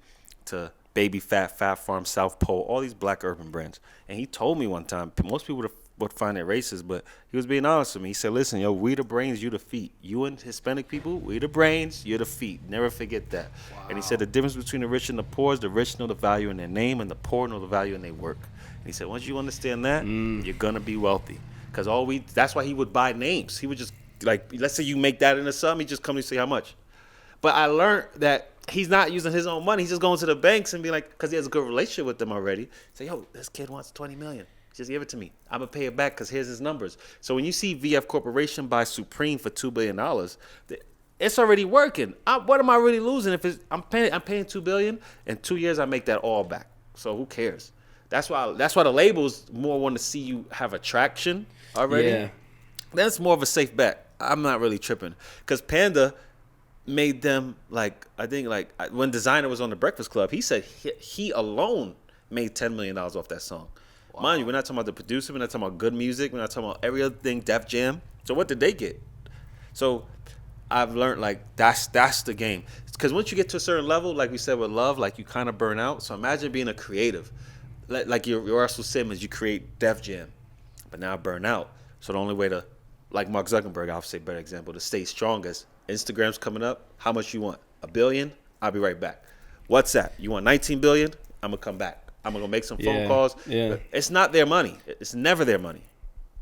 to Baby Fat, Fat Farm, South Pole, all these black urban brands. And he told me one time, most people would find it racist, but he was being honest with me. He said, listen, we the brains, you the feet. You and Hispanic people, we the brains, you're the feet. Never forget that. Wow. And he said the difference between the rich and the poor is the rich know the value in their name and the poor know the value in their work. And he said, once you understand that, you're going to be wealthy. Because that's why he would buy names. He would just, like, let's say you make that into something, he just come and say how much. But I learned that he's not using his own money. He's just going to the banks and be like, because he has a good relationship with them already. Say, yo, this kid wants $20 million. Just give it to me. I'm going to pay it back because here's his numbers. So when you see VF Corporation buy Supreme for $2 billion, it's already working. What am I really losing if I'm paying $2 billion? In 2 years, I make that all back. So who cares? That's why the labels more want to see you have attraction already. Yeah. That's more of a safe bet. I'm not really tripping. Because Panda made them, like, I think, like, when Designer was on the Breakfast Club, he said he alone made $10 million off that song. Wow. Mind you, we're not talking about the producer. We're not talking about good music. We're not talking about every other thing, Def Jam. So what did they get? So I've learned, like, that's the game. Because once you get to a certain level, like we said with love, like, you kind of burn out. So imagine being a creative. Like you're Russell Simmons, you create Def Jam. But now I burn out. So the only way to, like Mark Zuckerberg, I'll say better example, to stay strongest. Instagram's coming up. How much you want? $1 billion? I'll be right back. WhatsApp, you want 19 billion? I'm going to come back. I'm going to make some phone calls. Yeah. It's not their money. It's never their money.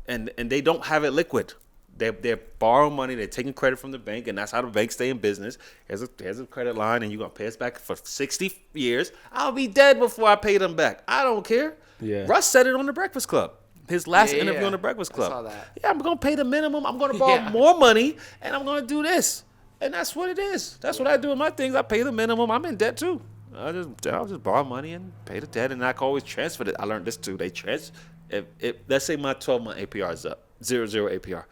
And they don't have it liquid. They're borrowing money. They're taking credit from the bank, and that's how the banks stay in business. Here's a credit line, and you're going to pay us back for 60 years. I'll be dead before I pay them back. I don't care. Yeah. Russ said it on The Breakfast Club. His last interview on The Breakfast Club. I saw that. Yeah, I'm going to pay the minimum. I'm going to borrow more money, and I'm going to do this. And that's what it is. That's what I do with my things. I pay the minimum. I'm in debt, too. I'll just borrow money and pay the debt, and I can always transfer it. I learned this, too. Let's say my 12-month APR is up, 0 APR.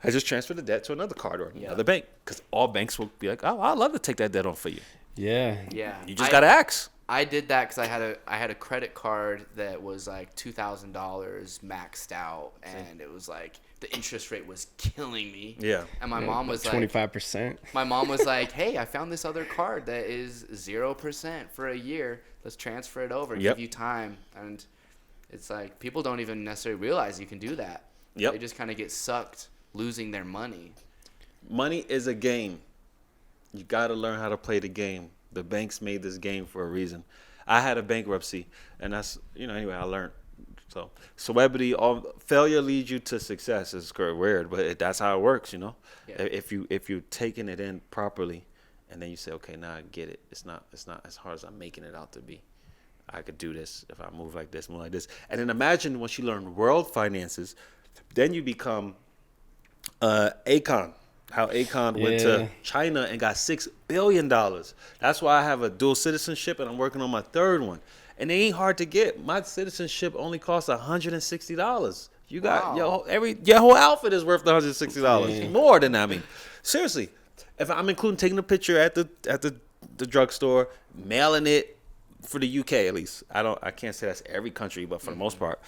I just transfer the debt to another card or another bank, because all banks will be like, oh, I'd love to take that debt on for you. Yeah. Yeah. You just got to ask. I did that because I had a credit card that was like $2,000 maxed out, and it was like the interest rate was killing me. Yeah. And my mom was like 25%. My mom was like, "Hey, I found this other card that is 0% for a year. Let's transfer it over. Give you time." And it's like people don't even necessarily realize you can do that. Yep. They just kind of get sucked losing their money. Money is a game. You got to learn how to play the game. The banks made this game for a reason. I had a bankruptcy, and that's, anyway, I learned. So celebrity, all failure leads you to success. It's weird, but that's how it works, Yeah. If you're taking it in properly, and then you say, okay, now I get it. It's not as hard as I'm making it out to be. I could do this if I move like this, and then imagine once you learn world finances, then you become Akon. How Akon went to China and got $6 billion. That's why I have a dual citizenship, and I'm working on my third one. And they ain't hard to get. My citizenship only costs $160. You got your whole outfit is worth $160. More than that. I mean, seriously, if I'm including taking a picture at the drugstore, mailing it for the UK at least. I can't say that's every country, but for the most part.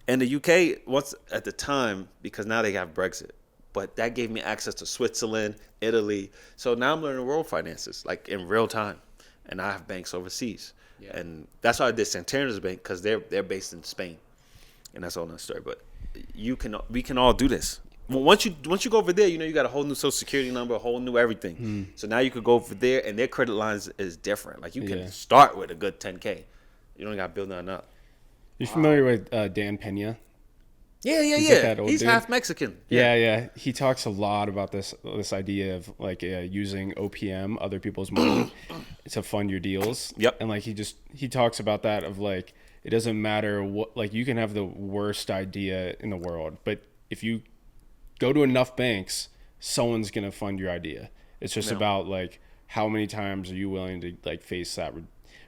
And the UK, once at the time, because now they have Brexit. But that gave me access to Switzerland, Italy. So now I'm learning world finances, like in real time. And I have banks overseas. Yeah. And that's why I did Santander's Bank, because they're based in Spain. And that's all another story. But we can all do this. Once you go over there, you got a whole new social security number, a whole new everything. So now you could go over there, and their credit lines is different. Like you can start with a good 10K. You don't got to build nothing up. You familiar with Dan Pena? Yeah. He's half Mexican. Yeah. He talks a lot about this idea of like using OPM, other people's money, to fund your deals. Yep. And like he talks about that of like, it doesn't matter what, like you can have the worst idea in the world, but if you go to enough banks, someone's gonna fund your idea. It's just about like how many times are you willing to like face that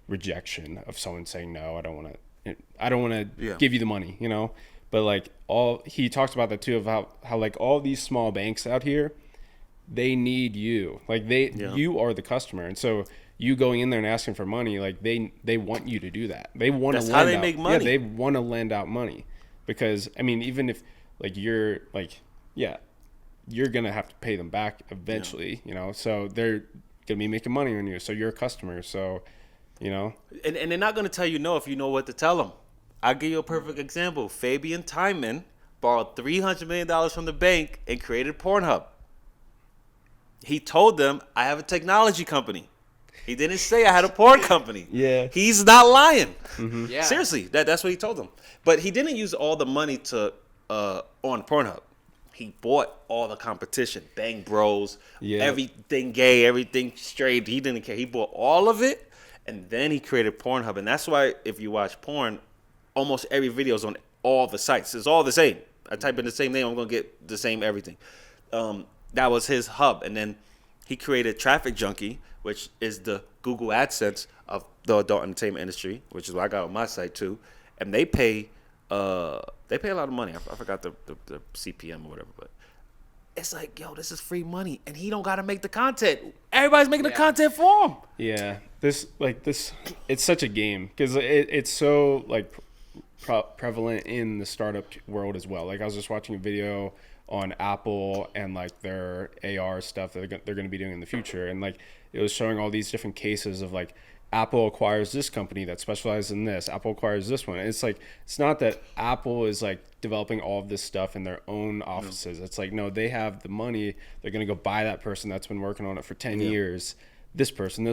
rejection of someone saying no, I don't want to give you the money, But like he talks about that too, of how like all these small banks out here, they need you. Like you are the customer, and so you going in there and asking for money, like they want you to do that. They want to. That's how they make money. Yeah, they want to lend out money, because I mean, even if like you're gonna have to pay them back eventually, So they're gonna be making money on you, so you're a customer, so And they're not gonna tell you no if you know what to tell them. I'll give you a perfect example. Fabian Timon borrowed $300 million from the bank and created Pornhub. He told them, I have a technology company. He didn't say I had a porn company. Yeah. He's not lying. Mm-hmm. Yeah. Seriously, that's what he told them. But he didn't use all the money on Pornhub. He bought all the competition. Bang Bros, everything gay, everything straight. He didn't care. He bought all of it, and then he created Pornhub. And that's why if you watch porn, almost every video is on all the sites. It's all the same. I type in the same name, I'm going to get the same everything. That was his hub. And then he created Traffic Junkie, which is the Google AdSense of the adult entertainment industry, which is what I got on my site too. And they pay a lot of money. I forgot the CPM or whatever, but it's like, yo, this is free money, and he don't got to make the content. Everybody's making the content for him. Yeah, this, it's such a game, because it's so like prevalent in the startup world as well. Like I was just watching a video on Apple and like their AR stuff that they're going to be doing in the future, and like it was showing all these different cases of like Apple acquires this company that specializes in this. Apple acquires this one. And it's like, it's not that Apple is like developing all of this stuff in their own offices. It's like, no, they have the money. They're going to go buy that person that's been working on it for 10 years. This person,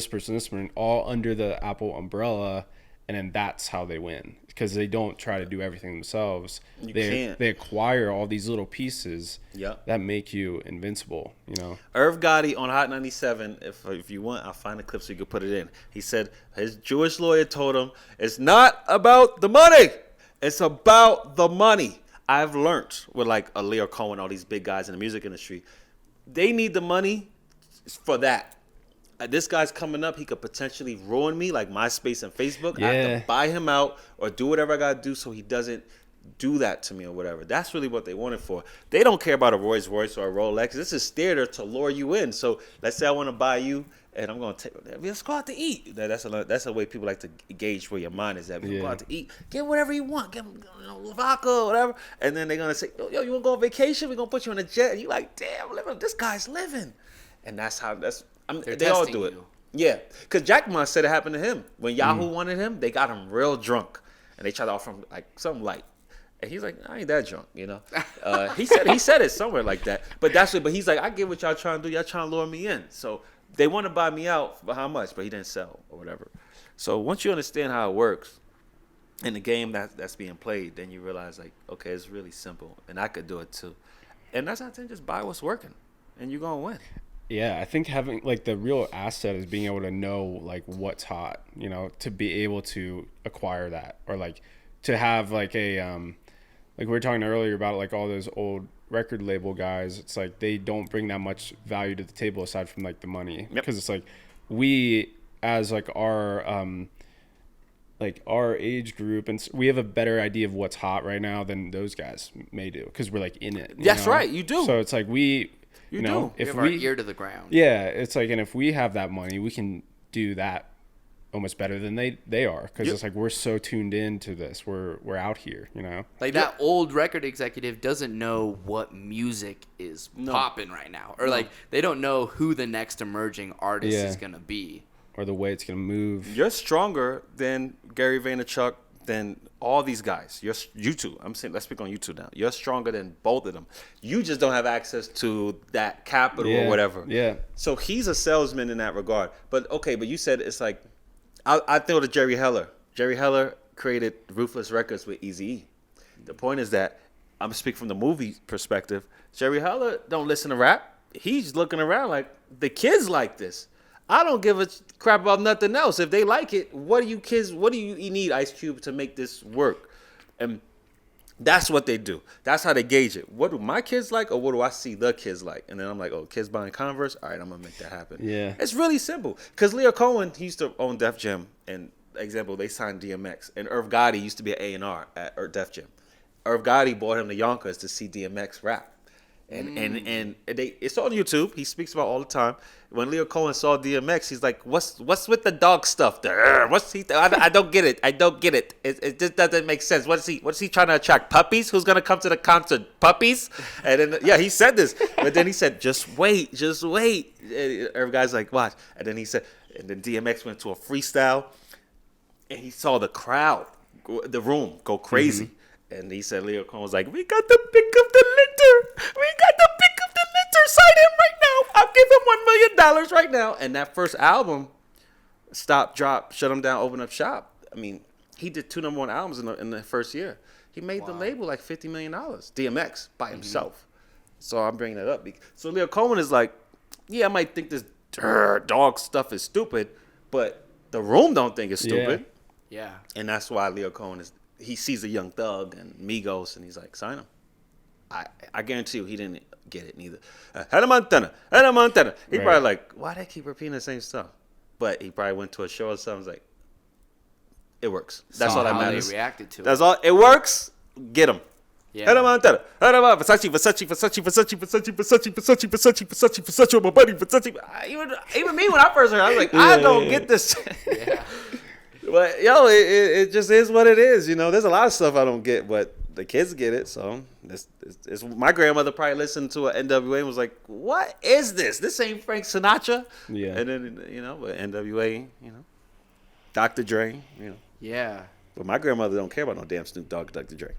all under the Apple umbrella. And then that's how they win, because they don't try to do everything themselves. They acquire all these little pieces that make you invincible, Irv Gotti on Hot 97, if you want, I'll find a clip so you can put it in. He said his Jewish lawyer told him, it's not about the money. It's about the money. I've learned with like a Leo Cohen, all these big guys in the music industry, they need the money for that. This guy's coming up, he could potentially ruin me, like MySpace and Facebook. I have to buy him out or do whatever I got to do so he doesn't do that to me or whatever. That's really what they want it for. They don't care about a Rolls Royce or a Rolex. This is theater to lure you in. So let's say I want to buy you, and I'm going to take, let's go out to eat. That's a way people like to gauge where your mind is at. We go out to eat. Get whatever you want. Get vodka or whatever. And then they're going to say, yo, you want to go on vacation? We're going to put you on a jet. And you're like, damn, this guy's living. And that's how, they all do it. Yeah, because Jack Ma said it happened to him. When Yahoo wanted him, they got him real drunk. And they tried to offer him like something light. And he's like, I ain't that drunk, He said it somewhere like that. But he's like, I get what y'all trying to do. Y'all trying to lure me in. So they want to buy me out for how much, but he didn't sell or whatever. So once you understand how it works in the game that's being played, then you realize like, okay, it's really simple, and I could do it too. And that's not just buy what's working, and you're gonna win. Yeah, I think having like the real asset is being able to know like what's hot, you know, to be able to acquire that, or like to have like a like we were talking earlier about like all those old record label guys. It's like they don't bring that much value to the table aside from like the money, because it's like we as like our age group, and we have a better idea of what's hot right now than those guys may do, because we're like in it. That's right, you do. So it's like you know, if we have our ear to the ground. Yeah, it's like, and if we have that money, we can do that almost better than they are, because it's like we're so tuned into this. We're out here, you know. Like that old record executive doesn't know what music is popping right now, or like they don't know who the next emerging artist is gonna be, or the way it's gonna move. You're stronger than Gary Vaynerchuk, than all these guys. You two. I'm saying, let's speak on YouTube now. You're stronger than both of them. You just don't have access to that capital or whatever. Yeah. So he's a salesman in that regard. But okay, but you said it's like, I throw to Jerry Heller. Jerry Heller created Ruthless Records with Eazy-E. The point is that, I'm speaking from the movie perspective, Jerry Heller don't listen to rap. He's looking around like, the kids like this. I don't give a crap about nothing else. If they like it, what do you need, Ice Cube, to make this work? And that's what they do. That's how they gauge it. What do my kids like, or what do I see the kids like? And then I'm like, oh, kids buying Converse? All right, I'm going to make that happen. Yeah. It's really simple. Because Leo Cohen, he used to own Def Jam. And, example, they signed DMX. And Irv Gotti used to be an A&R at Def Jam. Irv Gotti brought him to Yonkers to see DMX rap. And it's on YouTube. He speaks about it all the time. When Leo Cohen saw DMX, he's like, "What's with the dog stuff there? What's he? I don't get it. I don't get it. It just doesn't make sense. What is he trying to attract? Puppies? Who's gonna come to the concert? Puppies?" And then he said this, but then he said, "Just wait, just wait." Every guy's like, "Watch." And then he said, and then DMX went to a freestyle, and he saw the crowd, the room go crazy. Mm-hmm. And he said, Leo Cohen was like, "We got the pick of the litter. We got the pick of the litter. Sign him right now. I'll give him $1 million right now." And that first album, Stop, Drop, Shut Him Down, Open Up Shop. I mean, he did 2 number 1 albums in the first year. He made the label like $50 million. DMX by himself. So I'm bringing that up. So Leo Cohen is like, yeah, I might think this dog stuff is stupid, but the room don't think it's stupid. Yeah. And that's why Leo Cohen he sees a Young Thug and Migos, and he's like, sign him. I guarantee you he didn't get it neither. Hannah Montana. He probably like, why they keep repeating the same stuff? But he probably went to a show or something. Like, it works. That's all that matters. They reacted to That's all. It works. Get him. Yeah. Hannah Montana. Versace. Oh, my buddy, Versace. Even me when I first heard it, I was like, I don't get this. Yeah. But it just is what it is. You know, there's a lot of stuff I don't get, but the kids get it. So it's my grandmother probably listened to an NWA and was like, "What is this? This ain't Frank Sinatra." Yeah. And then but NWA, Dr. Dre, Yeah. But my grandmother don't care about no damn Snoop Dogg, Dr. Dre.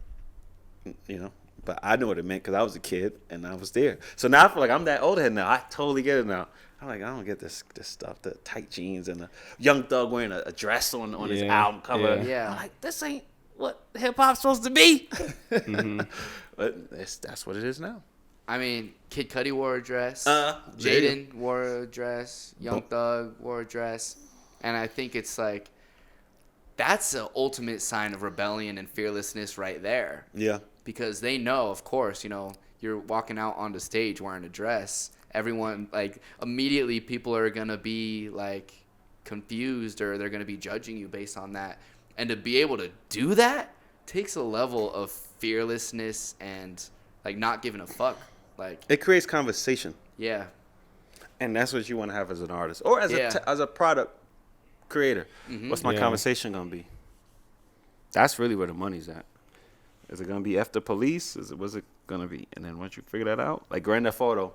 But I knew what it meant because I was a kid and I was there. So now I feel like I'm that old head now. I totally get it now. I'm like, I don't get this stuff, the tight jeans and the Young Thug wearing a dress on his album cover. Yeah. I'm like, this ain't what hip hop's supposed to be. Mm-hmm. But that's what it is now. I mean, Kid Cudi wore a dress. Jaden wore a dress. Young Thug wore a dress. And I think it's like, that's the ultimate sign of rebellion and fearlessness right there. Yeah. Because they know, of course, you're walking out on the stage wearing a dress. Everyone, like, immediately people are going to be, like, confused, or they're going to be judging you based on that. And to be able to do that takes a level of fearlessness and, like, not giving a fuck. Like, it creates conversation. Yeah. And that's what you want to have as an artist or as a product creator. Mm-hmm. What's my conversation going to be? That's really where the money's at. Is it going to be after police? What's it going to be? And then once you figure that out, like Grand Theft Auto,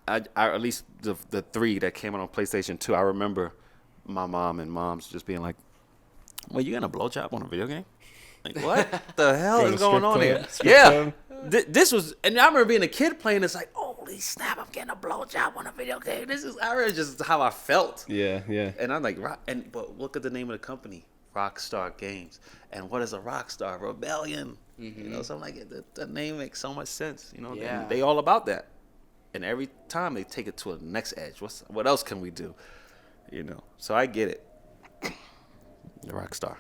I at least the 3 that came out on PlayStation 2, I remember my mom and moms just being like, "Well, you gonna blowjob on a video game? Like, what the hell is going on here?" Yeah, this was, and I remember being a kid playing. It's like, oh holy snap, I'm getting a blowjob on a video game. This is just how I felt. Yeah, yeah. And I'm like, but look at the name of the company, Rockstar Games. And what is a Rockstar? Rebellion. You know, so I'm like, the name makes so much sense. You know, and they all about that. And every time they take it to a next edge. What else can we do? You know, so I get it. The Rockstar.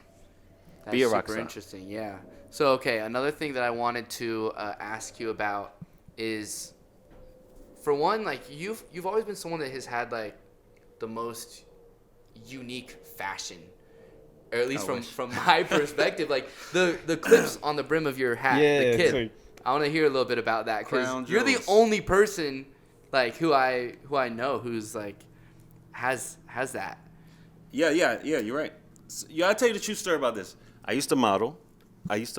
That's Be a super rock star. interesting, yeah. So, okay, another thing that I wanted to ask you about is, for one, like you've always been someone that has had like the most unique fashion, or at least from my perspective. Like the clips on the brim of your hat, the kid. Like, I want to hear a little bit about that Crown because you're the jewels. only person like who I know who's like has that. Yeah, you're right. Yeah, I'll tell you the true story about this. I used to model, and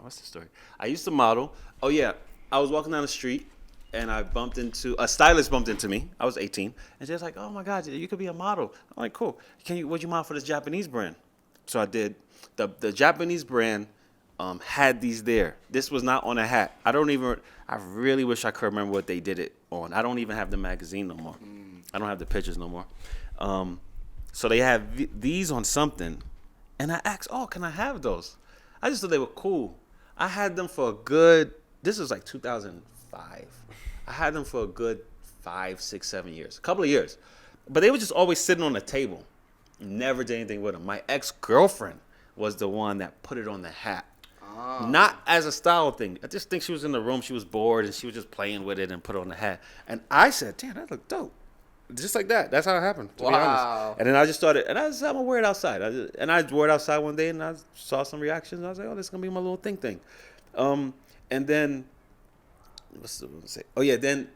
what's the story? I used to model. Oh yeah, I was walking down the street, and I bumped into a stylist. Bumped into me. I was 18, and she was like, "Oh my God, you could be a model." I'm like, "Cool. Would you model for this Japanese brand?" So I did. The Japanese brand had these there. This was not on a hat. I really wish I could remember what they did it on. I don't even have the magazine no more. I don't have the pictures no more. So they had these on something, and I asked, "Oh, can I have those?" I just thought they were cool. I had them for a good. This was like 2005. I had them for a good 5, 6, 7 years, a couple of years, but they were just always sitting on the table. Never did anything with them. My ex-girlfriend was the one that put it on the hat. Not as a style thing. I just think she was in the room. She was bored, and she was just playing with it and put it on the hat. And I said, "Damn, that looked dope." Just like that. That's how it happened, to be honest. And then I just started, and I'm going to wear it outside. I wore it outside one day, and I saw some reactions. I was like, "Oh, this is going to be my little thing." And then, what's I going to say? Oh, yeah, then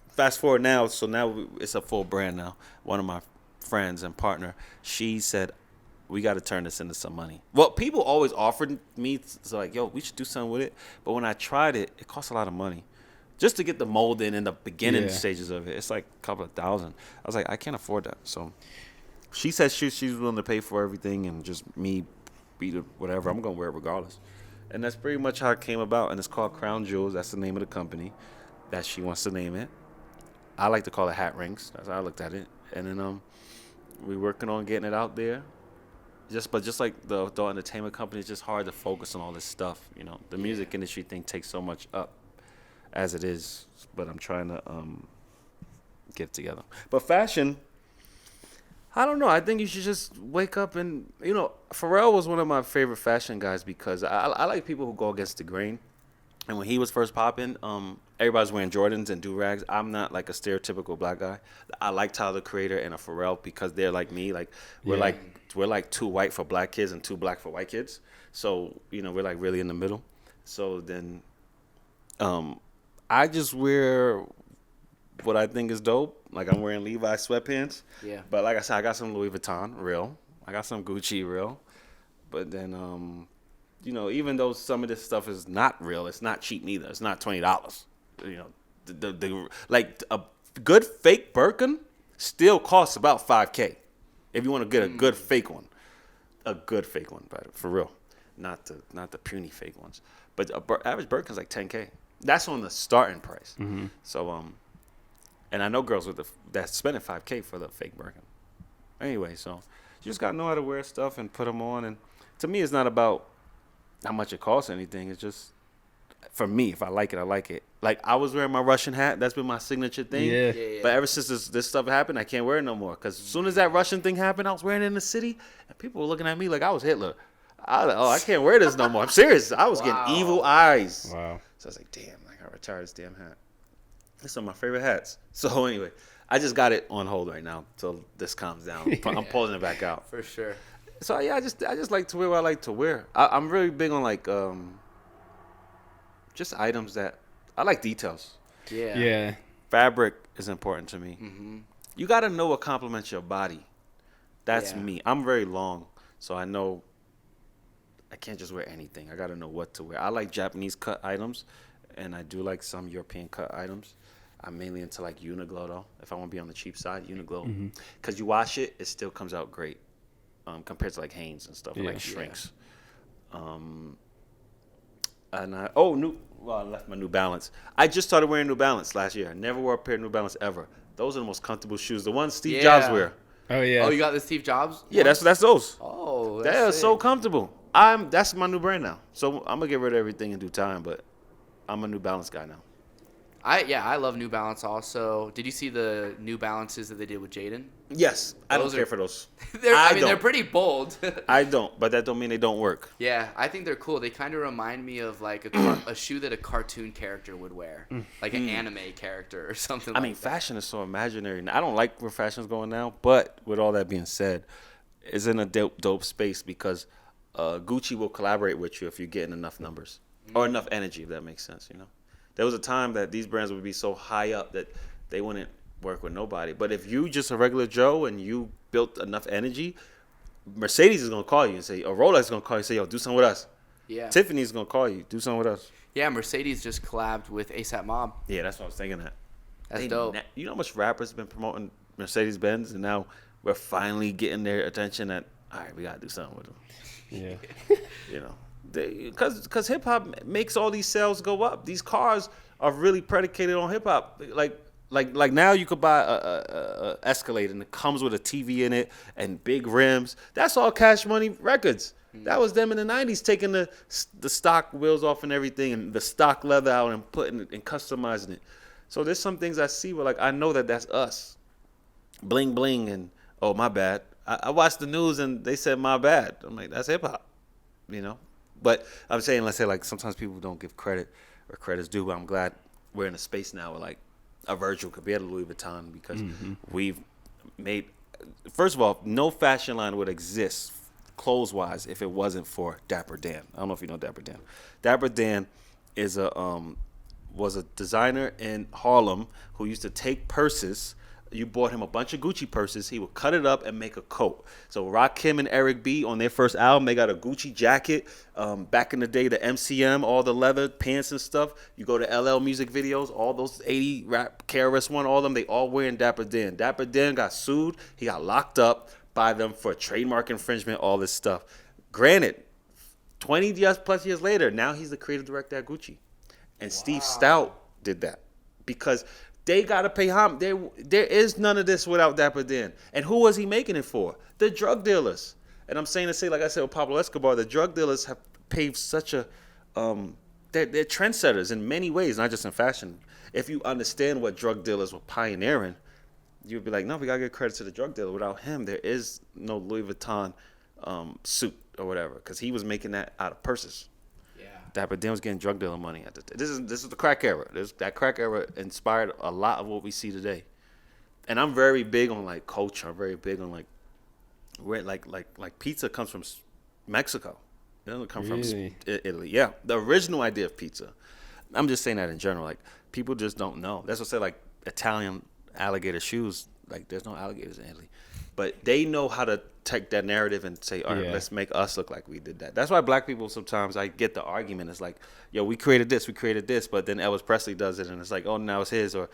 fast forward now. So now it's a full brand now. One of my friends and partner, she said, "We got to turn this into some money." Well, people always offered me, so like, "Yo, we should do something with it." But when I tried it, it cost a lot of money. Just to get the mold in the beginning stages of it, it's like a couple of $1,000. I was like, I can't afford that. So she said she's willing to pay for everything, and just me be the whatever. I'm going to wear it regardless. And that's pretty much how it came about. And it's called Crown Jewels. That's the name of the company that she wants to name it. I like to call it Hat Rings. That's how I looked at it. And then we're working on getting it out there. Just like the adult entertainment company, it's just hard to focus on all this stuff. You know, the music industry thing takes so much up as it is, but I'm trying to get it together. But fashion, I don't know. I think you should just wake up and, you know, Pharrell was one of my favorite fashion guys because I like people who go against the grain. And when he was first popping, everybody's wearing Jordans and do-rags. I'm not like a stereotypical black guy. I like Tyler, the Creator, and a Pharrell because they're like me. Like we're like too white for black kids and too black for white kids. So, you know, we're like really in the middle. So then I just wear what I think is dope. Like I'm wearing Levi's sweatpants. Yeah. But like I said, I got some Louis Vuitton, real. I got some Gucci, real. But then, you know, even though some of this stuff is not real, it's not cheap neither. It's not $20. You know, the like a good fake Birkin still costs about $5,000 if you want to get a good fake one. A good fake one, but for real, not the puny fake ones. But average Birkin's like $10,000. That's on the starting price. Mm-hmm. So, and I know girls that's spending $5,000 for the fake Birkin. Anyway, so you just gotta know how to wear stuff and put them on. And to me, it's not about how much it costs or anything. It's just, for me, if I like it, I like it. Like, I was wearing my Russian hat. That's been my signature thing. Yeah. But ever since this stuff happened, I can't wear it no more. Because as soon as that Russian thing happened, I was wearing it in the city, and people were looking at me like I was Hitler. I can't wear this no more. I'm serious. I was getting evil eyes. Wow. So I was like, damn, I gotta retire this damn hat. It's one of my favorite hats. So anyway, I just got it on hold right now till this calms down. I'm pulling it back out. For sure. So yeah, I just like to wear what I like to wear. I'm really big on like just items that I like details. Yeah. Fabric is important to me. Mm-hmm. You got to know what complements your body. That's me. I'm very long, so I know I can't just wear anything. I got to know what to wear. I like Japanese cut items, and I do like some European cut items. I'm mainly into like Uniqlo though. If I want to be on the cheap side, Uniqlo, because you wash it, it still comes out great compared to like Hanes and stuff. It like shrinks. And I left my New Balance. I just started wearing New Balance last year. I never wore a pair of New Balance ever. Those are the most comfortable shoes. The ones Steve Jobs wear. Oh yeah. Oh, you got the Steve Jobs? Yeah, that's those. Oh, They are so comfortable. That's my new brand now. So I'm gonna get rid of everything in due time, but I'm a New Balance guy now. I love New Balance also. Did you see the New Balances that they did with Jaden? Yes, I don't Those care are- for those. They're pretty bold. I don't, but that don't mean they don't work. Yeah, I think they're cool. They kind of remind me of like a shoe that a cartoon character would wear, like an anime character or something. I mean, fashion is so imaginary. I don't like where fashion's going now, but with all that being said, it's in a dope space because Gucci will collaborate with you if you're getting enough numbers or enough energy, if that makes sense. You know, there was a time that these brands would be so high up that they wouldn't work with nobody. But if you just a regular Joe and you built enough energy, Mercedes is gonna call you and say, or Rolex is gonna call you and say, yo, do something with us. Yeah. Tiffany's gonna call you, do something with us. Yeah, Mercedes just collabed with ASAP Mob. Yeah, that's what I was thinking. That's dope. You know how much rappers have been promoting Mercedes Benz, and now we're finally getting their attention. That all right, we gotta do something with them. Yeah. You know, because hip hop makes all these sales go up. These cars are really predicated on hip hop. Like now you could buy a Escalade and it comes with a TV in it and big rims. That's all Cash Money Records. That was them in the 90s taking the stock wheels off and everything and the stock leather out and putting it and customizing it. So there's some things I see where like I know that's us. Bling bling and oh my bad. I watched the news and they said my bad. I'm like, that's hip hop. You know? But I'm saying, let's say like sometimes people don't give credit or credit's due, but I'm glad we're in a space now where like a Virgil could be at a Louis Vuitton because we've made, first of all, no fashion line would exist clothes-wise if it wasn't for Dapper Dan. I don't know if you know Dapper Dan. Dapper Dan is was a designer in Harlem who used to take purses. You bought him a bunch of Gucci purses. He would cut it up and make a coat. So Rakim and Eric B on their first album, they got a Gucci jacket. Back in the day, the MCM, all the leather pants and stuff. You go to LL music videos, all those 80 rap KRS-One, all of them, they all wearing Dapper Dan. Dapper Dan got sued. He got locked up by them for trademark infringement, all this stuff. Granted, 20 plus years later, now he's the creative director at Gucci. And Steve Stout did that because they got to pay homage. There is none of this without Dapper Dan. And who was he making it for? The drug dealers. And I'm saying to say, like I said with Pablo Escobar, the drug dealers have paved such a, they're trendsetters in many ways, not just in fashion. If you understand what drug dealers were pioneering, you'd be like, no, we got to give credit to the drug dealer. Without him, there is no Louis Vuitton suit or whatever, because he was making that out of purses. Dapper Dan was getting drug dealer money at the time. This is the crack era. That crack era inspired a lot of what we see today. And I'm very big on like culture. I'm very big on like where like pizza comes from Mexico. It doesn't come from Italy. Yeah, the original idea of pizza. I'm just saying that in general. Like people just don't know. That's what I say. Like Italian alligator shoes. Like there's no alligators in Italy, but they know how to take that narrative and say, all right, let's make us look like we did that. That's why black people sometimes, I get the argument. It's like, yo, we created this, but then Elvis Presley does it, and it's like, oh, now it's his. Or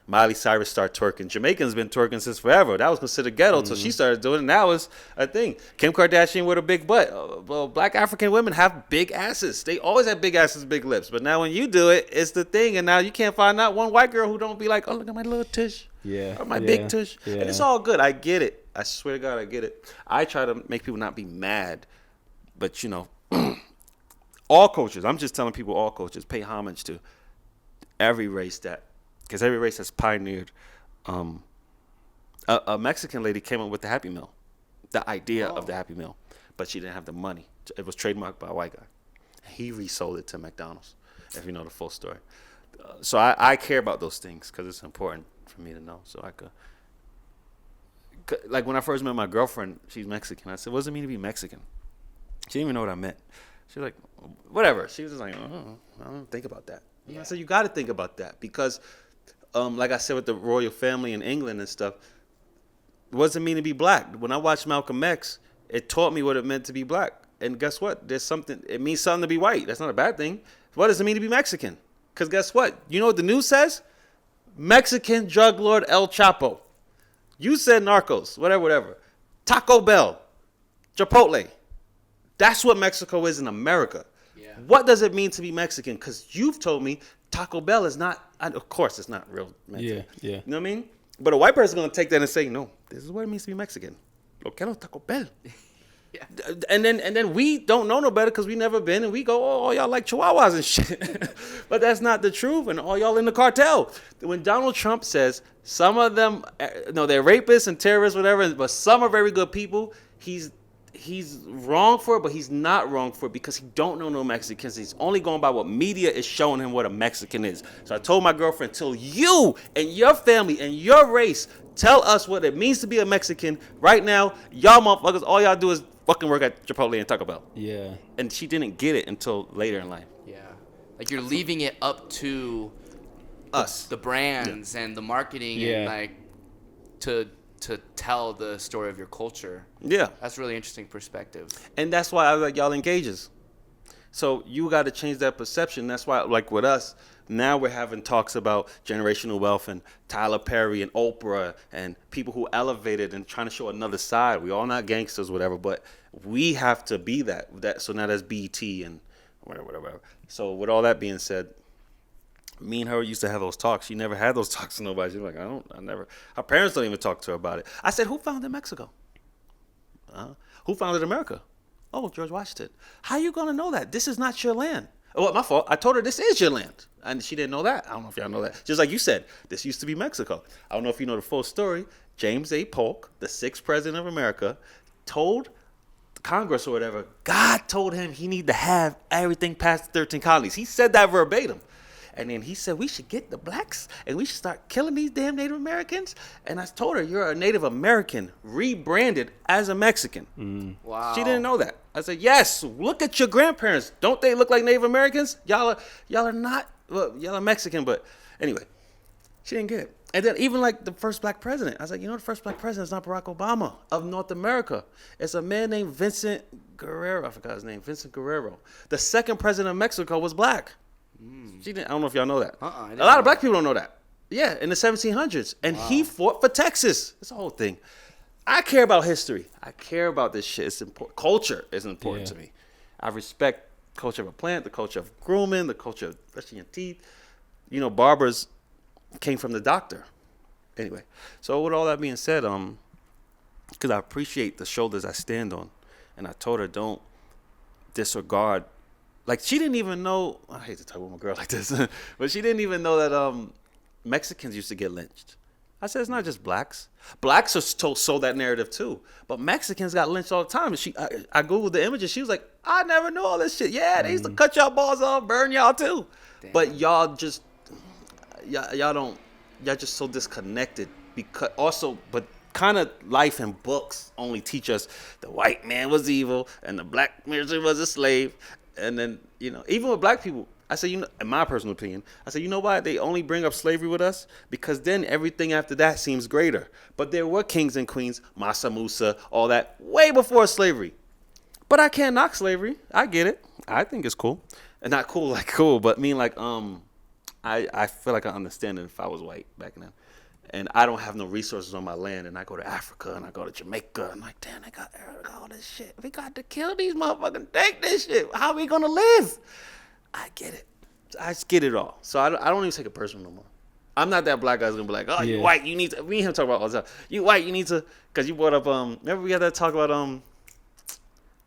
Miley Cyrus started twerking. Jamaicans been twerking since forever. That was considered ghetto until she started doing it. Now it's a thing. Kim Kardashian with a big butt. Well, black African women have big asses. They always have big asses, big lips. But now when you do it, it's the thing. And now you can't find out one white girl who don't be like, oh, look at my little tush. Yeah. Or my big tush. Yeah. And it's all good. I get it. I swear to God, I get it. I try to make people not be mad, but you know, all cultures. I'm just telling people, all cultures pay homage to every race because every race has pioneered. A Mexican lady came up with the Happy Meal, the idea of the Happy Meal, but she didn't have the money. It was trademarked by a white guy. He resold it to McDonald's. If you know the full story, so I care about those things because it's important for me to know, so I could. Like when I first met my girlfriend, she's Mexican. I said, what does it mean to be Mexican? She didn't even know what I meant. She was like, whatever. She was just like, I don't think about that. Yeah. I said, you got to think about that because, like I said with the royal family in England and stuff, what does it mean to be black? When I watched Malcolm X, it taught me what it meant to be black. And guess what? It means something to be white. That's not a bad thing. What does it mean to be Mexican? Because guess what? You know what the news says? Mexican drug lord El Chapo. You said Narcos, whatever. Taco Bell, Chipotle. That's what Mexico is in America. Yeah. What does it mean to be Mexican? Because you've told me Taco Bell is not, of course, it's not real Mexican. Yeah. You know what I mean? But a white person's going to take that and say, no, this is what it means to be Mexican. Lo quiero Taco Bell. Yeah. And then we don't know no better because we never been, and we go, oh, y'all like chihuahuas and shit. But that's not the truth, and all y'all in the cartel. When Donald Trump says some of them, no, they're rapists and terrorists, whatever, but some are very good people, he's wrong for it, but he's not wrong for it because he don't know no Mexicans. He's only going by what media is showing him what a Mexican is. So I told my girlfriend, till you and your family and your race tell us what it means to be a Mexican right now, y'all motherfuckers, all y'all do is fucking work at Chipotle and Taco Bell. Yeah. And she didn't get it until later in life. Yeah. Like you're leaving it up to Us. the brands and the marketing and like to tell the story of your culture. Yeah. That's a really interesting perspective. And that's why I was like, y'all engages. So you got to change that perception. That's why, like with us, now we're having talks about generational wealth and Tyler Perry and Oprah and people who elevated and trying to show another side. We all not gangsters, whatever, but we have to be that. So now that's BET and whatever. So with all that being said, me and her used to have those talks. She never had those talks to nobody. She's like, I never. Her parents don't even talk to her about it. I said, who founded Mexico? Who founded America? Oh, George Washington. How you going to know that? This is not your land. Oh, my fault. I told her this is your land. And she didn't know that. I don't know if y'all know that. Just like you said, this used to be Mexico. I don't know if you know the full story. James A. Polk, the 6th president of America, told Congress or whatever, God told him he needed to have everything past the 13 colonies. He said that verbatim. And then he said, we should get the blacks and we should start killing these damn Native Americans. And I told her, you're a Native American rebranded as a Mexican. Wow. She didn't know that. I said, yes, look at your grandparents. Don't they look like Native Americans? Y'all are not, well, y'all are Mexican, but anyway, she didn't get it. And then even like the first black president, I was like, the first black president is not Barack Obama of North America. It's a man named Vincent Guerrero. I forgot his name, Vincent Guerrero. The second president of Mexico was black. She didn't. I don't know if y'all know that. A lot of black people don't know that. Yeah, in the 1700s. And he fought for Texas. It's a whole thing. I care about history. I care about this shit. It's important. Culture is important to me. I respect culture of a plant, the culture of grooming, the culture of brushing your teeth. Barbers came from the doctor. Anyway, so with all that being said, because I appreciate the shoulders I stand on, and I told her don't disregard. Like, she didn't even know, I hate to talk with my girl like this, but she didn't even know that Mexicans used to get lynched. I said, it's not just blacks. Blacks are sold that narrative too, but Mexicans got lynched all the time. And I Googled the images. She was like, I never knew all this shit. Yeah, they used to cut y'all balls off, burn y'all too. Damn. But y'all just, y'all just so disconnected but kind of life and books only teach us the white man was evil and the black man was a slave. And then, even with black people, I say, in my personal opinion, I say, you know why they only bring up slavery with us? Because then everything after that seems greater. But there were kings and queens, Massa Musa, all that, way before slavery. But I can't knock slavery. I get it. I think it's cool. And not cool like cool, but I feel like I understand it if I was white back then. And I don't have no resources on my land, and I go to Africa, and I go to Jamaica, and I'm like, damn, they got all this shit. We got to kill these motherfuckers. Take this shit. How are we going to live? I get it. I just get it all. So I don't even take it personal no more. I'm not that black guy's going to be like, oh, you white, you need to. Me and him talk about all the time. You white, you need to. Because you brought up, remember we had that talk about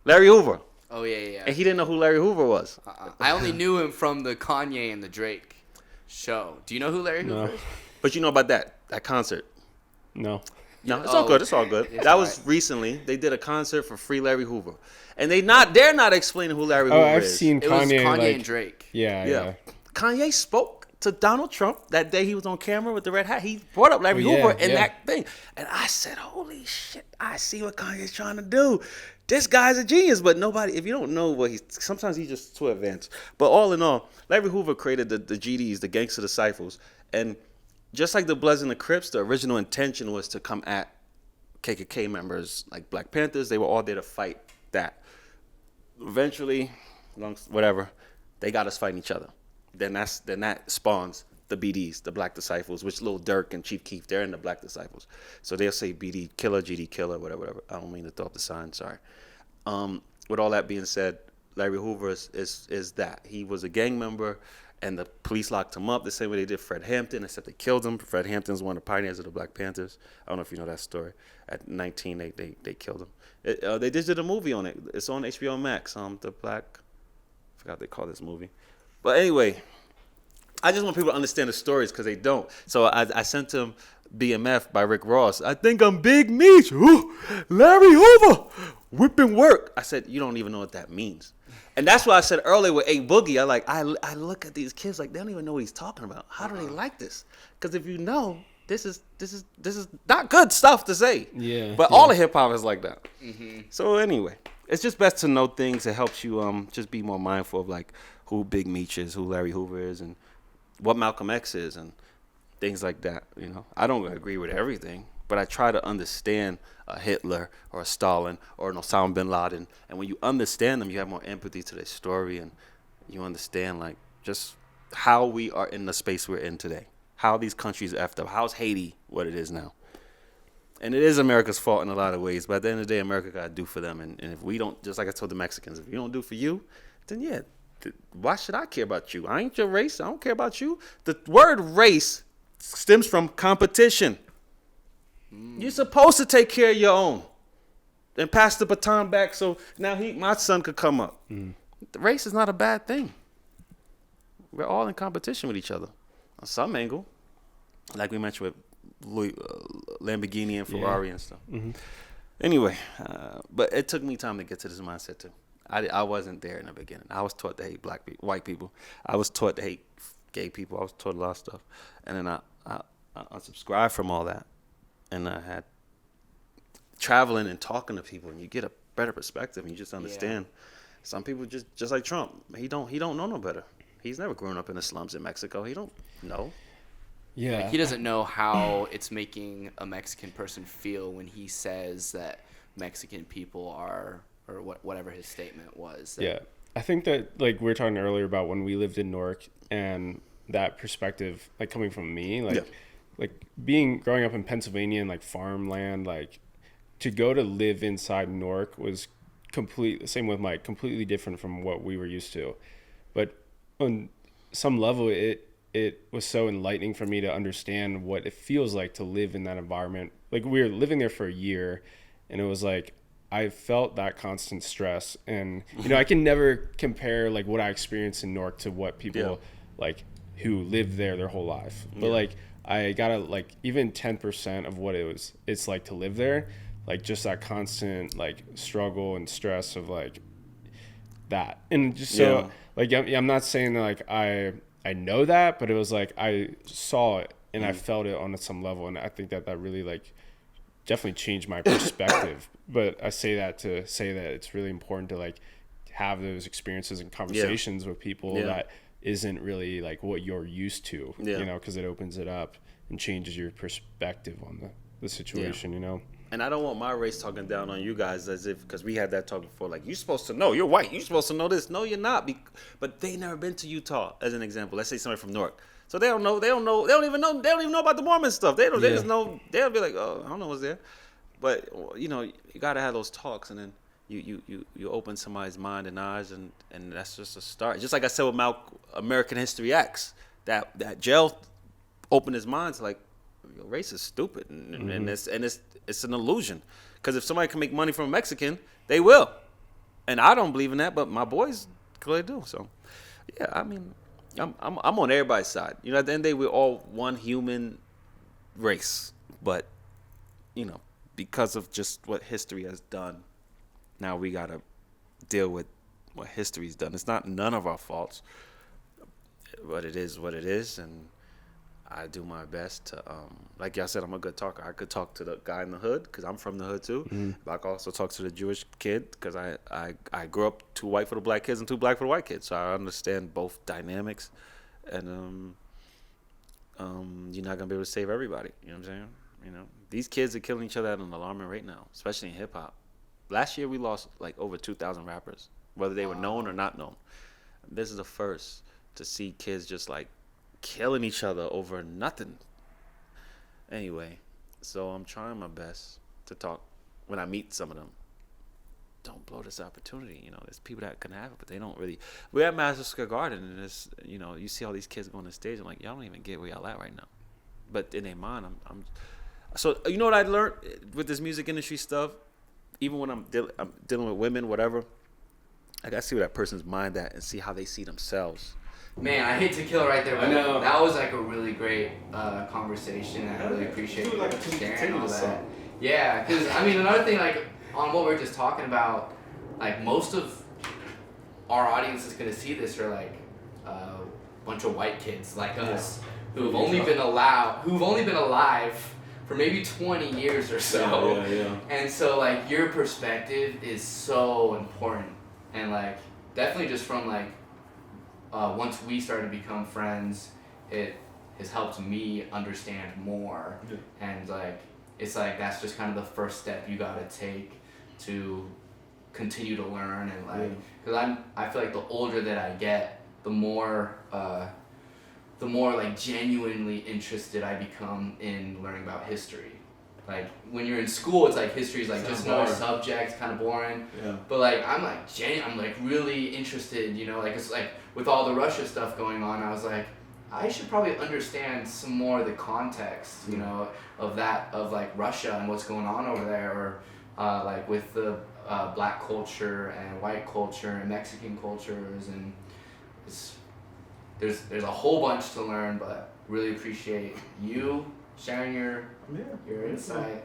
Larry Hoover. Oh, yeah. And he didn't know who Larry Hoover was. I only knew him from the Kanye and the Drake show. Do you know who Larry Hoover is? But you know about that concert? No, it's all good. It's all good. That was recently. They did a concert for Free Larry Hoover, and they're not explaining who Larry Hoover is. I've seen Kanye. It was Kanye and Drake. Yeah. Kanye spoke to Donald Trump that day he was on camera with the red hat. He brought up Larry Hoover in that thing, and I said, "Holy shit! I see what Kanye's trying to do. This guy's a genius." But nobody, if you don't know what sometimes he's just too advanced. But all in all, Larry Hoover created the GDs, the Gangster Disciples, and just like the Bloods and the Crips, the original intention was to come at KKK members like Black Panthers. They were all there to fight that. Eventually, whatever, they got us fighting each other. Then that spawns the BDs, the Black Disciples, which Lil Durk and Chief Keef, they're in the Black Disciples. So they'll say BD killer, GD killer, whatever. I don't mean to throw up the sign, sorry. With all that being said, Larry Hoover is that. He was a gang member, and the police locked him up the same way they did Fred Hampton, except they killed him. Fred Hampton's one of the pioneers of the Black Panthers. I don't know if you know that story. At 19, they killed him. They just did a movie on it. It's on HBO Max. The Black, I forgot what they call this movie. But anyway, I just want people to understand the stories because they don't. So I sent him BMF by Rick Ross. I think I'm Big Meech. Ooh, Larry Hoover, whipping work. I said, you don't even know what that means. And that's why I said earlier with A Boogie, I look at these kids like they don't even know what he's talking about. How do they like this? Because if you know, this is not good stuff to say. Yeah. But all of hip hop is like that. Mm-hmm. So anyway, it's just best to know things. It helps you just be more mindful of like who Big Meech is, who Larry Hoover is, and what Malcolm X is, and things like that. You know, I don't agree with everything, but I try to understand a Hitler or a Stalin or an Osama bin Laden. And when you understand them, you have more empathy to their story, and you understand like just how we are in the space we're in today, how these countries effed up, how's Haiti what it is now. And it is America's fault in a lot of ways, but at the end of the day, America got to do for them. And if we don't, just like I told the Mexicans, if you don't do for you, then yeah, why should I care about you? I ain't your race. I don't care about you. The word race stems from competition. You're supposed to take care of your own and pass the baton back so now my son could come up. The race is not a bad thing. We're all in competition with each other on some angle, like we mentioned with Lamborghini and Ferrari and stuff. Mm-hmm. Anyway, but it took me time to get to this mindset too. I wasn't there in the beginning. I was taught to hate white people. I was taught to hate gay people. I was taught a lot of stuff. And then I unsubscribed from all that. And I had traveling and talking to people, and you get a better perspective, and you just understand. Yeah. Some people just like Trump, he don't know no better. He's never grown up in the slums in Mexico. He don't know. Yeah, like he doesn't know how it's making a Mexican person feel when he says that Mexican people are, or whatever his statement was. Yeah, I think that like we were talking earlier about when we lived in Newark, and that perspective, like coming from me, like. Yeah. Like growing up in Pennsylvania and like farmland, like to go to live inside Newark was completely different from what we were used to. But on some level, it was so enlightening for me to understand what it feels like to live in that environment. Like we were living there for a year, and it was like I felt that constant stress. And you know, I can never compare like what I experienced in Newark to what people like who lived there their whole life. But like I gotta like even 10% of what it's like to live there, like just that constant like struggle and stress of like that. And just so like I'm not saying that like I know that, but it was like I saw it and I felt it on some level, and I think that really like definitely changed my perspective. But I say that to say that it's really important to like have those experiences and conversations with people that isn't really like what you're used to, you know, because it opens it up and changes your perspective on the situation, you know. And I don't want my race talking down on you guys as if, because we had that talk before, like, you're supposed to know, you're white, you're supposed to know this. No, you're not. But they never been to Utah, as an example. Let's say somebody from Newark. So they don't even know about the Mormon stuff. They just know, they'll be like, oh, I don't know what's there. But, you know, you got to have those talks, and then you open somebody's mind and eyes, and that's just a start. Just like I said with American History X, that jail opened his mind to like, race is stupid, and it's an illusion. Because if somebody can make money from a Mexican, they will. And I don't believe in that, but my boys clearly do. So, yeah, I mean, I'm on everybody's side. You know, at the end of the day, we're all one human race. But, you know, because of just what history has done, now we got to deal with what history's done. It's not none of our faults, but it is what it is, and I do my best to, like y'all said, I'm a good talker. I could talk to the guy in the hood because I'm from the hood too. Mm-hmm. But I could also talk to the Jewish kid because I grew up too white for the black kids and too black for the white kids. So I understand both dynamics, and you're not gonna be able to save everybody. You know what I'm saying? You know, these kids are killing each other at an alarming rate now, especially in hip hop. Last year we lost like over 2,000 rappers, whether they were known or not known. This is the first to see kids just like killing each other over nothing. Anyway, so I'm trying my best to talk when I meet some of them. don't blow this opportunity. You know, there's people that can have it, but they don't really. We're at Madison Square Garden, and it's, you know, you see all these kids go on the stage. I'm like, y'all don't even get where y'all at right now. But in their mind, I'm. So you know what I learned with this music industry stuff? Even when I'm dealing with women, whatever, I gotta see where that person's mind at and see how they see themselves. Man, I hate to kill right there, but I know. that was like a really great conversation, and I really appreciate you sharing all that. Yeah, because I mean, another thing, like on what we're just talking about, like most of our audience is gonna see this are like a bunch of white kids like us who've only been alive for maybe 20 years or so. Yeah. And so like your perspective is so important, and like definitely just from like. Once we started to become friends, it has helped me understand more, and like it's like that's just kind of the first step you gotta take to continue to learn, and like because I feel like the older that I get, the more like genuinely interested I become in learning about history. Like when you're in school, it's like history is like just another subject, kind of boring. Yeah. But like I'm like really interested, you know, like it's like with all the Russia stuff going on, I was like, I should probably understand some more of the context, you know, of like Russia and what's going on over there, or like with the black culture and white culture and Mexican cultures, and there's a whole bunch to learn, but really appreciate you sharing your insight.